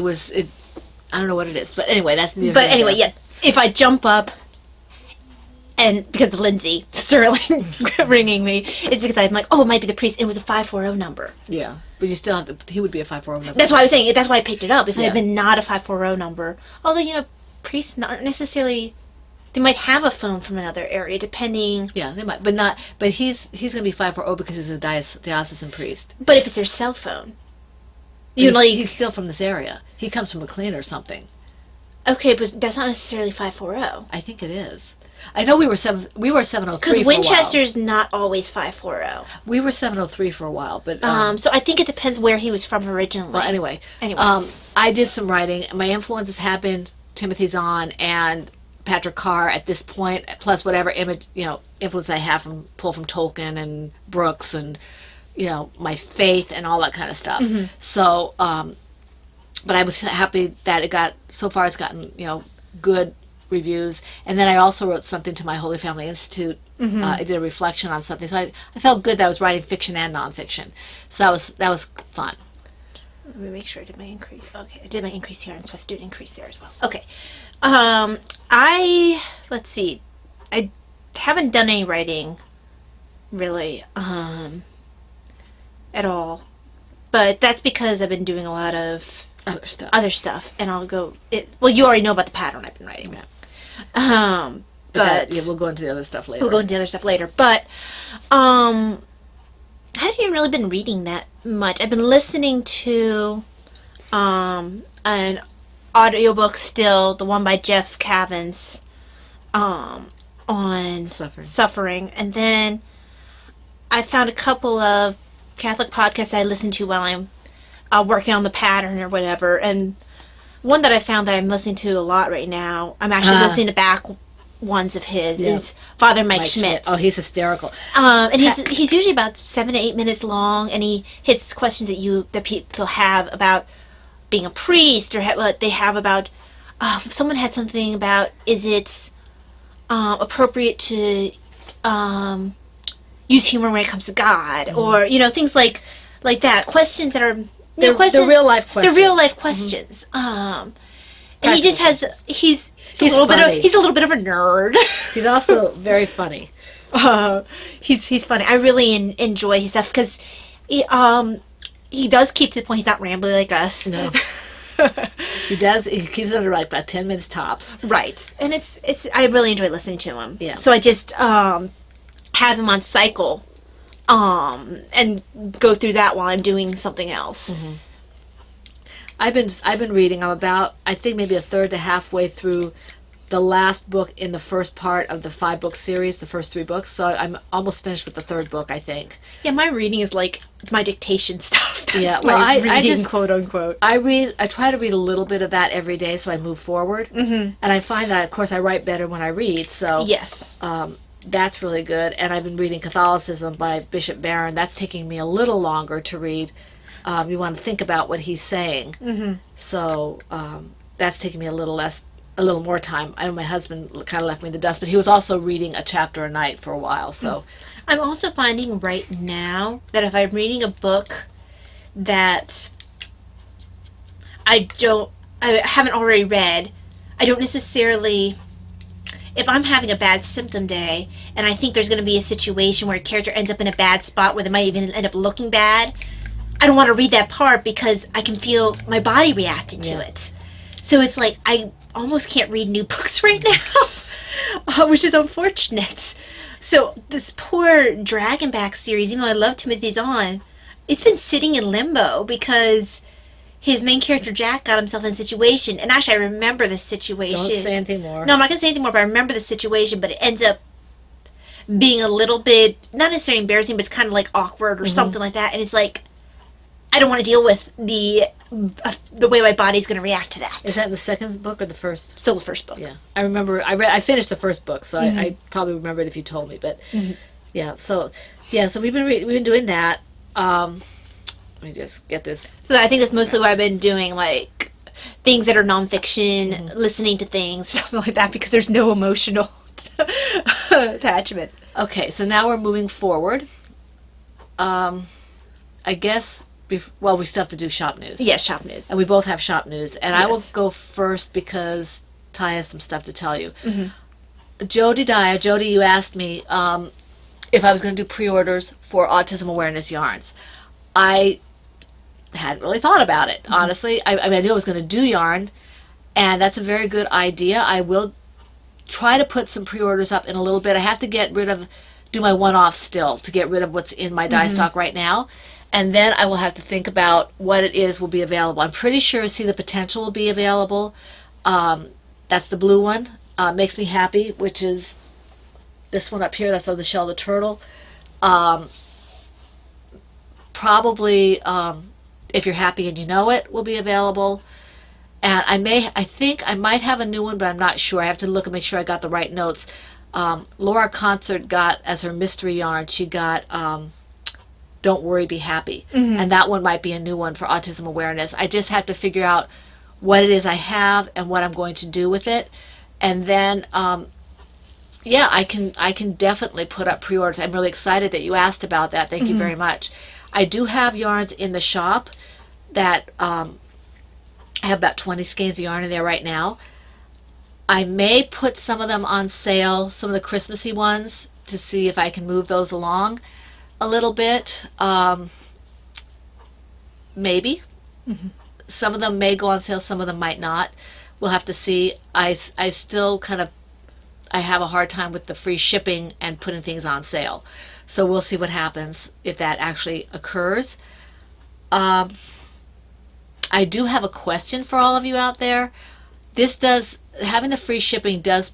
Speaker 2: don't know what it is, but anyway, that's neither.
Speaker 3: But anyway, yeah, if I jump up, and because of Lindsay Sterling ringing me, it's because I'm like, oh, it might be the priest, and it was a 540 number.
Speaker 2: Yeah, but you still have to. He would be a 540 number.
Speaker 3: That's why I was saying. That's why I picked it up. If it had been not a 540 number, although priests aren't necessarily. They might have a phone from another area, depending.
Speaker 2: Yeah, they might, but not. But he's going to be 540 because he's a diocesan priest.
Speaker 3: But if it's their cell phone,
Speaker 2: he's still from this area. He comes from McLean or something.
Speaker 3: Okay, but that's not necessarily 540.
Speaker 2: I think it is. I know we were 703
Speaker 3: because Winchester's not always 540.
Speaker 2: We were 703 for a while, but
Speaker 3: so I think it depends where he was from originally.
Speaker 2: Well, anyway, I did some writing. My influences have been Timothy Zahn and Patrick Carr at this point, plus whatever influence I have pull from Tolkien and Brooks and my faith and all that kind of stuff. So, but I was happy that it's gotten good reviews. And then I also wrote something to my Holy Family Institute. I did a reflection on something, so I felt good that I was writing fiction and nonfiction. So that was fun.
Speaker 3: Let me make sure I did my increase. Okay, I did my increase here. I'm supposed to do an increase there as well. Okay. Let's see. I haven't done any writing, really, at all. But that's because I've been doing a lot of other stuff. And I'll go... you already know about the pattern I've been writing.
Speaker 2: Yeah. But we'll go into the other stuff later.
Speaker 3: But, I haven't really been reading that much. I've been listening to, an audiobook still, the one by Jeff Cavins, on suffering. And then I found a couple of Catholic podcasts I listen to while I'm working on the pattern or whatever. And one that I found that I'm listening to a lot right now, I'm actually listening to back ones of his, is Father Mike Schmitz.
Speaker 2: Oh, he's hysterical.
Speaker 3: And he's usually about 7 to 8 minutes long, and he hits questions that people have about being a priest, or what they have about. Someone had something about, is it appropriate to use humor when it comes to God, or things like that. Questions that are
Speaker 2: they're real life questions.
Speaker 3: They're real life questions. And he just has he's a little bit of a nerd.
Speaker 2: He's also very funny.
Speaker 3: He's funny. I really enjoy his stuff because he does keep to the point. He's not rambling like us.
Speaker 2: No. He does. He keeps it under like about 10 minutes tops.
Speaker 3: Right. And it's I really enjoy listening to him.
Speaker 2: Yeah.
Speaker 3: So I just have him on cycle and go through that while I'm doing something else.
Speaker 2: Mm-hmm. I've been reading. I'm about, I think, maybe a third to halfway through the last book in the first part of the 5-book series, the first 3 books. So I'm almost finished with the 3rd book, I think.
Speaker 3: Yeah, my reading is like my dictation stuff.
Speaker 2: That's I just
Speaker 3: quote unquote.
Speaker 2: I try to read a little bit of that every day so I move forward. Mm-hmm. And I find that, of course, I write better when I read. So
Speaker 3: yes,
Speaker 2: that's really good. And I've been reading Catholicism by Bishop Barron. That's taking me a little longer to read. You want to think about what he's saying. Mm-hmm. So that's taking me a little more time. I know my husband kind of left me in the dust, but he was also reading a chapter a night for a while. So
Speaker 3: I'm also finding right now that if I'm reading a book that I haven't already read, I don't necessarily, if I'm having a bad symptom day and I think there's going to be a situation where a character ends up in a bad spot where they might even end up looking bad, I don't want to read that part because I can feel my body reacting to it. So it's like I almost can't read new books right now, which is unfortunate. So this poor Dragonback series, even though I love Timothy Zahn, it's been sitting in limbo because his main character Jack got himself in a situation, and actually I remember this situation.
Speaker 2: Don't say anything more.
Speaker 3: No, I'm not going to say anything more, but I remember the situation, but it ends up, being a little bit, not necessarily embarrassing, but it's kind of like awkward or something like that. And it's like, I don't want to deal with the way my body's going to react to that.
Speaker 2: Is that the second book or the first?
Speaker 3: Still the first book.
Speaker 2: Yeah, I remember. I finished the first book, so I probably remember it if you told me. But yeah, so we've been doing that. Let me just get this.
Speaker 3: So I think that's mostly what I've been doing, like things that are nonfiction, listening to things, something like that, because there's no emotional attachment.
Speaker 2: Okay, so now we're moving forward. I guess. Well, we still have to do shop news.
Speaker 3: Yeah, shop news.
Speaker 2: And we both have shop news. And
Speaker 3: Yes.
Speaker 2: I will go first because Ty has some stuff to tell you. Jody, you asked me if I was going to do pre-orders for Autism Awareness yarns. I hadn't really thought about it, honestly. I mean, I knew I was going to do yarn, and that's a very good idea. I will try to put some pre-orders up in a little bit. I have to do my one-off still to get rid of what's in my die stock right now. And then I will have to think about what it is will be available. I'm pretty sure See the Potential will be available. That's the blue one. Makes Me Happy, which is this one up here. That's on the shell of the turtle. Probably If You're Happy and You Know It will be available. And I think I might have a new one, but I'm not sure. I have to look and make sure I got the right notes. Laura Concert got, as her mystery yarn, she got Don't Worry, Be Happy. And that one might be a new one for Autism Awareness. I just have to figure out what it is I have and what I'm going to do with it. And then, yeah, I can definitely put up pre-orders. I'm really excited that you asked about that. Thank you very much. I do have yarns in the shop that I have about 20 skeins of yarn in there right now. I may put some of them on sale, some of the Christmassy ones, to see if I can move those along a little bit. Maybe. Some of them may go on sale, some of them might not. We'll have to see. I still I have a hard time with the free shipping and putting things on sale. So we'll see what happens if that actually occurs. I do have a question for all of you out there. Having the free shipping does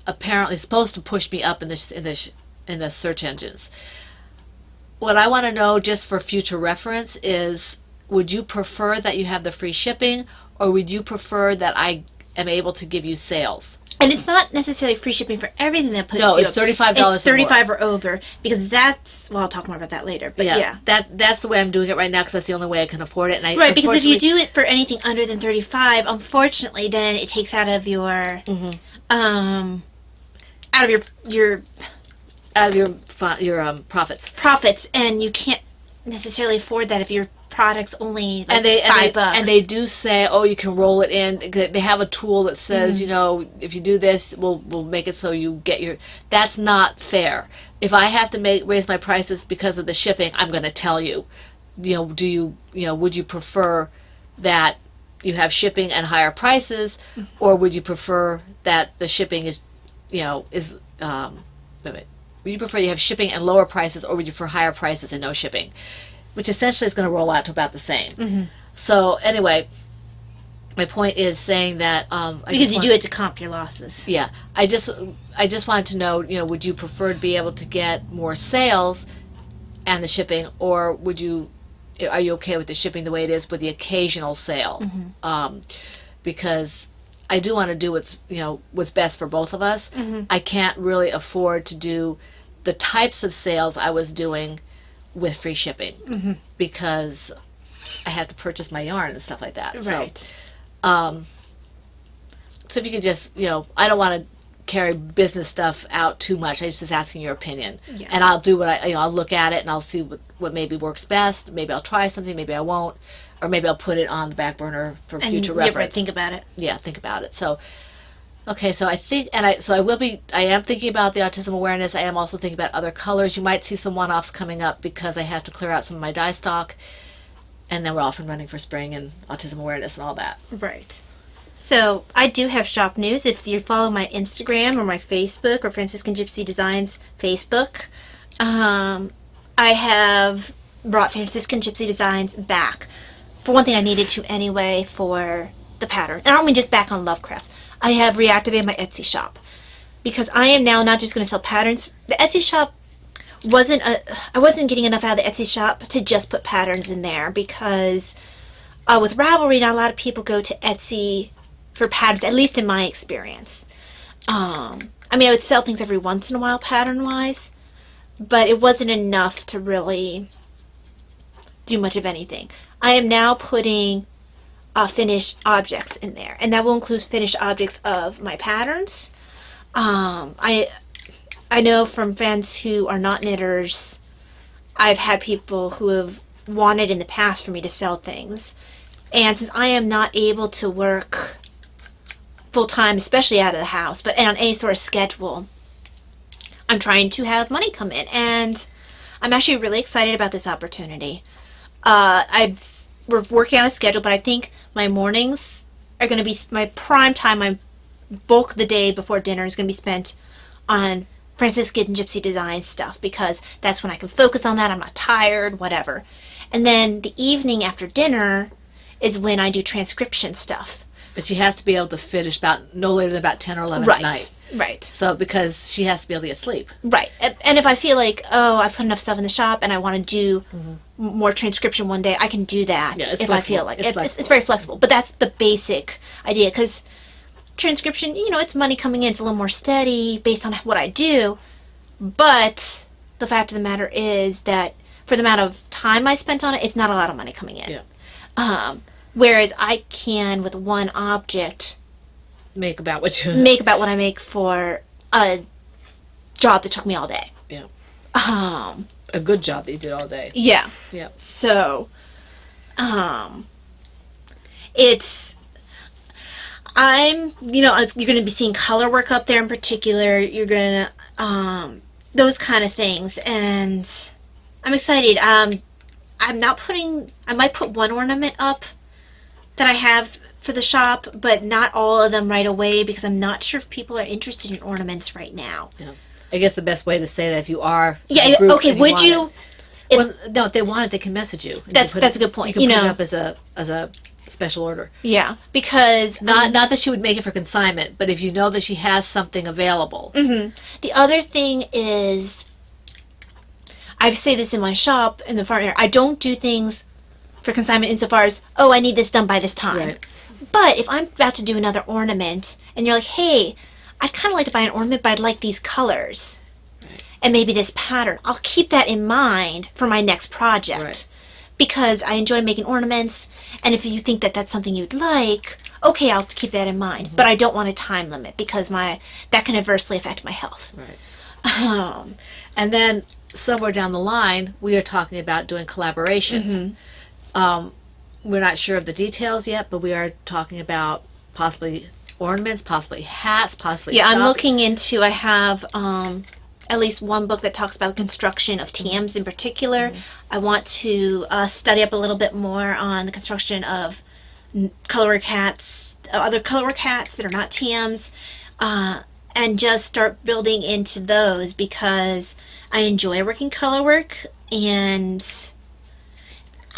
Speaker 2: apparently supposed to push me up in the search engines. What I want to know, just for future reference, is would you prefer that you have the free shipping, or would you prefer that I am able to give you sales?
Speaker 3: And it's not necessarily free shipping for everything that puts
Speaker 2: No,
Speaker 3: you
Speaker 2: it's $35
Speaker 3: It's $35 or over, because that's, well, I'll talk more about that later. But yeah.
Speaker 2: That's the way I'm doing it right now, because that's the only way I can afford it. And
Speaker 3: right, because if you do it for anything under than $35, unfortunately, then it takes out of your profits, and you can't necessarily afford that if your product's only like $5.
Speaker 2: And they do say, oh, you can roll it in. They have a tool that says, you know, if you do this, we'll make it so you get your. That's not fair. If I have to raise my prices because of the shipping, I'm going to tell you. You know, would you prefer that you have shipping and higher prices, or would you prefer that the shipping is, would you prefer you have shipping and lower prices, or would you prefer higher prices and no shipping? Which essentially is going to roll out to about the same. So anyway, my point is saying that
Speaker 3: because you do it to comp your losses.
Speaker 2: Yeah, I just wanted to know, would you prefer to be able to get more sales and the shipping, or are you okay with the shipping the way it is with the occasional sale? Because I do want to do what's best for both of us. I can't really afford to do the types of sales I was doing with free shipping because I have to purchase my yarn and stuff like that.
Speaker 3: Right.
Speaker 2: So if you could just, I don't want to carry business stuff out too much. I was just asking your opinion. Yeah. And I'll do what I'll look at it and I'll see what maybe works best. Maybe I'll try something, maybe I won't. Or maybe I'll put it on the back burner for future reference.
Speaker 3: Think about it.
Speaker 2: Yeah, think about it. So, okay, so I think, I am thinking about the Autism Awareness. I am also thinking about other colors. You might see some one-offs coming up because I have to clear out some of my die stock. And then we're off and running for spring and Autism Awareness and all that.
Speaker 3: Right. So I do have shop news. If you follow my Instagram or my Facebook or Franciscan Gypsy Designs Facebook, I have brought Franciscan Gypsy Designs back. For one thing, I needed to anyway for the pattern. And I don't mean just back on Lovecrafts. I have reactivated my Etsy shop because I am now not just going to sell patterns. The Etsy shop I wasn't getting enough out of the Etsy shop to just put patterns in there, because with Ravelry, not a lot of people go to Etsy for patterns, at least in my experience. I mean, I would sell things every once in a while pattern-wise, but it wasn't enough to really do much of anything. I am now putting finished objects in there, and that will include finished objects of my patterns. I know from friends who are not knitters, I've had people who have wanted in the past for me to sell things. And since I am not able to work full-time, especially out of the house, but on any sort of schedule, I'm trying to have money come in. And I'm actually really excited about this opportunity. We're working on a schedule, but I think my mornings are going to be my prime time. My bulk of the day before dinner is going to be spent on Franciscan and Gypsy design stuff, because that's when I can focus on that. I'm not tired, whatever. And then the evening after dinner is when I do transcription stuff.
Speaker 2: But she has to be able to finish about no later than about 10 or 11 at night.
Speaker 3: Right.
Speaker 2: So because she has to be able to get sleep.
Speaker 3: Right. And if I feel like, oh, I've put enough stuff in the shop and I want to do more transcription one day, I can do that if I feel like it's very flexible. But that's the basic idea, because transcription, it's money coming in. It's a little more steady based on what I do. But the fact of the matter is that for the amount of time I spent on it, it's not a lot of money coming in.
Speaker 2: Yeah.
Speaker 3: Whereas I can, with one object,
Speaker 2: make about what
Speaker 3: I make for a job that took me all day.
Speaker 2: Yeah. A good job that you did all day.
Speaker 3: Yeah.
Speaker 2: Yeah.
Speaker 3: So, you're going to be seeing color work up there in particular. You're going to, those kind of things. And I'm excited. I might put one ornament up that I have for the shop, but not all of them right away, because I'm not sure if people are interested in ornaments right now.
Speaker 2: Yeah. I guess the best way to say that, if you are...
Speaker 3: Yeah, okay, would you...
Speaker 2: if they want it, they can message you.
Speaker 3: That's a good point.
Speaker 2: You can put it up as a special order.
Speaker 3: Yeah, because...
Speaker 2: Not that she would make it for consignment, but if you know that she has something available.
Speaker 3: Mm-hmm. The other thing is, I say this in my shop, in the farm area, I don't do things for consignment insofar as, oh, I need this done by this time.
Speaker 2: Right.
Speaker 3: But if I'm about to do another ornament, and you're like, hey, I'd kind of like to buy an ornament, but I'd like these colors. Right. And maybe this pattern. I'll keep that in mind for my next project.
Speaker 2: Right.
Speaker 3: Because I enjoy making ornaments, and if you think that that's something you'd like, okay, I'll keep that in mind. Mm-hmm. But I don't want a time limit, because that can adversely affect my health.
Speaker 2: Right. And then somewhere down the line, we are talking about doing collaborations. Mm-hmm. We're not sure of the details yet, but we are talking about possibly ornaments, possibly hats, possibly stuff.
Speaker 3: I'm looking into, I have at least one book that talks about the construction of TAMs in particular. Mm-hmm. I want to study up a little bit more on the construction of colorwork hats, other colorwork hats that are not TAMs, and just start building into those, because I enjoy working colorwork, and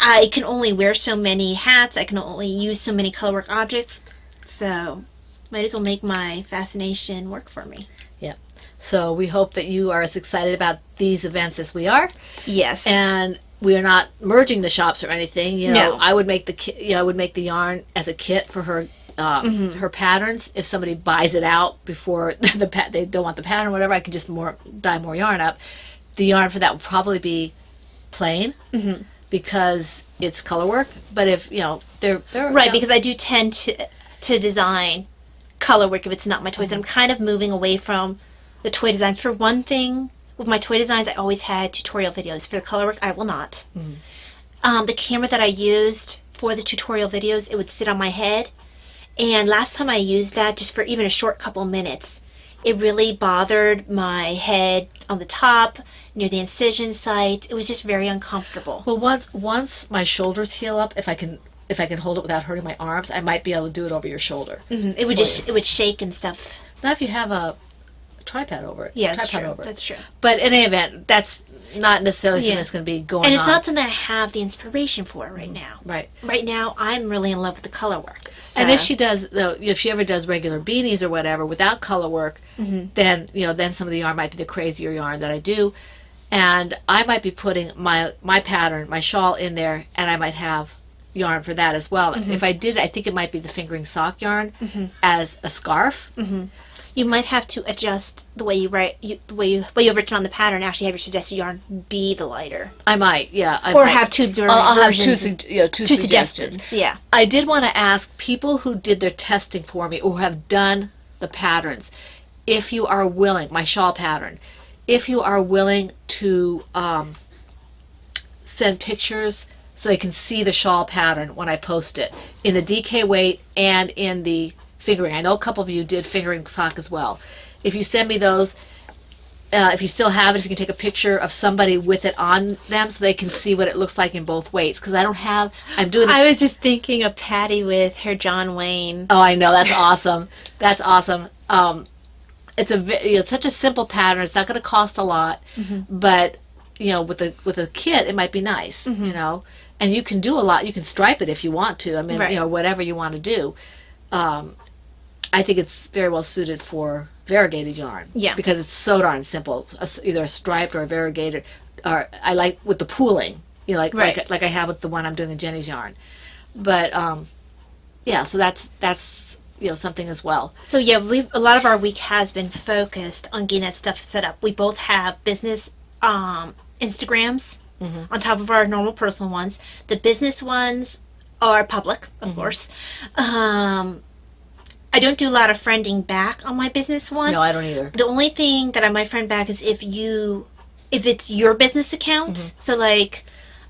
Speaker 3: I can only wear so many hats, I can only use so many colorwork objects, so might as well make my fascination work for me.
Speaker 2: Yeah. So we hope that you are as excited about these events as we are.
Speaker 3: Yes.
Speaker 2: And we are not merging the shops or anything.
Speaker 3: No.
Speaker 2: I would make the yarn as a kit for her her patterns. If somebody buys it out before they don't want the pattern or whatever, I could just dye more yarn up. The yarn for that would probably be plain. Mm-hmm. Because it's color work, but if they're
Speaker 3: right, because I do tend to design color work if it's not my toys. Mm-hmm. And I'm kind of moving away from the toy designs. For one thing, with my toy designs, I always had tutorial videos. For the color work, I will not. Mm-hmm. The camera that I used for the tutorial videos, it would sit on my head, and last time I used that, just for even a short couple minutes, it really bothered my head on the top, near the incision site. It was just very uncomfortable.
Speaker 2: Well, once my shoulders heal up, if I can hold it without hurting my arms, I might be able to do it over your shoulder.
Speaker 3: Mm-hmm. It would shake and stuff.
Speaker 2: Not if you have a tripod over it.
Speaker 3: Yeah, that's true. That's true.
Speaker 2: But in any event, not necessarily something
Speaker 3: Yeah.
Speaker 2: that's going to be going
Speaker 3: And it's
Speaker 2: on.
Speaker 3: not something I have the inspiration for right now.
Speaker 2: Right.
Speaker 3: Right now, I'm really in love with the color work. So.
Speaker 2: And if she does, though, if she ever does regular beanies or whatever without color work, then then some of the yarn might be the crazier yarn that I do, and I might be putting my pattern, my shawl in there, and I might have yarn for that as well. If I did, I think it might be the fingering sock yarn as a scarf.
Speaker 3: you might have to adjust the way you write, the way you've written on the pattern. Actually, have your suggested yarn be the lighter,
Speaker 2: I might, yeah.
Speaker 3: or have two different
Speaker 2: I'll have two,
Speaker 3: versions.
Speaker 2: two
Speaker 3: Two
Speaker 2: suggestions.
Speaker 3: suggestions. Yeah.
Speaker 2: I did want to ask people who did their testing for me or have done the patterns, if you are willing, my shawl pattern, if you are willing to send pictures so they can see the shawl pattern when I post it in the DK weight and in the fingering. I know a couple of you did fingering sock as well. If you send me those, if you still have it, if you can take a picture of somebody with it on them so they can see what it looks like in both weights. Because I don't have, I'm doing the
Speaker 3: I was just thinking of Patty with her John Wayne.
Speaker 2: Oh, I know. That's awesome. That's awesome. It's such a simple pattern. It's not going to cost a lot, but with a kit, it might be nice. And you can do a lot. You can stripe it if you want to. I mean,
Speaker 3: Right.
Speaker 2: Whatever you want to do. I think it's very well suited for variegated yarn.
Speaker 3: Yeah.
Speaker 2: Because it's so darn simple. Either a striped or a variegated. Or I like with the pooling. Like I have with the one I'm doing in Jenny's yarn. But so that's something as well.
Speaker 3: So yeah, a lot of our week has been focused on getting that stuff set up. We both have business Instagrams on top of our normal personal ones. The business ones are public, of course. I don't do a lot of friending back on my business one.
Speaker 2: No, I don't either.
Speaker 3: The only thing that I might friend back is if it's your business account. So like,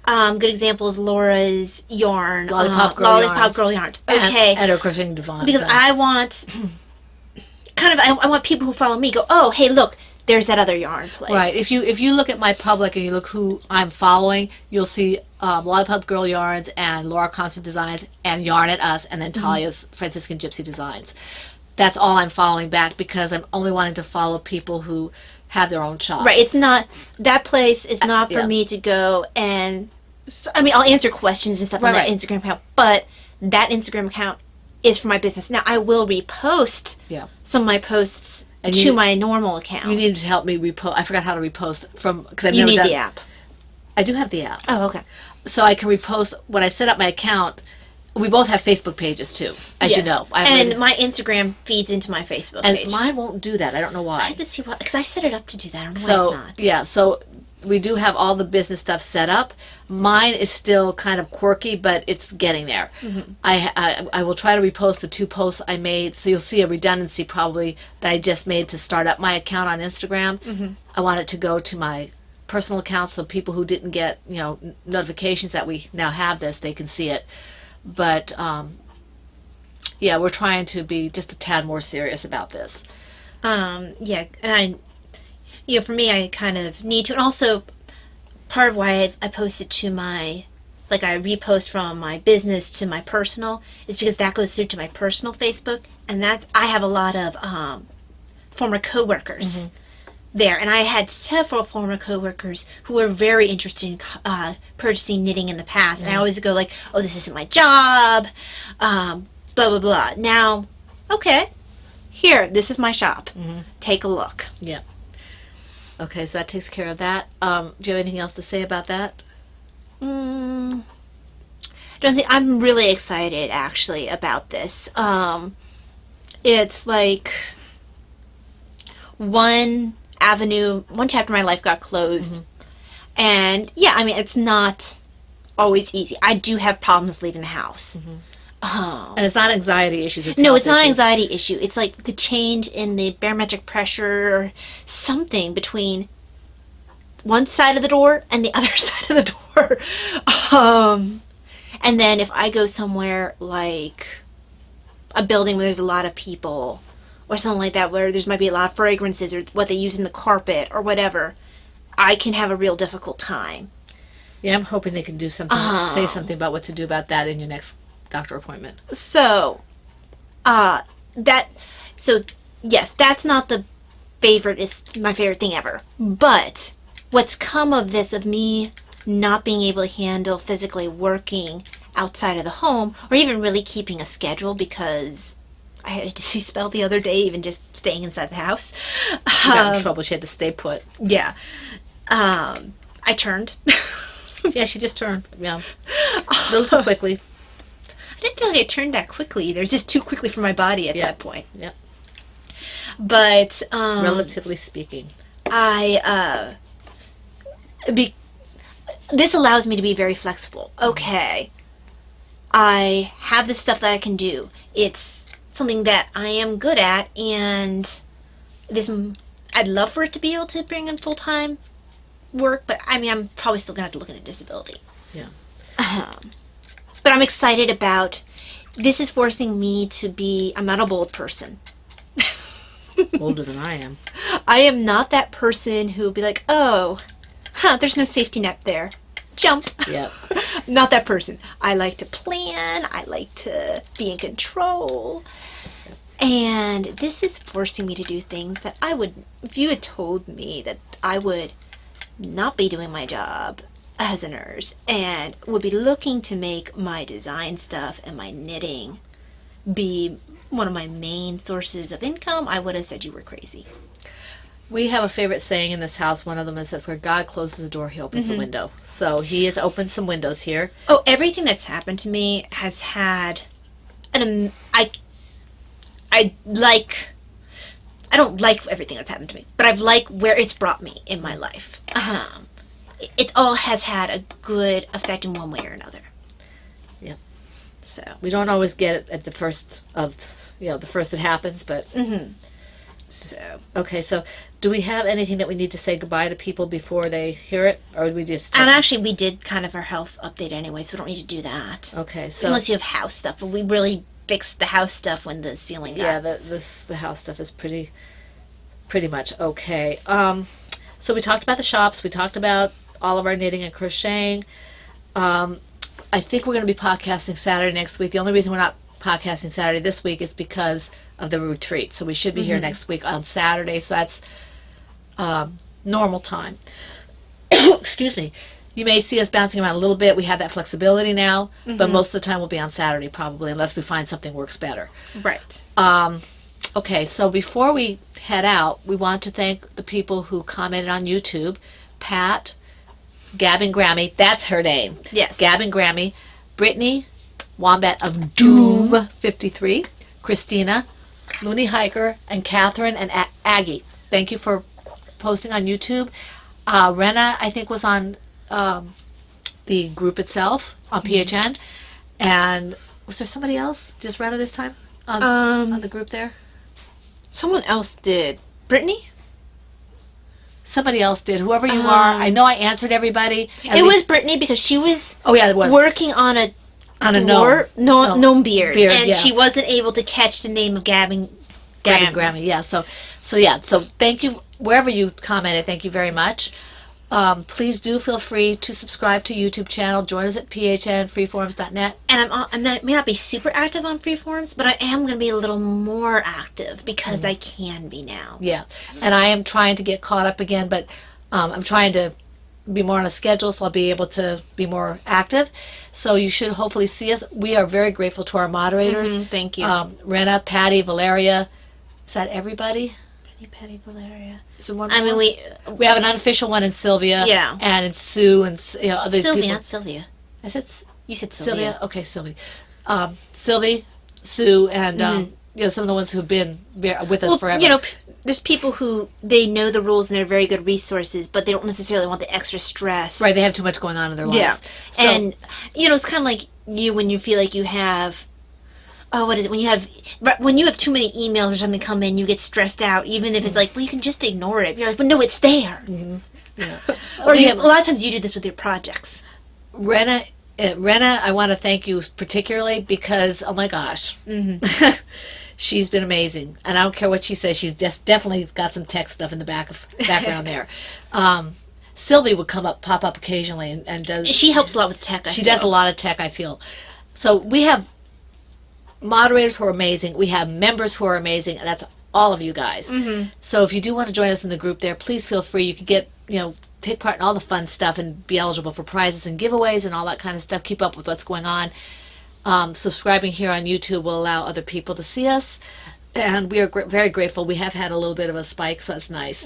Speaker 3: good example is Laura's yarn,
Speaker 2: Lollipop Girl
Speaker 3: Yarns. Okay,
Speaker 2: and her crocheting divine.
Speaker 3: because I want I want people who follow me go, oh, hey, look, there's that other yarn place.
Speaker 2: Right. If you look at my public and you look who I'm following, you'll see Lollipop Girl Yarns and Laura Constant Designs and Yarn at Us and then Talia's Franciscan Gypsy Designs. That's all I'm following back because I'm only wanting to follow people who have their own shop.
Speaker 3: Right. It's not, that place is not for
Speaker 2: yeah.
Speaker 3: me to go and, I mean, I'll answer questions and stuff on that
Speaker 2: Right.
Speaker 3: Instagram account, but that Instagram account is for my business. Now, I will repost
Speaker 2: Yeah.
Speaker 3: some of my posts
Speaker 2: And
Speaker 3: to my normal account.
Speaker 2: You need to help me repost. I forgot how to repost because I've
Speaker 3: You
Speaker 2: never
Speaker 3: need
Speaker 2: done
Speaker 3: the app.
Speaker 2: I do have the app.
Speaker 3: Oh, okay.
Speaker 2: So I can repost when I set up my account. We both have Facebook pages too, as you
Speaker 3: Yes.
Speaker 2: know.
Speaker 3: And my Instagram feeds into my Facebook
Speaker 2: and
Speaker 3: page.
Speaker 2: mine won't do that. I don't know
Speaker 3: I
Speaker 2: why.
Speaker 3: have to see what, because I set it up to do that. I don't know why
Speaker 2: So
Speaker 3: it's not.
Speaker 2: yeah, so we do have all the business stuff set up. Mine is still kind of quirky, but it's getting there. I will try to repost the 2 posts I made, so you'll see a redundancy probably that I just made to start up my account on Instagram. I want it to go to my personal account so people who didn't get notifications that we now have this, they can see it. But yeah, we're trying to be just a tad more serious about this.
Speaker 3: Yeah, and for me, I kind of need to, and also part of why I posted to my, like I repost from my business to my personal is because that goes through to my personal Facebook, and I have a lot of former coworkers there, and I had several former coworkers who were very interested in purchasing knitting in the past, and I always go like, oh, this isn't my job, blah blah blah. Now, okay, here, this is my shop. Take a look.
Speaker 2: Yeah. Okay, so that takes care of that. Do you have anything else to say about that?
Speaker 3: Don't think I'm really excited actually about this. It's like one chapter of my life got closed, and yeah, I mean it's not always easy. I do have problems leaving the house.
Speaker 2: And it's not anxiety issues. It's
Speaker 3: No,
Speaker 2: health
Speaker 3: it's not an
Speaker 2: issues.
Speaker 3: anxiety issue. It's like the change in the barometric pressure or something between one side of the door and the other side of the door. And then if I go somewhere like a building where there's a lot of people or something like that, where there's might be a lot of fragrances or what they use in the carpet or whatever, I can have a real difficult time.
Speaker 2: Yeah, I'm hoping they can do something, say something about what to do about that in your next doctor appointment.
Speaker 3: So, yes, that's not the favorite, is my favorite thing ever. But what's come of this, of me not being able to handle physically working outside of the home, or even really keeping a schedule, because I had a disease spell the other day, even just staying inside the house.
Speaker 2: She got in trouble. She had to stay put.
Speaker 3: Yeah. I turned.
Speaker 2: Yeah, she just turned. Yeah. A little too quickly.
Speaker 3: I didn't feel like I turned that quickly either. It was just too quickly for my body at that point.
Speaker 2: Yep.
Speaker 3: But
Speaker 2: relatively speaking,
Speaker 3: this allows me to be very flexible. Okay, I have this stuff that I can do. It's something that I am good at, and I'd love for it to be able to bring in full-time work, but I mean, I'm probably still gonna have to look at a disability.
Speaker 2: Yeah.
Speaker 3: But I'm excited about this. Is forcing me to be. I'm not a bold person.
Speaker 2: Older than I am.
Speaker 3: I am not that person who will be like, oh, there's no safety net there. Jump.
Speaker 2: Yep.
Speaker 3: Not that person. I like to plan. I like to be in control. And this is forcing me to do things that I would, if you had told me that I would not be doing my job as a nurse and would be looking to make my design stuff and my knitting be one of my main sources of income, I would have said you were crazy.
Speaker 2: We have a favorite saying in this house. One of them is that where God closes the door, he opens a window. So he has opened some windows here.
Speaker 3: Oh, everything that's happened to me has had I don't like everything that's happened to me, but I've liked where it's brought me in my life. It all has had a good effect in one way or another.
Speaker 2: Yep.
Speaker 3: So
Speaker 2: We don't always get it at the first of, the first that happens, but...
Speaker 3: So
Speaker 2: Okay, so do we have anything that we need to say goodbye to people before they hear it? Or do we just...
Speaker 3: And actually, we did kind of our health update anyway, so we don't need to do that.
Speaker 2: Okay, so...
Speaker 3: Unless you have house stuff, but we really fixed the house stuff when the ceiling got...
Speaker 2: Yeah, the house stuff is pretty much okay. So we talked about the shops. We talked about all of our knitting and crocheting. I think we're going to be podcasting Saturday next week. The only reason we're not podcasting Saturday this week is because of the retreat. So we should be here next week on Saturday. So that's normal time. Excuse me. You may see us bouncing around a little bit. We have that flexibility now, but most of the time we'll be on Saturday probably, unless we find something works better.
Speaker 3: Right.
Speaker 2: Okay, so before we head out, we want to thank the people who commented on YouTube. Pat, Gab and Grammy, that's her name.
Speaker 3: Yes.
Speaker 2: Gab and Grammy, Brittany, Wombat of Doom 53, Christina, Looney Hiker, and Catherine and Aggie. Thank you for posting on YouTube. Rena, I think, was on the group itself on PHN. And was there somebody else? Just Rena this time on the group there?
Speaker 3: Someone else did. Brittany?
Speaker 2: Somebody else did. Whoever you are. I know I answered everybody.
Speaker 3: It was Brittany because she was
Speaker 2: it was.
Speaker 3: working on a gnome beard, and she wasn't able to catch the name of Gavin
Speaker 2: Grammy. Yeah. So thank you wherever you commented. Thank you very much. Please do feel free to subscribe to YouTube channel. Join us at PHN freeforums.net.
Speaker 3: And I may not be super active on Freeforums, but I am going to be a little more active because I can be now.
Speaker 2: Yeah, and I am trying to get caught up again, but I'm trying to be more on a schedule, so I'll be able to be more active. So you should hopefully see us. We are very grateful to our moderators.
Speaker 3: Thank you.
Speaker 2: Rena, Patty, Valeria. Is that everybody?
Speaker 3: Patty, Valeria.
Speaker 2: So one
Speaker 3: I mean,
Speaker 2: more? We have an unofficial one in Sylvia.
Speaker 3: Yeah.
Speaker 2: And in Sue and other
Speaker 3: Sylvia,
Speaker 2: people.
Speaker 3: not Sylvia.
Speaker 2: I said
Speaker 3: You said Sylvia.
Speaker 2: Sylvia. Okay, Sylvia. Sylvie, Sue, and some of the ones who've been with us forever.
Speaker 3: There's people who they know the rules and they're very good resources, but they don't necessarily want the extra stress.
Speaker 2: Right, they have too much going on in their lives.
Speaker 3: Yeah.
Speaker 2: So,
Speaker 3: and it's kind of like you when you feel like you have. Oh, what is it? When you have too many emails or something come in, you get stressed out. Even if it's like, well, you can just ignore it. You're like, but no, it's there.
Speaker 2: Yeah.
Speaker 3: Or a lot of times you do this with your projects.
Speaker 2: Rena, I want to thank you particularly because, oh my gosh, she's been amazing. And I don't care what she says. She's definitely got some tech stuff in the background there. Sylvie would pop up occasionally and does.
Speaker 3: She helps a lot with tech.
Speaker 2: She does a lot of tech, I feel. So we have moderators who are amazing. We have members who are amazing, and that's all of you guys. So if you do want to join us in the group there, please feel free. You can get take part in all the fun stuff and be eligible for prizes and giveaways and all that kind of stuff. Keep up with what's going on. Subscribing here on YouTube will allow other people to see us. And we are very grateful. We have had a little bit of a spike, so it's nice.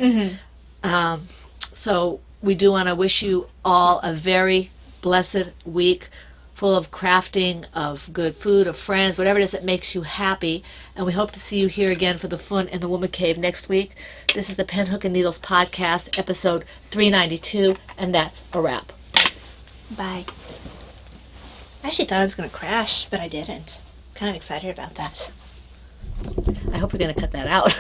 Speaker 2: So we do want to wish you all a very blessed week, full of crafting, of good food, of friends, whatever it is that makes you happy. And we hope to see you here again for the Fun in the Woman Cave next week. This is the Pen, Hook, and Needles podcast, episode 392, and that's a wrap.
Speaker 3: Bye. I actually thought I was going to crash, but I didn't. Kind of excited about that.
Speaker 2: I hope you're going to cut that out.